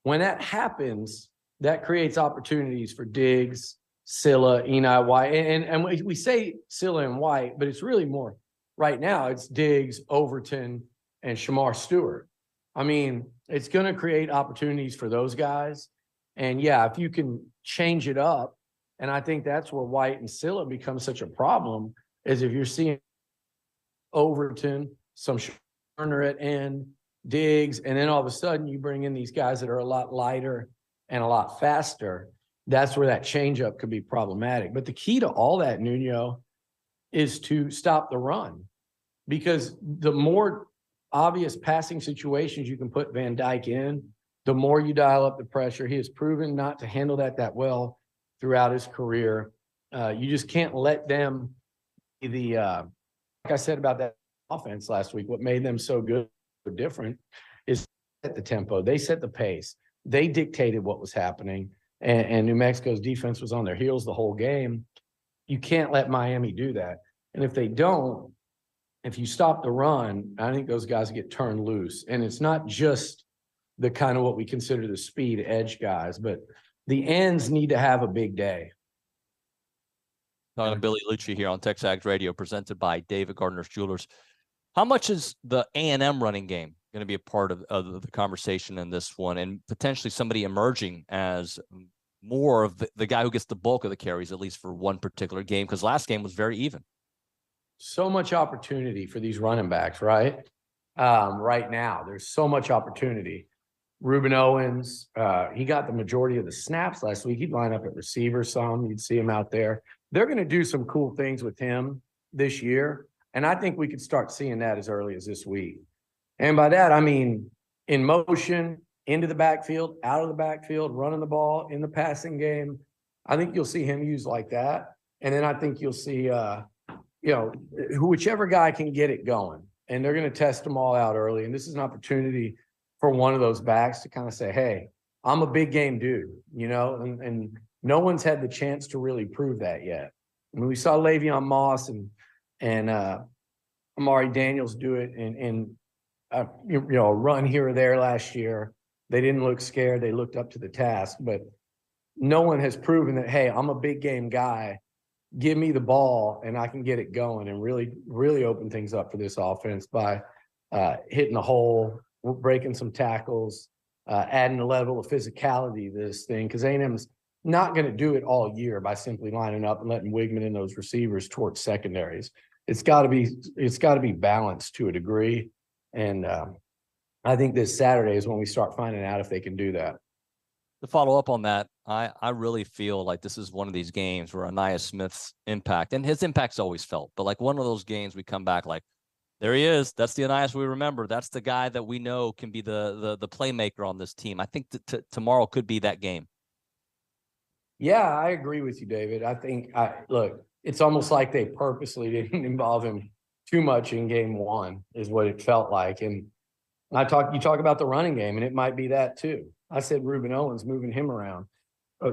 When that happens, that creates opportunities for Diggs, Silla, Eni White, and we say Silla and White, but it's really more right now. It's Diggs, Overton, and Shamar Stewart. I mean, it's going to create opportunities for those guys. And yeah, if you can change it up, and I think that's where White and Silla become such a problem, is if you're seeing Overton, some Turner at end, Diggs, and then all of a sudden you bring in these guys that are a lot lighter and a lot faster, that's where that changeup could be problematic. But the key to all that, Nuño, is to stop the run, because the more obvious passing situations you can put Van Dyke in, the more you dial up the pressure. He has proven not to handle that well throughout his career. You just can't let them be like I said about that offense last week, what made them so good or different is set the tempo. They set the pace. They dictated what was happening, and New Mexico's defense was on their heels the whole game. You can't let Miami do that. And if they don't, if you stop the run, I think those guys get turned loose. And it's not just the kind of what we consider the speed edge guys, but the ends need to have a big day. Talking to Billy Liucci here on TexAgs Radio, presented by David Gardner's Jewelers. How much is the A&M running game going to be a part of the conversation in this one, and potentially somebody emerging as more of the guy who gets the bulk of the carries, at least for one particular game? Because last game was very even. So much opportunity for these running backs, right? Right now, there's so much opportunity. Reuben Owens, he got the majority of the snaps last week. He'd line up at receiver some. You'd see him out there. They're going to do some cool things with him this year, and I think we could start seeing that as early as this week. And by that, I mean in motion, into the backfield, out of the backfield, running the ball in the passing game. I think you'll see him used like that. And then I think you'll see whichever guy can get it going, and they're going to test them all out early. And this is an opportunity for one of those backs to kind of say, hey, I'm a big game dude, and no one's had the chance to really prove that yet. I mean, we saw Le'Veon Moss and Amari Daniels do it in a run here or there last year. They didn't look scared. They looked up to the task, but no one has proven that, hey, I'm a big game guy. Give me the ball and I can get it going and really, really open things up for this offense by hitting the hole, breaking some tackles, adding a level of physicality to this thing, because A&M's not going to do it all year by simply lining up and letting Wigman and those receivers torch secondaries. It's got to be balanced to a degree, and I think this Saturday is when we start finding out if they can do that. To follow up on that, I really feel like this is one of these games where Ainias Smith's impact, and his impact's always felt, but like one of those games we come back like, there he is. That's the Ainias we remember. That's the guy that we know can be the playmaker on this team. I think tomorrow could be that game. Yeah, I agree with you, David. I think look, it's almost like they purposely didn't involve him too much in game one, is what it felt like. And you talk about the running game, and it might be that too. I said Reuben Owens, moving him around.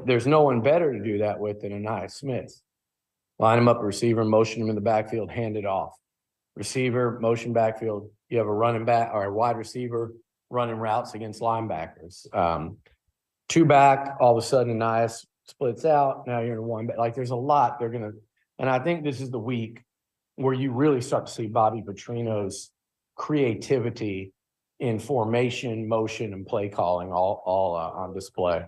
There's no one better to do that with than Ainias Smith. Line him up a receiver, motion him in the backfield, hand it off. Receiver, motion backfield. You have a running back or a wide receiver running routes against linebackers. Two back, all of a sudden Ainias splits out. Now you're in a one back. Like there's a lot they're going to, and I think this is the week where you really start to see Bobby Petrino's creativity in formation, motion, and play calling all on display.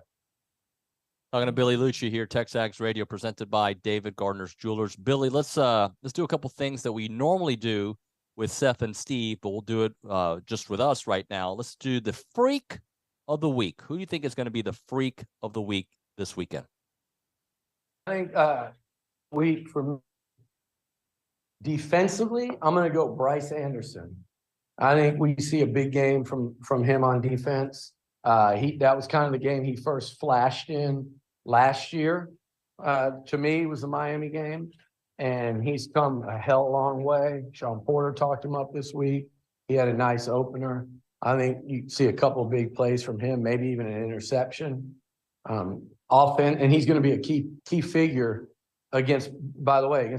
Talking to Billy Liucci here, TexAgs Radio, presented by David Gardner's Jewelers. Billy, let's do a couple things that we normally do with Seth and Steve, but we'll do it just with us right now. Let's do the Freak of the Week. Who do you think is going to be the Freak of the Week this weekend? I think from defensively, I'm going to go Bryce Anderson. I think we see a big game from him on defense. That was kind of the game he first flashed in last year. To me, it was the Miami game, and he's come a hell long way. Sean Porter talked him up this week. He had a nice opener. I think you see a couple of big plays from him, maybe even an interception. Offense, and he's going to be a key figure against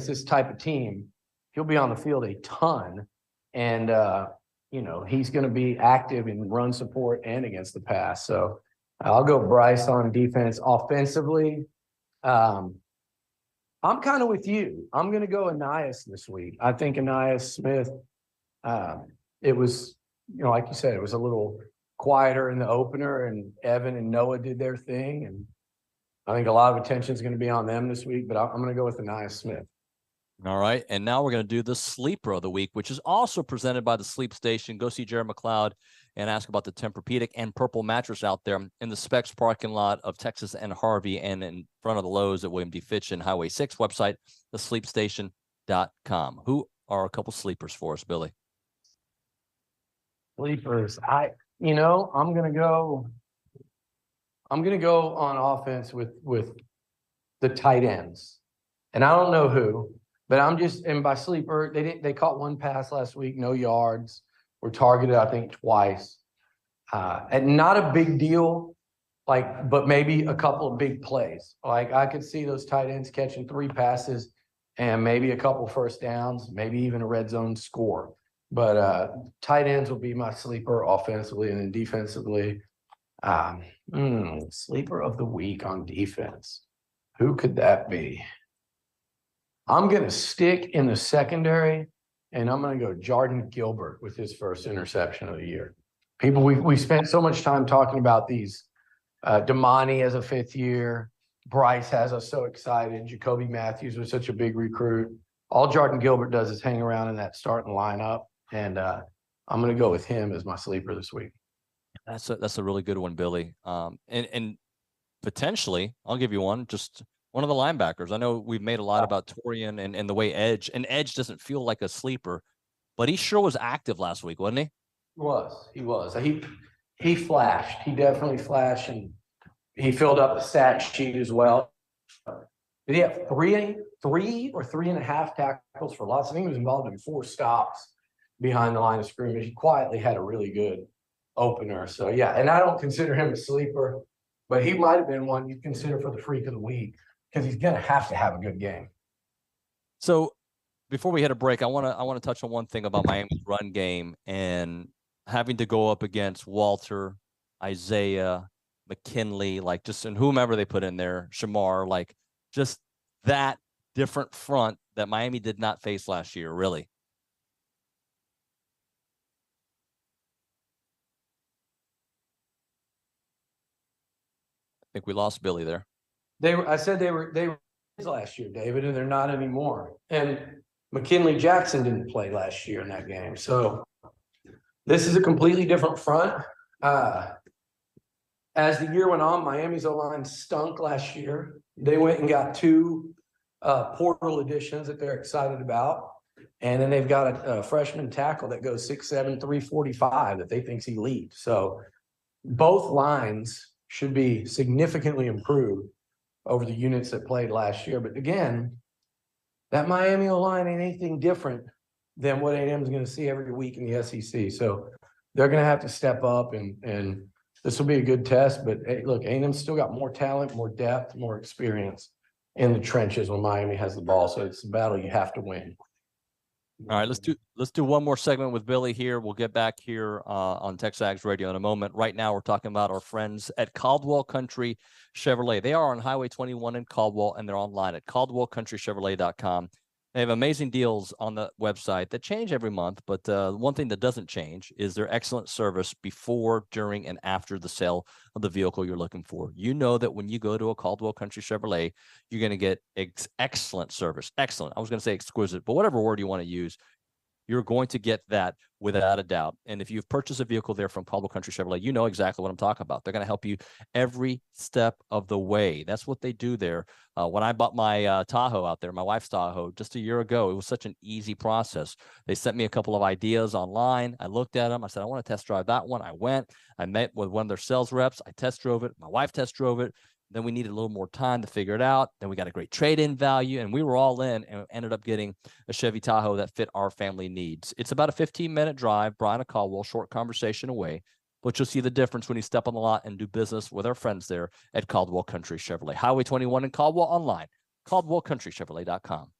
this type of team. He'll be on the field a ton, and he's going to be active in run support and against the pass. So I'll go Bryce on defense. Offensively, I'm kind of with you. I'm going to go Ainias this week. I think Ainias Smith, it was, like you said, it was a little quieter in the opener, and Evan and Noah did their thing. And I think a lot of attention is going to be on them this week, but I'm going to go with Ainias Smith. All right. And now we're going to do the Sleeper of the Week, which is also presented by the Sleep Station. Go see Jared McLeod and ask about the Tempur-Pedic and Purple mattress out there in the Specs parking lot of Texas and Harvey, and in front of the Lowe's at William D. Fitch and Highway 6 website, thesleepstation.com. Who are a couple sleepers for us, Billy? Sleepers. I'm going to go on offense with the tight ends. And I don't know who. But and by sleeper, they caught one pass last week, no yards, were targeted, I think, twice. And not a big deal, but maybe a couple of big plays. Like I could see those tight ends catching 3 passes and maybe a couple first downs, maybe even a red zone score. But tight ends will be my sleeper offensively, and then defensively. Sleeper of the week on defense. Who could that be? I'm going to stick in the secondary, and I'm going to go Jordan Gilbert with his first interception of the year. People, we spent so much time talking about these. Damani as a 5th year. Bryce has us so excited. Jacoby Matthews was such a big recruit. All Jordan Gilbert does is hang around in that starting lineup, and I'm going to go with him as my sleeper this week. That's a really good one, Billy. And potentially, I'll give you one. Just one of the linebackers. I know we've made a lot about Torian and the way Edge doesn't feel like a sleeper, but he sure was active last week, wasn't he? He was. He flashed. He definitely flashed, and he filled up the stat sheet as well. Did he have 3 or 3.5 tackles for loss? I think he was involved in 4 stops behind the line of scrimmage. He quietly had a really good opener. So yeah, and I don't consider him a sleeper, but he might have been one you'd consider for the Freak of the Week, because he's going to have a good game. So before we hit a break, I want to touch on one thing about Miami's run game and having to go up against Walter, Isaiah, McKinley, and whomever they put in there, Shamar, just that different front that Miami did not face last year, really. I think we lost Billy there. I said they were last year, David, and they're not anymore. And McKinley Jackson didn't play last year in that game. So this is a completely different front. as the year went on, Miami's O-line stunk last year. They went and got 2 portal additions that they're excited about. And then they've got a freshman tackle that goes 6'7", 345 that they think's elite. So both lines should be significantly improved over the units that played last year. But again, that Miami O-line ain't anything different than what A&M is going to see every week in the SEC. So they're going to have to step up, and this will be a good test. But hey, look, A&M's still got more talent, more depth, more experience in the trenches when Miami has the ball. So it's a battle you have to win. All right, let's do one more segment with Billy here. We'll get back here on TexAgs Radio in a moment. Right now, we're talking about our friends at Caldwell Country Chevrolet. They are on Highway 21 in Caldwell, and they're online at caldwellcountrychevrolet.com. They have amazing deals on the website that change every month, but one thing that doesn't change is their excellent service before, during, and after the sale of the vehicle you're looking for. You know that when you go to a Caldwell Country Chevrolet, you're going to get excellent service. Excellent. I was going to say exquisite, but whatever word you want to use, you're going to get that without a doubt. And if you've purchased a vehicle there from Caldwell Country Chevrolet, you know exactly what I'm talking about. They're going to help you every step of the way. That's what they do there. When I bought my Tahoe out there, my wife's Tahoe, just a year ago, it was such an easy process. They sent me a couple of ideas online. I looked at them. I said, I want to test drive that one. I went. I met with one of their sales reps. I test drove it. My wife test drove it. Then we needed a little more time to figure it out. Then we got a great trade-in value, and we were all in and ended up getting a Chevy Tahoe that fit our family needs. It's about a 15-minute drive, Brian of Caldwell, short conversation away, but you'll see the difference when you step on the lot and do business with our friends there at Caldwell Country Chevrolet. Highway 21 in Caldwell, online, caldwellcountrychevrolet.com.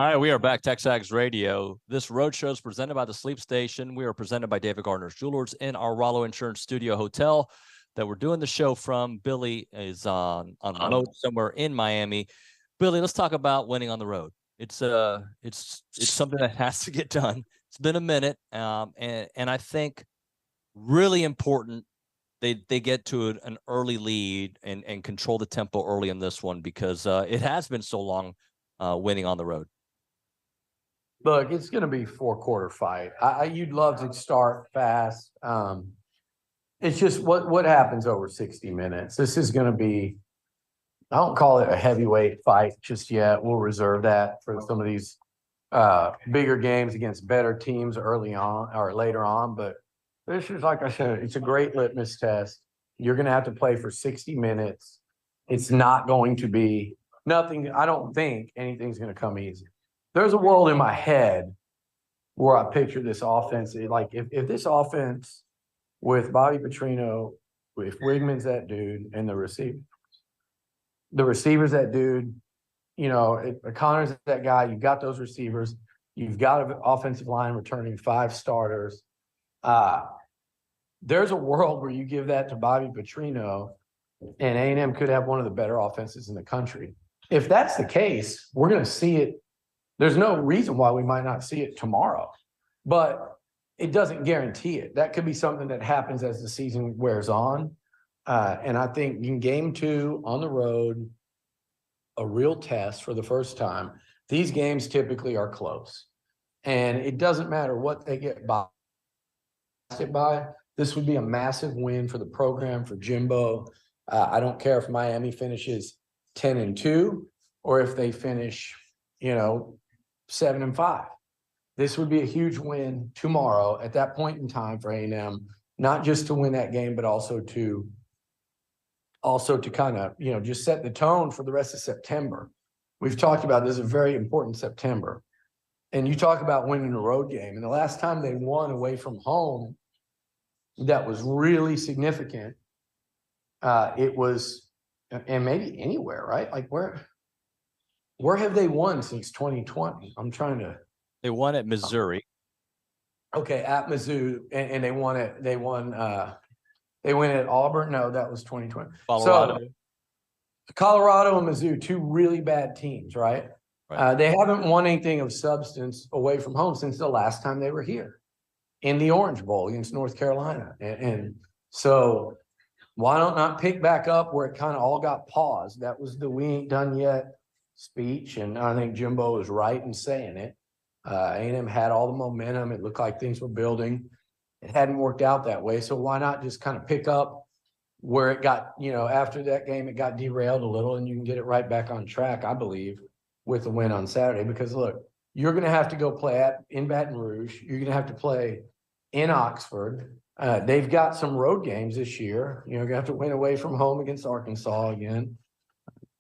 All right, we are back, TexAgs Radio. This road show is presented by the Sleep Station. We are presented by David Gardner's Jewelers in our Rollo Insurance Studio Hotel that we're doing the show from. Billy is on remote somewhere in Miami. Billy, let's talk about winning on the road. It's something that has to get done. It's been a minute, and I think really important they get to an early lead and control the tempo early in this one because it has been so long winning on the road. Look, it's going to be 4-quarter fight. You'd love to start fast. It's just what happens over 60 minutes. This is going to be, I don't call it a heavyweight fight just yet. We'll reserve that for some of these bigger games against better teams early on or later on. But this is, like I said, it's a great litmus test. You're going to have to play for 60 minutes. It's not going to be nothing. I don't think anything's going to come easy. There's a world in my head where I picture this offense. Like if this offense with Bobby Petrino, if Wigman's that dude, and the receivers that dude, if Connor's that guy, you've got those receivers, you've got an offensive line returning 5 starters. There's a world where you give that to Bobby Petrino, and A&M could have one of the better offenses in the country. If that's the case, we're going to see it. There's no reason why we might not see it tomorrow, but it doesn't guarantee it. That could be something that happens as the season wears on. And I think in game 2 on the road, a real test for the first time, these games typically are close. And it doesn't matter what they get by. This would be a massive win for the program, for Jimbo. I don't care if Miami finishes 10-2 or if they finish, 7-5. This would be a huge win tomorrow at that point in time for A&M, not just to win that game, but also to kind of, just set the tone for the rest of September. We've talked about this is a very important September. And you talk about winning a road game. And the last time they won away from home, that was really significant. It was, and maybe anywhere, right? Like where have they won since 2020? I'm trying to. They won at Missouri. Okay, at Mizzou, and they won at Auburn. No, that was 2020. Colorado. So, Colorado and Mizzou, 2 really bad teams, right? They haven't won anything of substance away from home since the last time they were here in the Orange Bowl against North Carolina. And so why not pick back up where it kind of all got paused? That was the "we ain't done yet" speech, and I think Jimbo is right in saying it. A&M had all the momentum. It looked like things were building. It hadn't worked out that way, so why not just kind of pick up where it got, after that game, it got derailed a little, and you can get it right back on track, I believe, with the win on Saturday. Because, look, you're going to have to go play in Baton Rouge. You're going to have to play in Oxford. They've got some road games this year. You're going to have to win away from home against Arkansas again.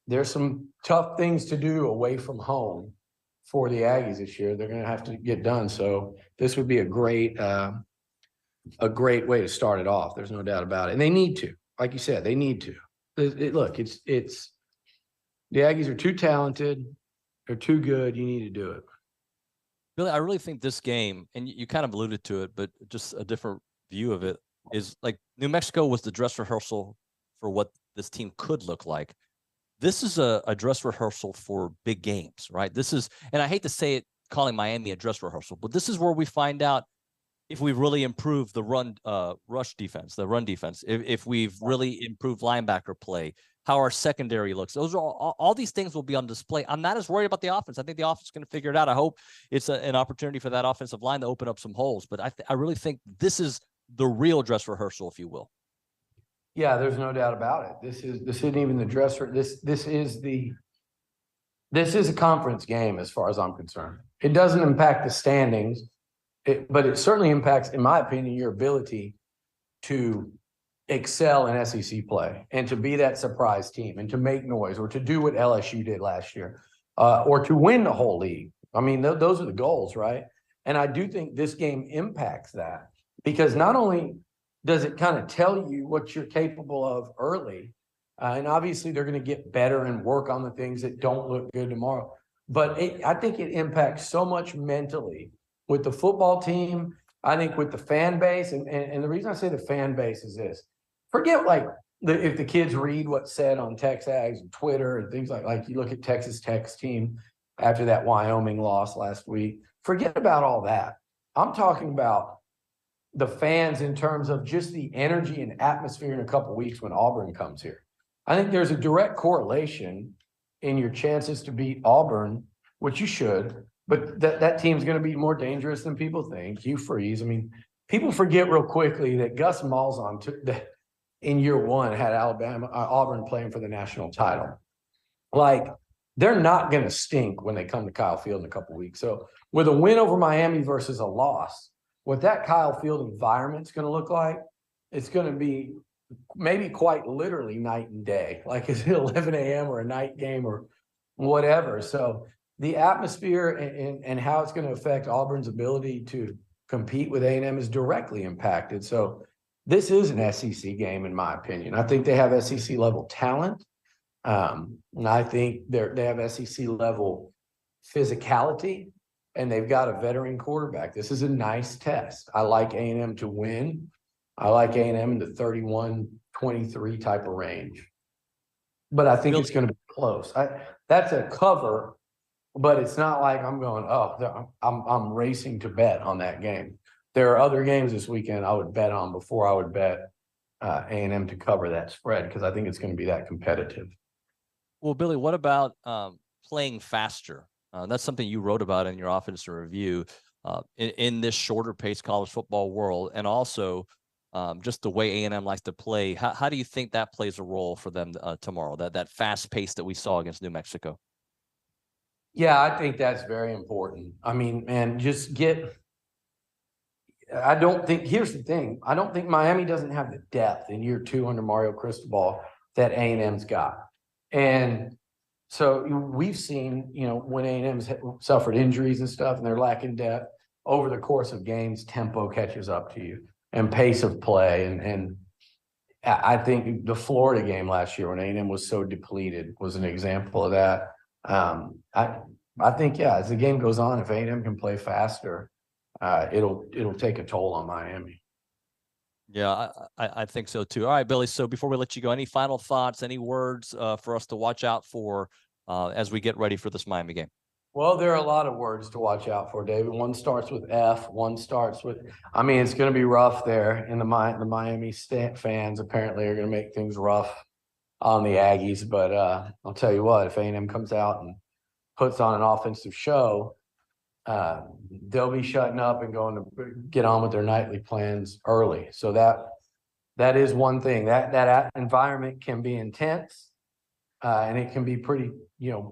There's some tough things to do away from home for the Aggies this year. They're going to have to get done. So this would be a great way to start it off. There's no doubt about it. And they need to, like you said, they need to. Look, it's the Aggies are too talented. They're too good. You need to do it. Billy, I really think this game, and you kind of alluded to it, but just a different view of it, is like New Mexico was the dress rehearsal for what this team could look like. This is a dress rehearsal for big games, right? This is, and I hate to say it, calling Miami a dress rehearsal, but this is where we find out if we've really improved the run defense, if we've really improved linebacker play, how our secondary looks. Those are all these things will be on display. I'm not as worried about the offense. I think the offense is going to figure it out. I hope it's an opportunity for that offensive line to open up some holes. But I really think this is the real dress rehearsal, if you will. Yeah, there's no doubt about it. This isn't even the dress. This is a conference game as far as I'm concerned. It doesn't impact the standings, but it certainly impacts, in my opinion, your ability to excel in SEC play and to be that surprise team and to make noise or to do what LSU did last year or to win the whole league. I mean, those are the goals, right? And I do think this game impacts that because not only does it kind of tell you what you're capable of early, and obviously they're going to get better and work on the things that don't look good tomorrow, but I think it impacts so much mentally with the football team. I think with the fan base, and the reason I say the fan base is this: forget like if the kids read what's said on TexAgs and Twitter and things like you look at Texas Tech's team after that Wyoming loss last week. Forget about all that. I'm talking about the fans in terms of just the energy and atmosphere in a couple of weeks when Auburn comes here. I think there's a direct correlation in your chances to beat Auburn, which you should, but that team's going to be more dangerous than people think. Hugh Freeze. I mean, people forget real quickly that Gus Malzahn in year one had Auburn playing for the national title. Like, they're not going to stink when they come to Kyle Field in a couple of weeks. So with a win over Miami versus a loss, what that Kyle Field environment's going to look like, it's going to be maybe quite literally night and day. Like, is it 11 a.m. or a night game or whatever? So the atmosphere and how it's going to affect Auburn's ability to compete with A&M is directly impacted. So this is an SEC game, in my opinion. I think they have SEC level talent. And I think they have SEC level physicality, and they've got a veteran quarterback. This is a nice test. I like A&M to win. I like A&M in the 31-23 type of range. But I think it's going to be close. That's a cover, but it's not like I'm going, I'm racing to bet on that game. There are other games this weekend I would bet on before I would bet A&M to cover that spread, because I think it's going to be that competitive. Well, Billy, what about playing faster? That's something you wrote about in your offensive review in this shorter paced college football world, and also just the way A&M likes to play. How do you think that plays a role for them tomorrow, that fast pace that we saw against New Mexico? Yeah, I think that's very important. I mean, man, here's the thing. I don't think Miami doesn't have the depth in year two under Mario Cristobal that A&M's got. And so we've seen, when A&M's suffered injuries and stuff and they're lacking depth, over the course of games, tempo catches up to you and pace of play. And I think the Florida game last year when A&M was so depleted was an example of that. I think, as the game goes on, if A&M can play faster, it'll take a toll on Miami. Yeah, I think so too. All right, Billy. So before we let you go, any final thoughts, any words for us to watch out for as we get ready for this Miami game? Well, there are a lot of words to watch out for, David. One starts with F. One starts with, it's going to be rough there. And the Miami fans apparently are going to make things rough on the Aggies. But I'll tell you what, if A&M comes out and puts on an offensive show, they'll be shutting up and going to get on with their nightly plans early. So that is one thing. That environment can be intense, and it can be pretty, there's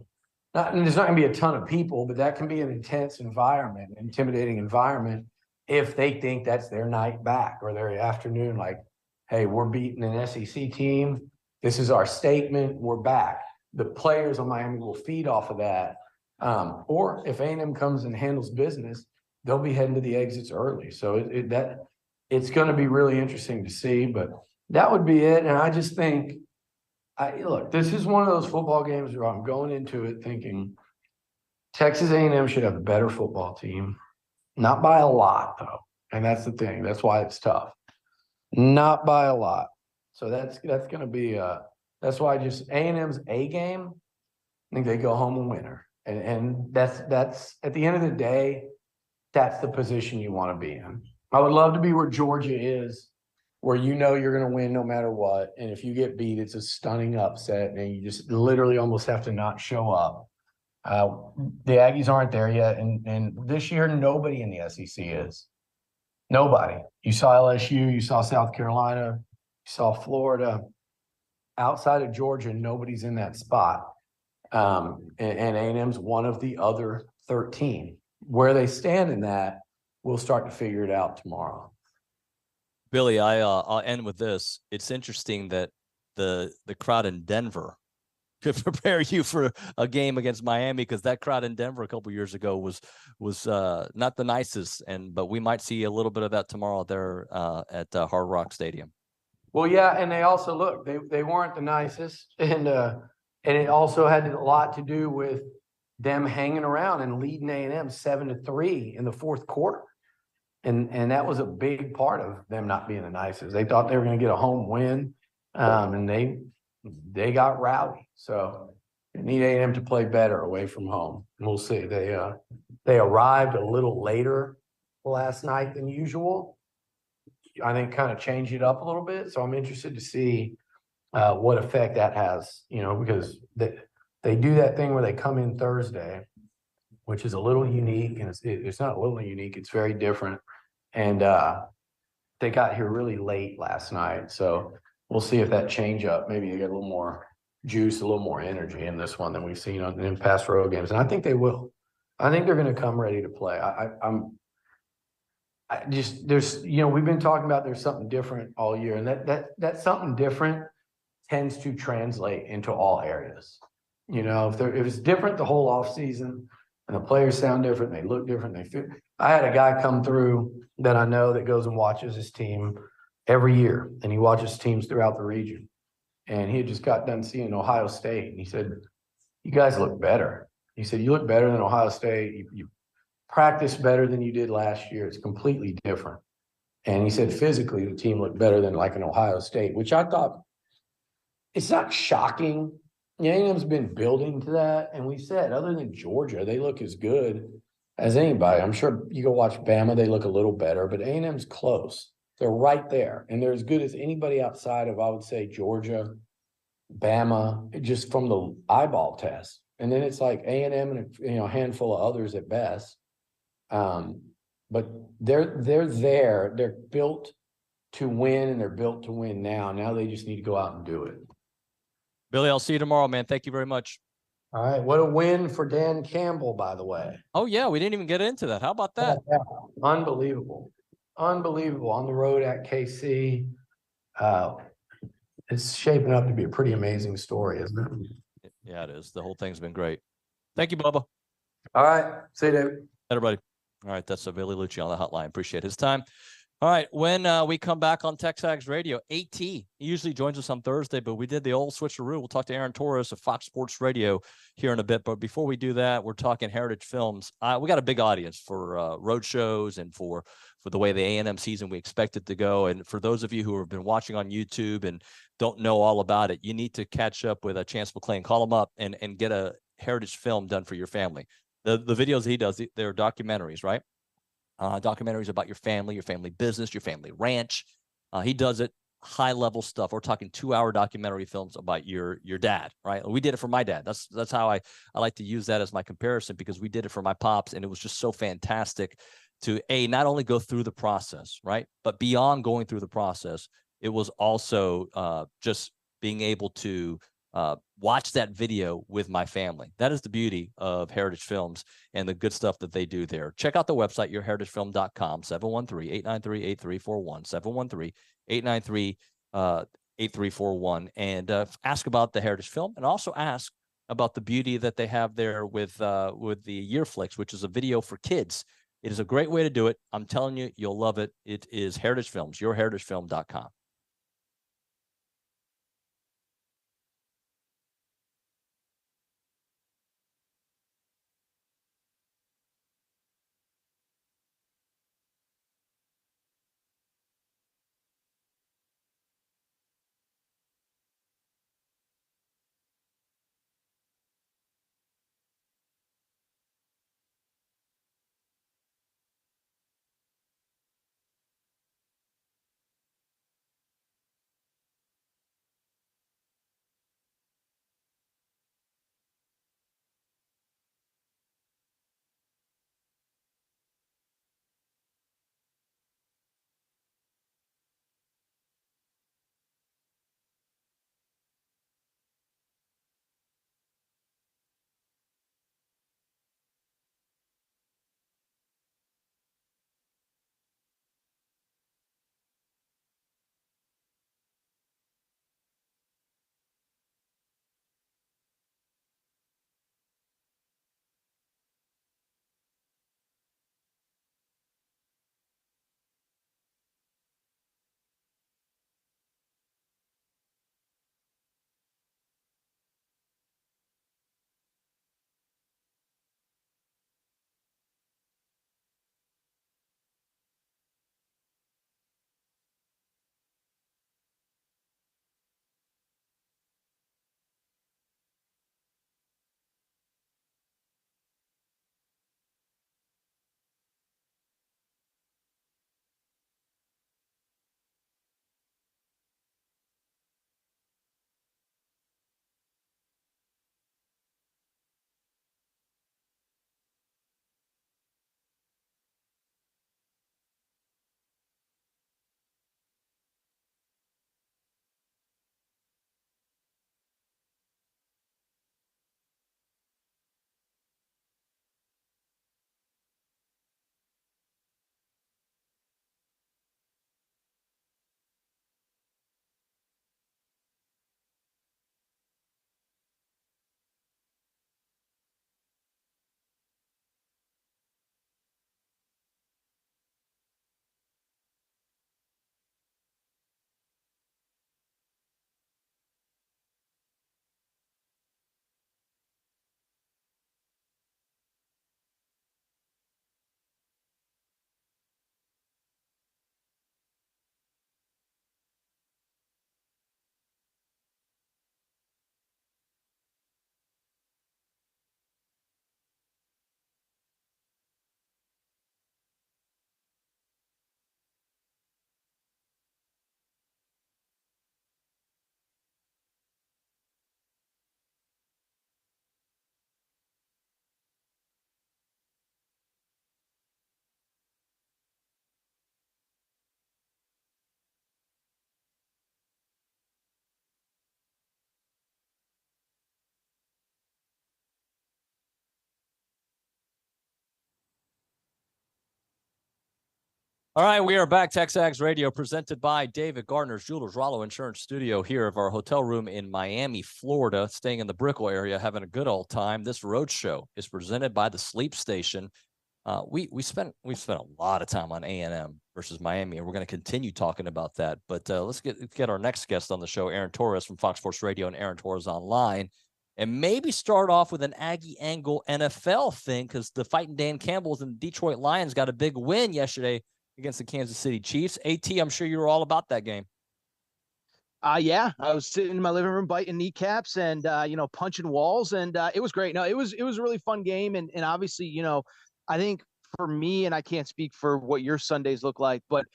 not going to be a ton of people, but that can be an intense environment, intimidating environment, if they think that's their night back or their afternoon. Like, hey, we're beating an SEC team. This is our statement. We're back. The players of Miami will feed off of that. Or if A&M comes and handles business, they'll be heading to the exits early. So it's going to be really interesting to see, but that would be it. And I just think, look, this is one of those football games where I'm going into it thinking Texas A&M should have a better football team, not by a lot though. And that's the thing. That's why it's tough. Not by a lot. So that's going to be that's why just A&M's A game, I think they go home a winner. And that's at the end of the day, that's the position you want to be in. I would love to be where Georgia is, where you're going to win no matter what. And if you get beat, it's a stunning upset and you just literally almost have to not show up. The Aggies aren't there yet. And this year, nobody in the SEC is. Nobody. You saw LSU, you saw South Carolina, you saw Florida. Outside of Georgia, nobody's in that spot. And A&M's one of the other 13. Where they stand in that, we'll start to figure it out tomorrow. Billy, I'll end with this. It's interesting that the crowd in Denver could prepare you for a game against Miami, because that crowd in Denver a couple years ago was not the nicest, but we might see a little bit of that tomorrow there at Hard Rock Stadium. Well, yeah, and they also they weren't the nicest, and it also had a lot to do with them hanging around and leading A&M 7-3 in the fourth quarter. And that was a big part of them not being the nicest. They thought they were going to get a home win, and they got rowdy. So they need A&M to play better away from home. And we'll see. They arrived a little later last night than usual. I think kind of changed it up a little bit. So I'm interested to see what effect that has, because they do that thing where they come in Thursday, which is a little unique, and it's not a little unique, it's very different. And they got here really late last night. So we'll see if that change up, maybe they get a little more juice, a little more energy in this one than we've seen in past road games. And I think they will. I think they're going to come ready to play. We've been talking about there's something different all year, and that something different tends to translate into all areas. If it's different the whole off season and the players sound different, they look different, they feel. I had a guy come through that I know that goes and watches his team every year, and he watches teams throughout the region. And he had just got done seeing Ohio State, and he said, "You guys look better." He said, "You look better than Ohio State. You practice better than you did last year. It's completely different." And he said, physically, the team looked better than like an Ohio State, which I thought, it's not shocking. A&M's been building to that. And we said, other than Georgia, they look as good as anybody. I'm sure you go watch Bama, they look a little better, but A&M's close. They're right there. And they're as good as anybody outside of, I would say, Georgia, Bama, just from the eyeball test. And then it's like A&M and a handful of others at best. But they're there. They're built to win, and they're built to win now. Now they just need to go out and do it. Billy, I'll see you tomorrow, man. Thank you very much. All right. What a win for Dan Campbell, by the way. Oh, yeah. We didn't even get into that. How about that? Unbelievable. Unbelievable. On the road at KC. It's shaping up to be a pretty amazing story, isn't it? Yeah, it is. The whole thing's been great. Thank you, Bubba. All right. See you, David. Everybody. All right. That's Billy Liucci on the hotline. Appreciate his time. All right. When we come back on TexAgs Radio, AT he usually joins us on Thursday, but we did the old switcheroo. We'll talk to Aaron Torres of Fox Sports Radio here in a bit. But before we do that, we're talking Heritage Films. We got a big audience for road shows and for the way the A&M season we expect it to go. And for those of you who have been watching on YouTube and don't know all about it, you need to catch up with Chance McClain. Call him up and get a Heritage film done for your family. The videos he does, they're documentaries, right? Documentaries about your family business, your family ranch. He does it high level stuff. We're talking 2-hour documentary films about your dad, right? We did it for my dad. That's how I like to use that as my comparison, because we did it for my pops, and it was just so fantastic to not only go through the process, right? But beyond going through the process, it was also just being able to watch that video with my family. That is the beauty of Heritage Films and the good stuff that they do there. Check out the website, yourheritagefilm.com, 713-893-8341, 713-893-8341, and ask about the Heritage Film, and also ask about the beauty that they have there with the Yearflix, which is a video for kids. It is a great way to do it. I'm telling you, you'll love it. It is Heritage Films, yourheritagefilm.com. All right, we are back. TexAgs Radio presented by David Gardner's Jewelers Rollo Insurance Studio here of our hotel room in Miami, Florida, staying in the Brickell area, having a good old time. This road show is presented by the Sleep Station. We spent a lot of time on A&M versus Miami, and we're going to continue talking about that. But let's get our next guest on the show, Aaron Torres from Fox Sports Radio and Aaron Torres Online, and maybe start off with an Aggie angle NFL thing because the Fighting Dan Campbells and the Detroit Lions got a big win yesterday against the Kansas City Chiefs. AT, I'm sure you were all about that game. Yeah, I was sitting in my living room biting kneecaps and punching walls, and it was great. No, it was a really fun game, and obviously, I think for me, and I can't speak for what your Sundays look like, but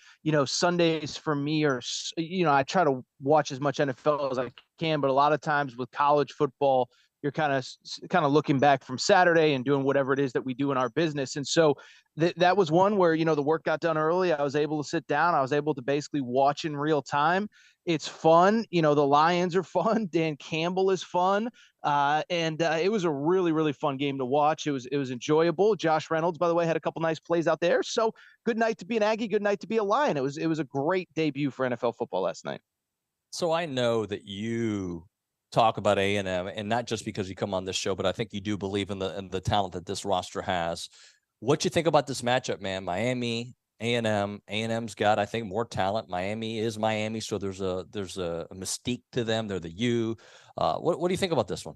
Sundays for me are, I try to watch as much NFL as I can, but a lot of times with college football, you're kind of looking back from Saturday and doing whatever it is that we do in our business. And so that was one where, the work got done early. I was able to sit down. I was able to basically watch in real time. It's fun. The Lions are fun. Dan Campbell is fun. And it was a really, really fun game to watch. It was enjoyable. Josh Reynolds, by the way, had a couple nice plays out there. So good night to be an Aggie. Good night to be a Lion. It was a great debut for NFL football last night. So I know that you talk about A&M, and not just because you come on this show, but I think you do believe in the talent that this roster has. What you think about this matchup, man? Miami, A&M. A&M's got, I think, more talent. Miami is Miami, so there's a mystique to them. They're the U. What do you think about this one?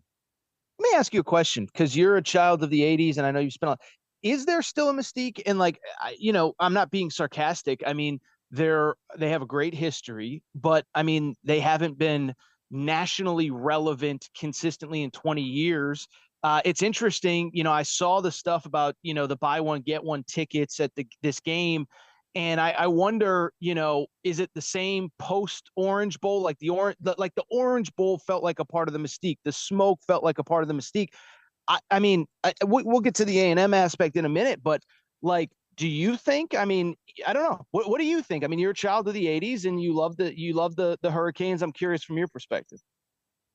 Let me ask you a question, because you're a child of the 80s, and I know you spent a lot. Is there still a mystique? And I'm not being sarcastic. I mean, they have a great history, but I mean, they haven't been nationally relevant consistently in 20 years. It's interesting. I saw the stuff about, the buy one, get one tickets at this game. And I wonder, is it the same post Orange Bowl? Like the Orange Bowl felt like a part of the mystique. The smoke felt like a part of the mystique. We'll get to the A&M aspect in a minute, but do you think, I don't know. What do you think? You're a child of the 80s and you love the Hurricanes. I'm curious from your perspective.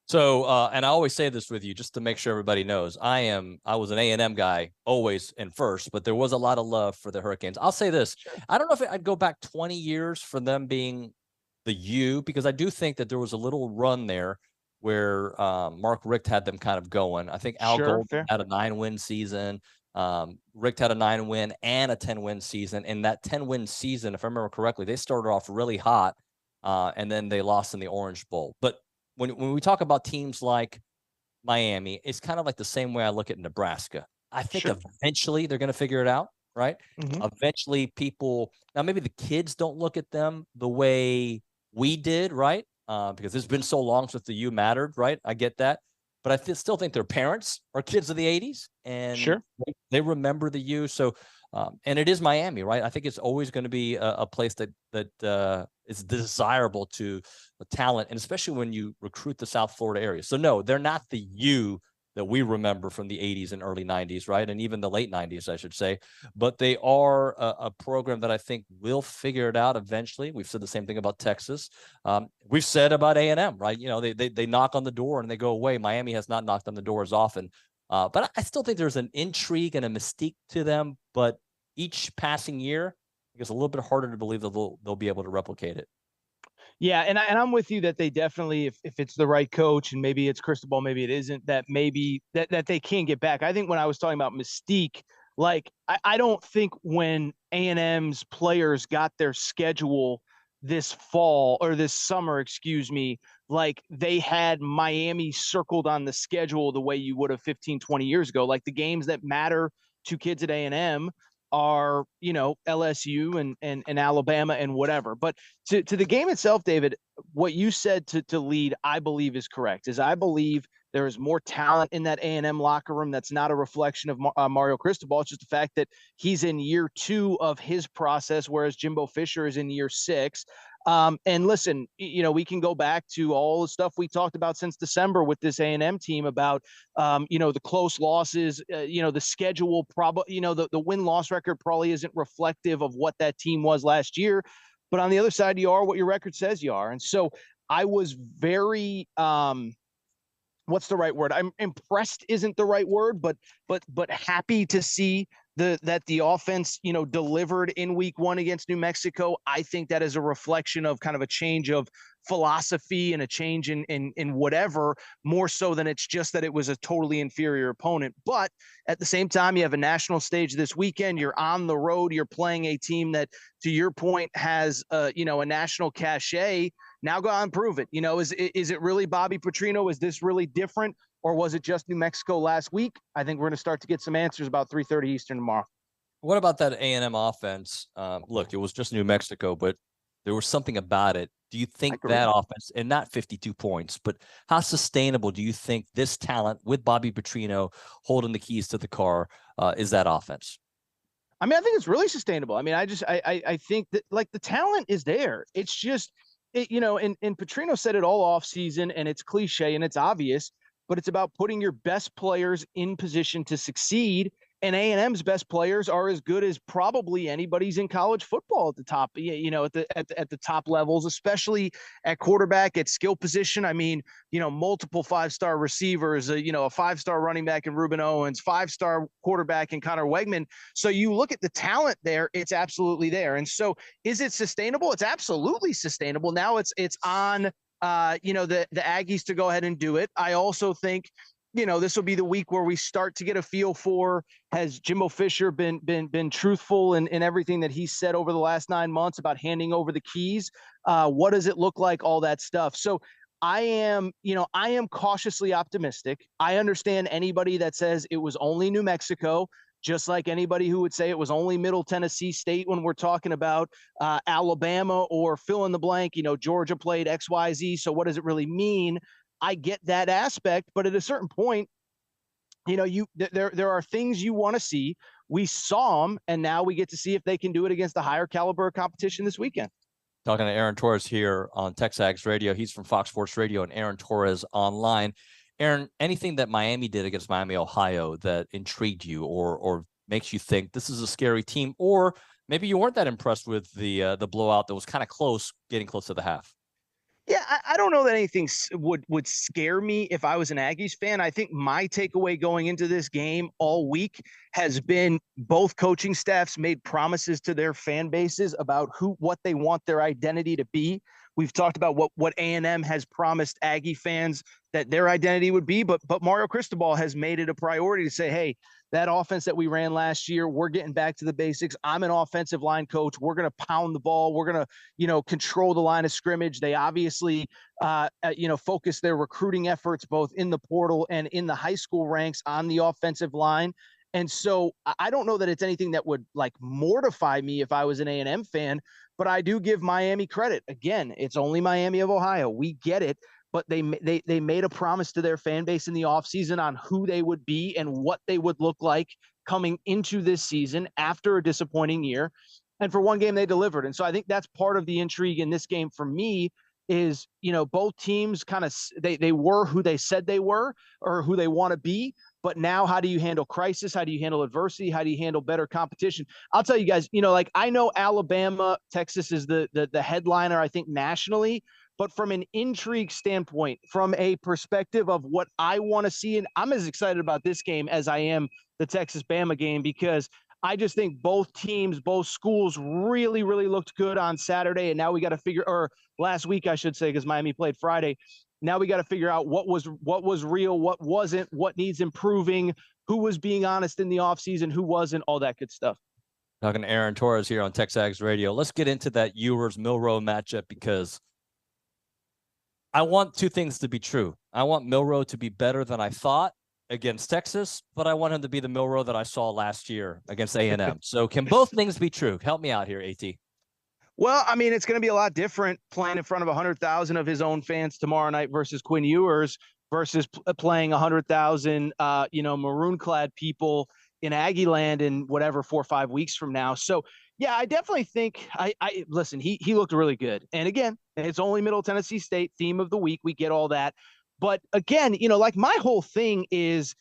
So, and I always say this with you just to make sure everybody knows, I was an A&M guy always in first, but there was a lot of love for the Hurricanes. I'll say this. Sure. I don't know if I'd go back 20 years for them being the U, because I do think that there was a little run there where Mark Richt had them kind of going. I think Al Golden had a 9-win season. Richt had a 9-win and a 10-win season. And that 10-win season, if I remember correctly, they started off really hot, and then they lost in the Orange Bowl. But when we talk about teams like Miami, it's kind of like the same way I look at Nebraska. I think eventually they're going to figure it out, right? Mm-hmm. Eventually now maybe the kids don't look at them the way we did, right? Because it's been so long since the U mattered, right? I get that. But I still think their parents are kids of the 80s, and they remember the U. So, and it is Miami, right? I think it's always going to be a place that is desirable to talent, and especially when you recruit the South Florida area. So, no, they're not the U that we remember from the 80s and early 90s, right? And even the late 90s, I should say. But they are a program that I think will figure it out eventually. We've said the same thing about Texas. We've said about A&M, right? They knock on the door and they go away. Miami has not knocked on the door as often. But I still think there's an intrigue and a mystique to them. But each passing year, it's a little bit harder to believe that they'll be able to replicate it. Yeah, and I'm with you that they definitely, if it's the right coach, and maybe it's crystal ball, maybe it isn't, that maybe that they can get back. I think when I was talking about mystique, I don't think when A&M's players got their schedule this fall or this summer, they had Miami circled on the schedule the way you would have 15, 20 years ago. Like the games that matter to kids at A&M are, LSU and Alabama and whatever. But to the game itself, David, what you said to lead, I believe is correct. I believe there is more talent in that A&M locker room. That's not a reflection of Mario Cristobal. It's just the fact that he's in year 2 of his process, whereas Jimbo Fisher is in year 6. And listen, we can go back to all the stuff we talked about since December with this A&M team about, the close losses, the schedule, the win-loss record probably isn't reflective of what that team was last year. But on the other side, you are what your record says you are. And so I was very, what's the right word? I'm impressed isn't the right word, but happy to see the offense, delivered in week 1 against New Mexico. I think that is a reflection of kind of a change of philosophy and a change in whatever, more so than it's just that it was a totally inferior opponent. But at the same time, you have a national stage this weekend. You're on the road. You're playing a team that, to your point, has a national cachet. Now go out and prove it. Is it really Bobby Petrino? Is this really different? Or was it just New Mexico last week? I think we're going to start to get some answers about 3:30 Eastern tomorrow. What about that A&M offense? Look, it was just New Mexico, but there was something about it. Do you think that offense, and not 52 points, but how sustainable do you think this talent with Bobby Petrino holding the keys to the car is that offense? I mean, I think it's really sustainable. I mean, I think that like the talent is there. It's just, and Petrino said it all off season, and it's cliche and it's obvious, but it's about putting your best players in position to succeed. And A&M's best players are as good as probably anybody's in college football at the top, at the top levels, especially at quarterback, at skill position. I mean, multiple 5-star receivers, a 5-star running back in Reuben Owens, 5-star quarterback in Connor Wegman. So you look at the talent there, it's absolutely there. And so is it sustainable? It's absolutely sustainable. Now it's on, the Aggies to go ahead and do it. I also think, this will be the week where we start to get a feel for, has Jimbo Fisher been truthful in everything that he said over the last 9 months about handing over the keys? What does it look like? All that stuff. So I am cautiously optimistic. I understand anybody that says it was only New Mexico, just like anybody who would say it was only Middle Tennessee State when we're talking about Alabama or fill in the blank, Georgia played XYZ. So what does it really mean? I get that aspect, but at a certain point, there are things you want to see. We saw them, and now we get to see if they can do it against the higher caliber competition this weekend. Talking to Aaron Torres here on TexAgs Radio. He's from Fox Sports Radio and Aaron Torres online. Aaron, anything that Miami did against Miami, Ohio that intrigued you or makes you think this is a scary team, or maybe you weren't that impressed with the blowout that was kind of close, getting close to the half? Yeah, I don't know that anything would scare me if I was an Aggies fan. I think my takeaway going into this game all week has been both coaching staffs made promises to their fan bases about what they want their identity to be. We've talked about what A&M has promised Aggie fans that their identity would be, but Mario Cristobal has made it a priority to say, hey, that offense that we ran last year, we're getting back to the basics. I'm an offensive line coach. We're going to pound the ball. We're going to, control the line of scrimmage. They obviously, focus their recruiting efforts both in the portal and in the high school ranks on the offensive line. And so I don't know that it's anything that would mortify me if I was an A&M fan, but I do give Miami credit. Again, it's only Miami of Ohio. We get it. But they made a promise to their fan base in the offseason on who they would be and what they would look like coming into this season after a disappointing year. And for one game, they delivered. And so I think that's part of the intrigue in this game for me is, both teams kind of they were who they said they were or who they want to be. But now how do you handle crisis? How do you handle adversity? How do you handle better competition? I'll tell you guys, I know Alabama, Texas is the headliner, I think, nationally. But from an intrigue standpoint, from a perspective of what I want to see, and I'm as excited about this game as I am the Texas-Bama game, because I just think both teams, both schools really, really looked good on Saturday. And now we got to or last week, I should say, because Miami played Friday. Now we got to figure out what was real, what wasn't, what needs improving, who was being honest in the offseason, who wasn't, all that good stuff. Talking to Aaron Torres here on TexAgs Radio. Let's get into that Ewers-Milroe matchup, because I want two things to be true. I want Milroe to be better than I thought against Texas, but I want him to be the Milroe that I saw last year against A&M. So can both things be true? Help me out here, AT. Well, I mean, it's going to be a lot different playing in front of 100,000 of his own fans tomorrow night versus Quinn Ewers versus playing 100,000, maroon-clad people in Aggie land in whatever 4 or 5 weeks from now. So, yeah, I definitely think listen, he looked really good. And again, it's only Middle Tennessee State, theme of the week. We get all that. But again, my whole thing is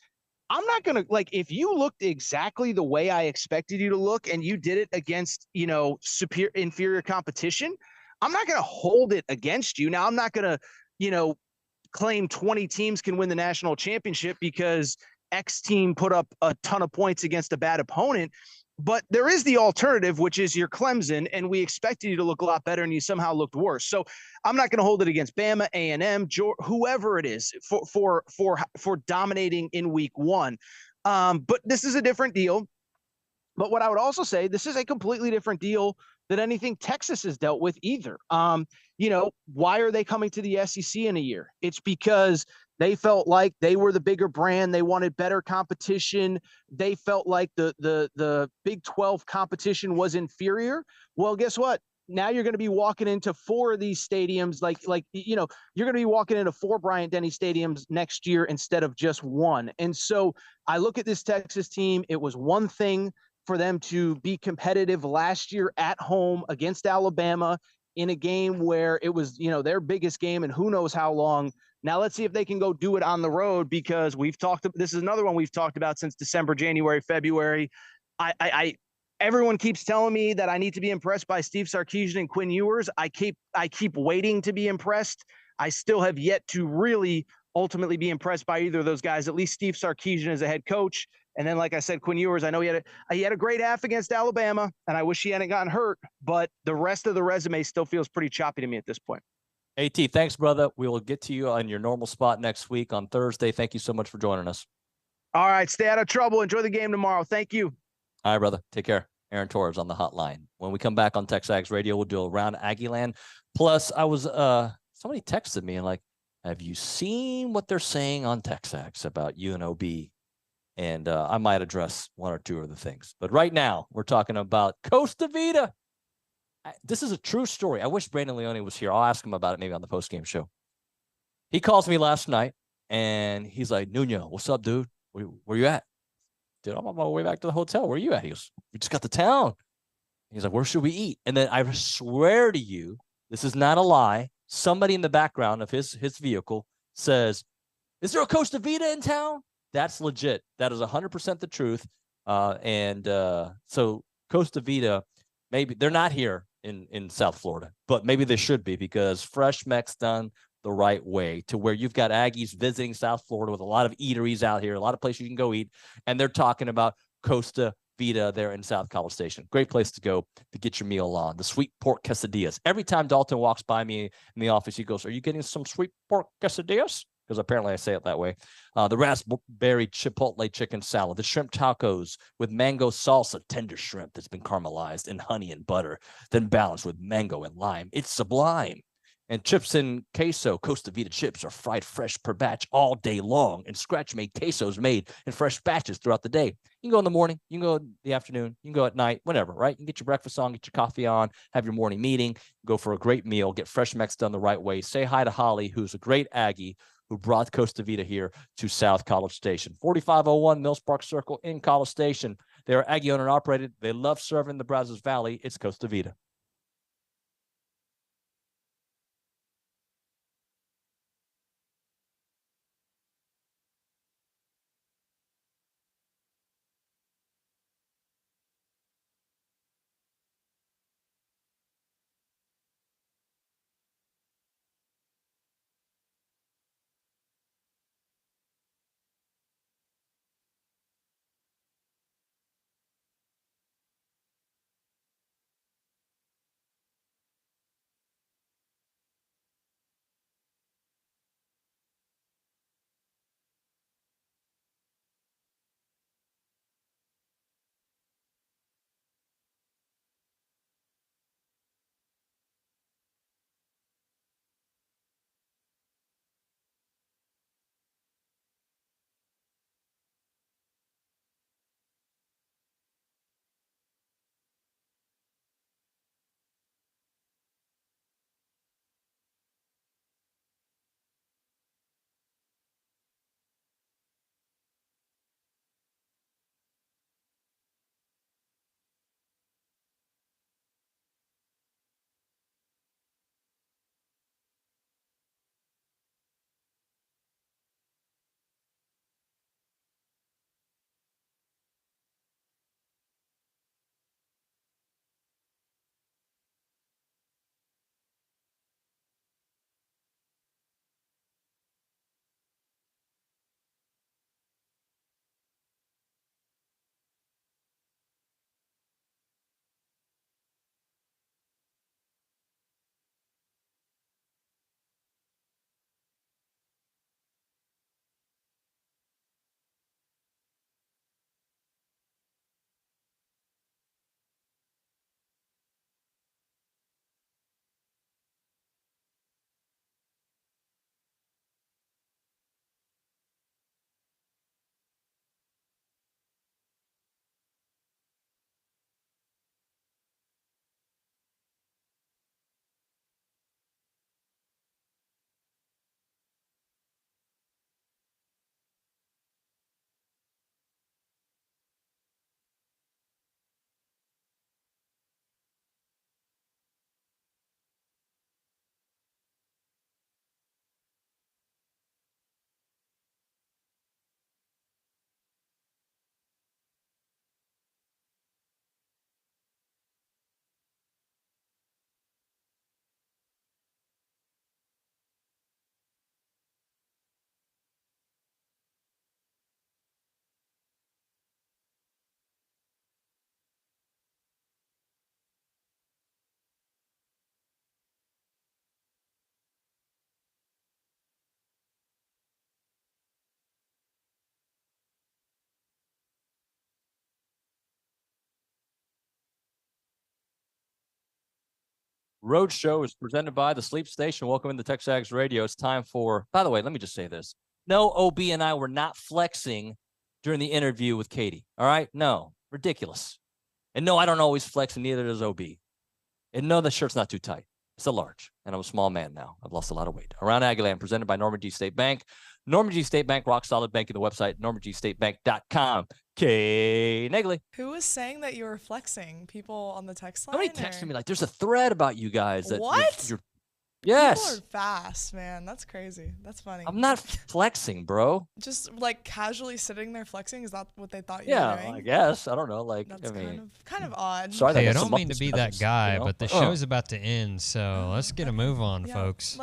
I'm not going to if you looked exactly the way I expected you to look and you did it against, inferior competition, I'm not going to hold it against you. Now, I'm not going to, claim 20 teams can win the national championship because X team put up a ton of points against a bad opponent. But there is the alternative, which is you're Clemson, and we expected you to look a lot better, and you somehow looked worse. So I'm not going to hold it against Bama, A&M, whoever it is for dominating in week one. But this is a different deal. But what I would also say, this is a completely different deal than anything Texas has dealt with either. Why are they coming to the SEC in a year? It's because they felt like they were the bigger brand. They wanted better competition. They felt like the Big 12 competition was inferior. Well, guess what? Now you're going to be walking into 4 of these stadiums. You're going to be walking into 4 Bryant-Denny stadiums next year instead of just 1. And so I look at this Texas team. It was one thing for them to be competitive last year at home against Alabama in a game where it was, their biggest game and who knows how long. Now let's see if they can go do it on the road, because this is another one we've talked about since December, January, February. Everyone keeps telling me that I need to be impressed by Steve Sarkisian and Quinn Ewers. I keep waiting to be impressed. I still have yet to really ultimately be impressed by either of those guys, at least Steve Sarkisian as a head coach. And then, like I said, Quinn Ewers, I know he had a great half against Alabama, and I wish he hadn't gotten hurt, but the rest of the resume still feels pretty choppy to me at this point. AT, thanks, brother. We will get to you on your normal spot next week on Thursday. Thank you so much for joining us. All right, stay out of trouble. Enjoy the game tomorrow. Thank you. All right, brother. Take care. Aaron Torres on the hotline. When we come back on TexAgs Radio, we'll do around Aggie Land. Plus, somebody texted me and have you seen what they're saying on TexAgs about UNOB? And I might address one or two of the things. But right now, we're talking about Costa Vida. This is a true story. I wish Brandon Leone was here. I'll ask him about it maybe on the postgame show. He calls me last night, and he's like, Nuño, what's up, dude? Where you at? Dude, I'm on my way back to the hotel. Where are you at? He goes, we just got to town. He's like, where should we eat? And then I swear to you, this is not a lie. Somebody in the background of his vehicle says, is there a Costa Vida in town? That's legit. That is 100% the truth. So Costa Vida, maybe they're not here in South Florida, but maybe they should be, because Fresh Mex done the right way, to where you've got Aggies visiting South Florida with a lot of eateries out here, a lot of places you can go eat. And they're talking about Costa Vida there in South College Station. Great place to go to get your meal on. The sweet pork quesadillas. Every time Dalton walks by me in the office, he goes, are you getting some sweet pork quesadillas? Because apparently I say it that way. The raspberry chipotle chicken salad, the shrimp tacos with mango salsa, tender shrimp that's been caramelized in honey and butter, then balanced with mango and lime. It's sublime. And chips and queso. Costa Vida chips are fried fresh per batch all day long, and scratch-made quesos made in fresh batches throughout the day. You can go in the morning, you can go in the afternoon, you can go at night, whatever, right? You can get your breakfast on, get your coffee on, have your morning meeting, go for a great meal, get Fresh Mex done the right way. Say hi to Holly, who's a great Aggie, who brought Costa Vida here to South College Station. 4501 Mills Park Circle in College Station. They are Aggie owned and operated. They love serving the Brazos Valley. It's Costa Vida. Road Show is presented by the Sleep Station. Welcome into TexAgs Radio. It's time for, by the way, let me just say this. No, OB and I were not flexing during the interview with Katie. All right? No, ridiculous. And no, I don't always flex, and neither does OB. And no, the shirt's not too tight. It's a large, and I'm a small man now. I've lost a lot of weight. Around Aggieland, presented by Norman G. State Bank. Norman G. State Bank, rock solid banking. The website, normangstatebank.com. Kay Negley. Who was saying that you were flexing? People on the text line? Somebody texted me like, there's a thread about you guys. That what? You're yes. People are fast, man. That's crazy. That's funny. I'm not flexing, bro. Just like casually sitting there flexing. Is that what they thought you were doing? Yeah, I guess. I don't know. Like, that's I mean, kind of odd. Sorry, hey, I don't mean to be that guy, but the show's about to end, so let's get a move on, folks.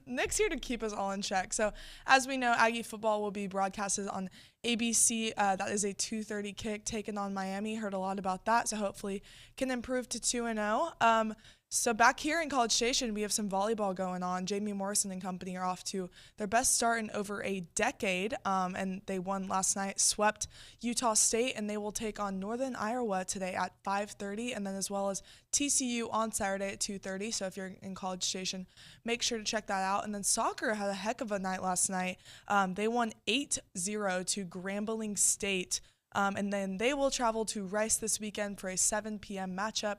Nick's here to keep us all in check. So, as we know, Aggie football will be broadcasted on ABC. That is a 2:30 kick taking on Miami. Heard a lot about that, so hopefully can improve to 2-0. So back here in College Station, we have some volleyball going on. Jamie Morrison and company are off to their best start in over a decade, and they won last night, swept Utah State, and they will take on Northern Iowa today at 5:30, and then as well as TCU on Saturday at 2:30. So if you're in College Station, make sure to check that out. And then soccer had a heck of a night last night. They won 8-0 to Grambling State. And then they will travel to Rice this weekend for a 7 p.m. matchup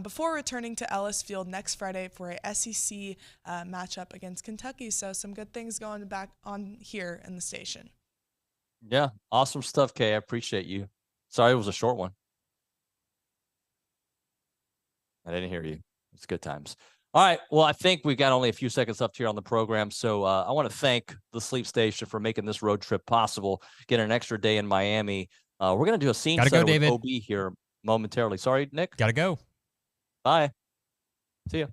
before returning to Ellis Field next Friday for a SEC matchup against Kentucky. So some good things going back on here in the station. Yeah, awesome stuff, Kay. I appreciate you. Sorry, it was a short one. I didn't hear you. It's good times. All right. Well, I think we've got only a few seconds left here on the program. So I want to thank the Sleep Station for making this road trip possible, getting an extra day in Miami. We're going to do a scene set with OB here momentarily. Sorry, Nick. Gotta go. Bye. See ya.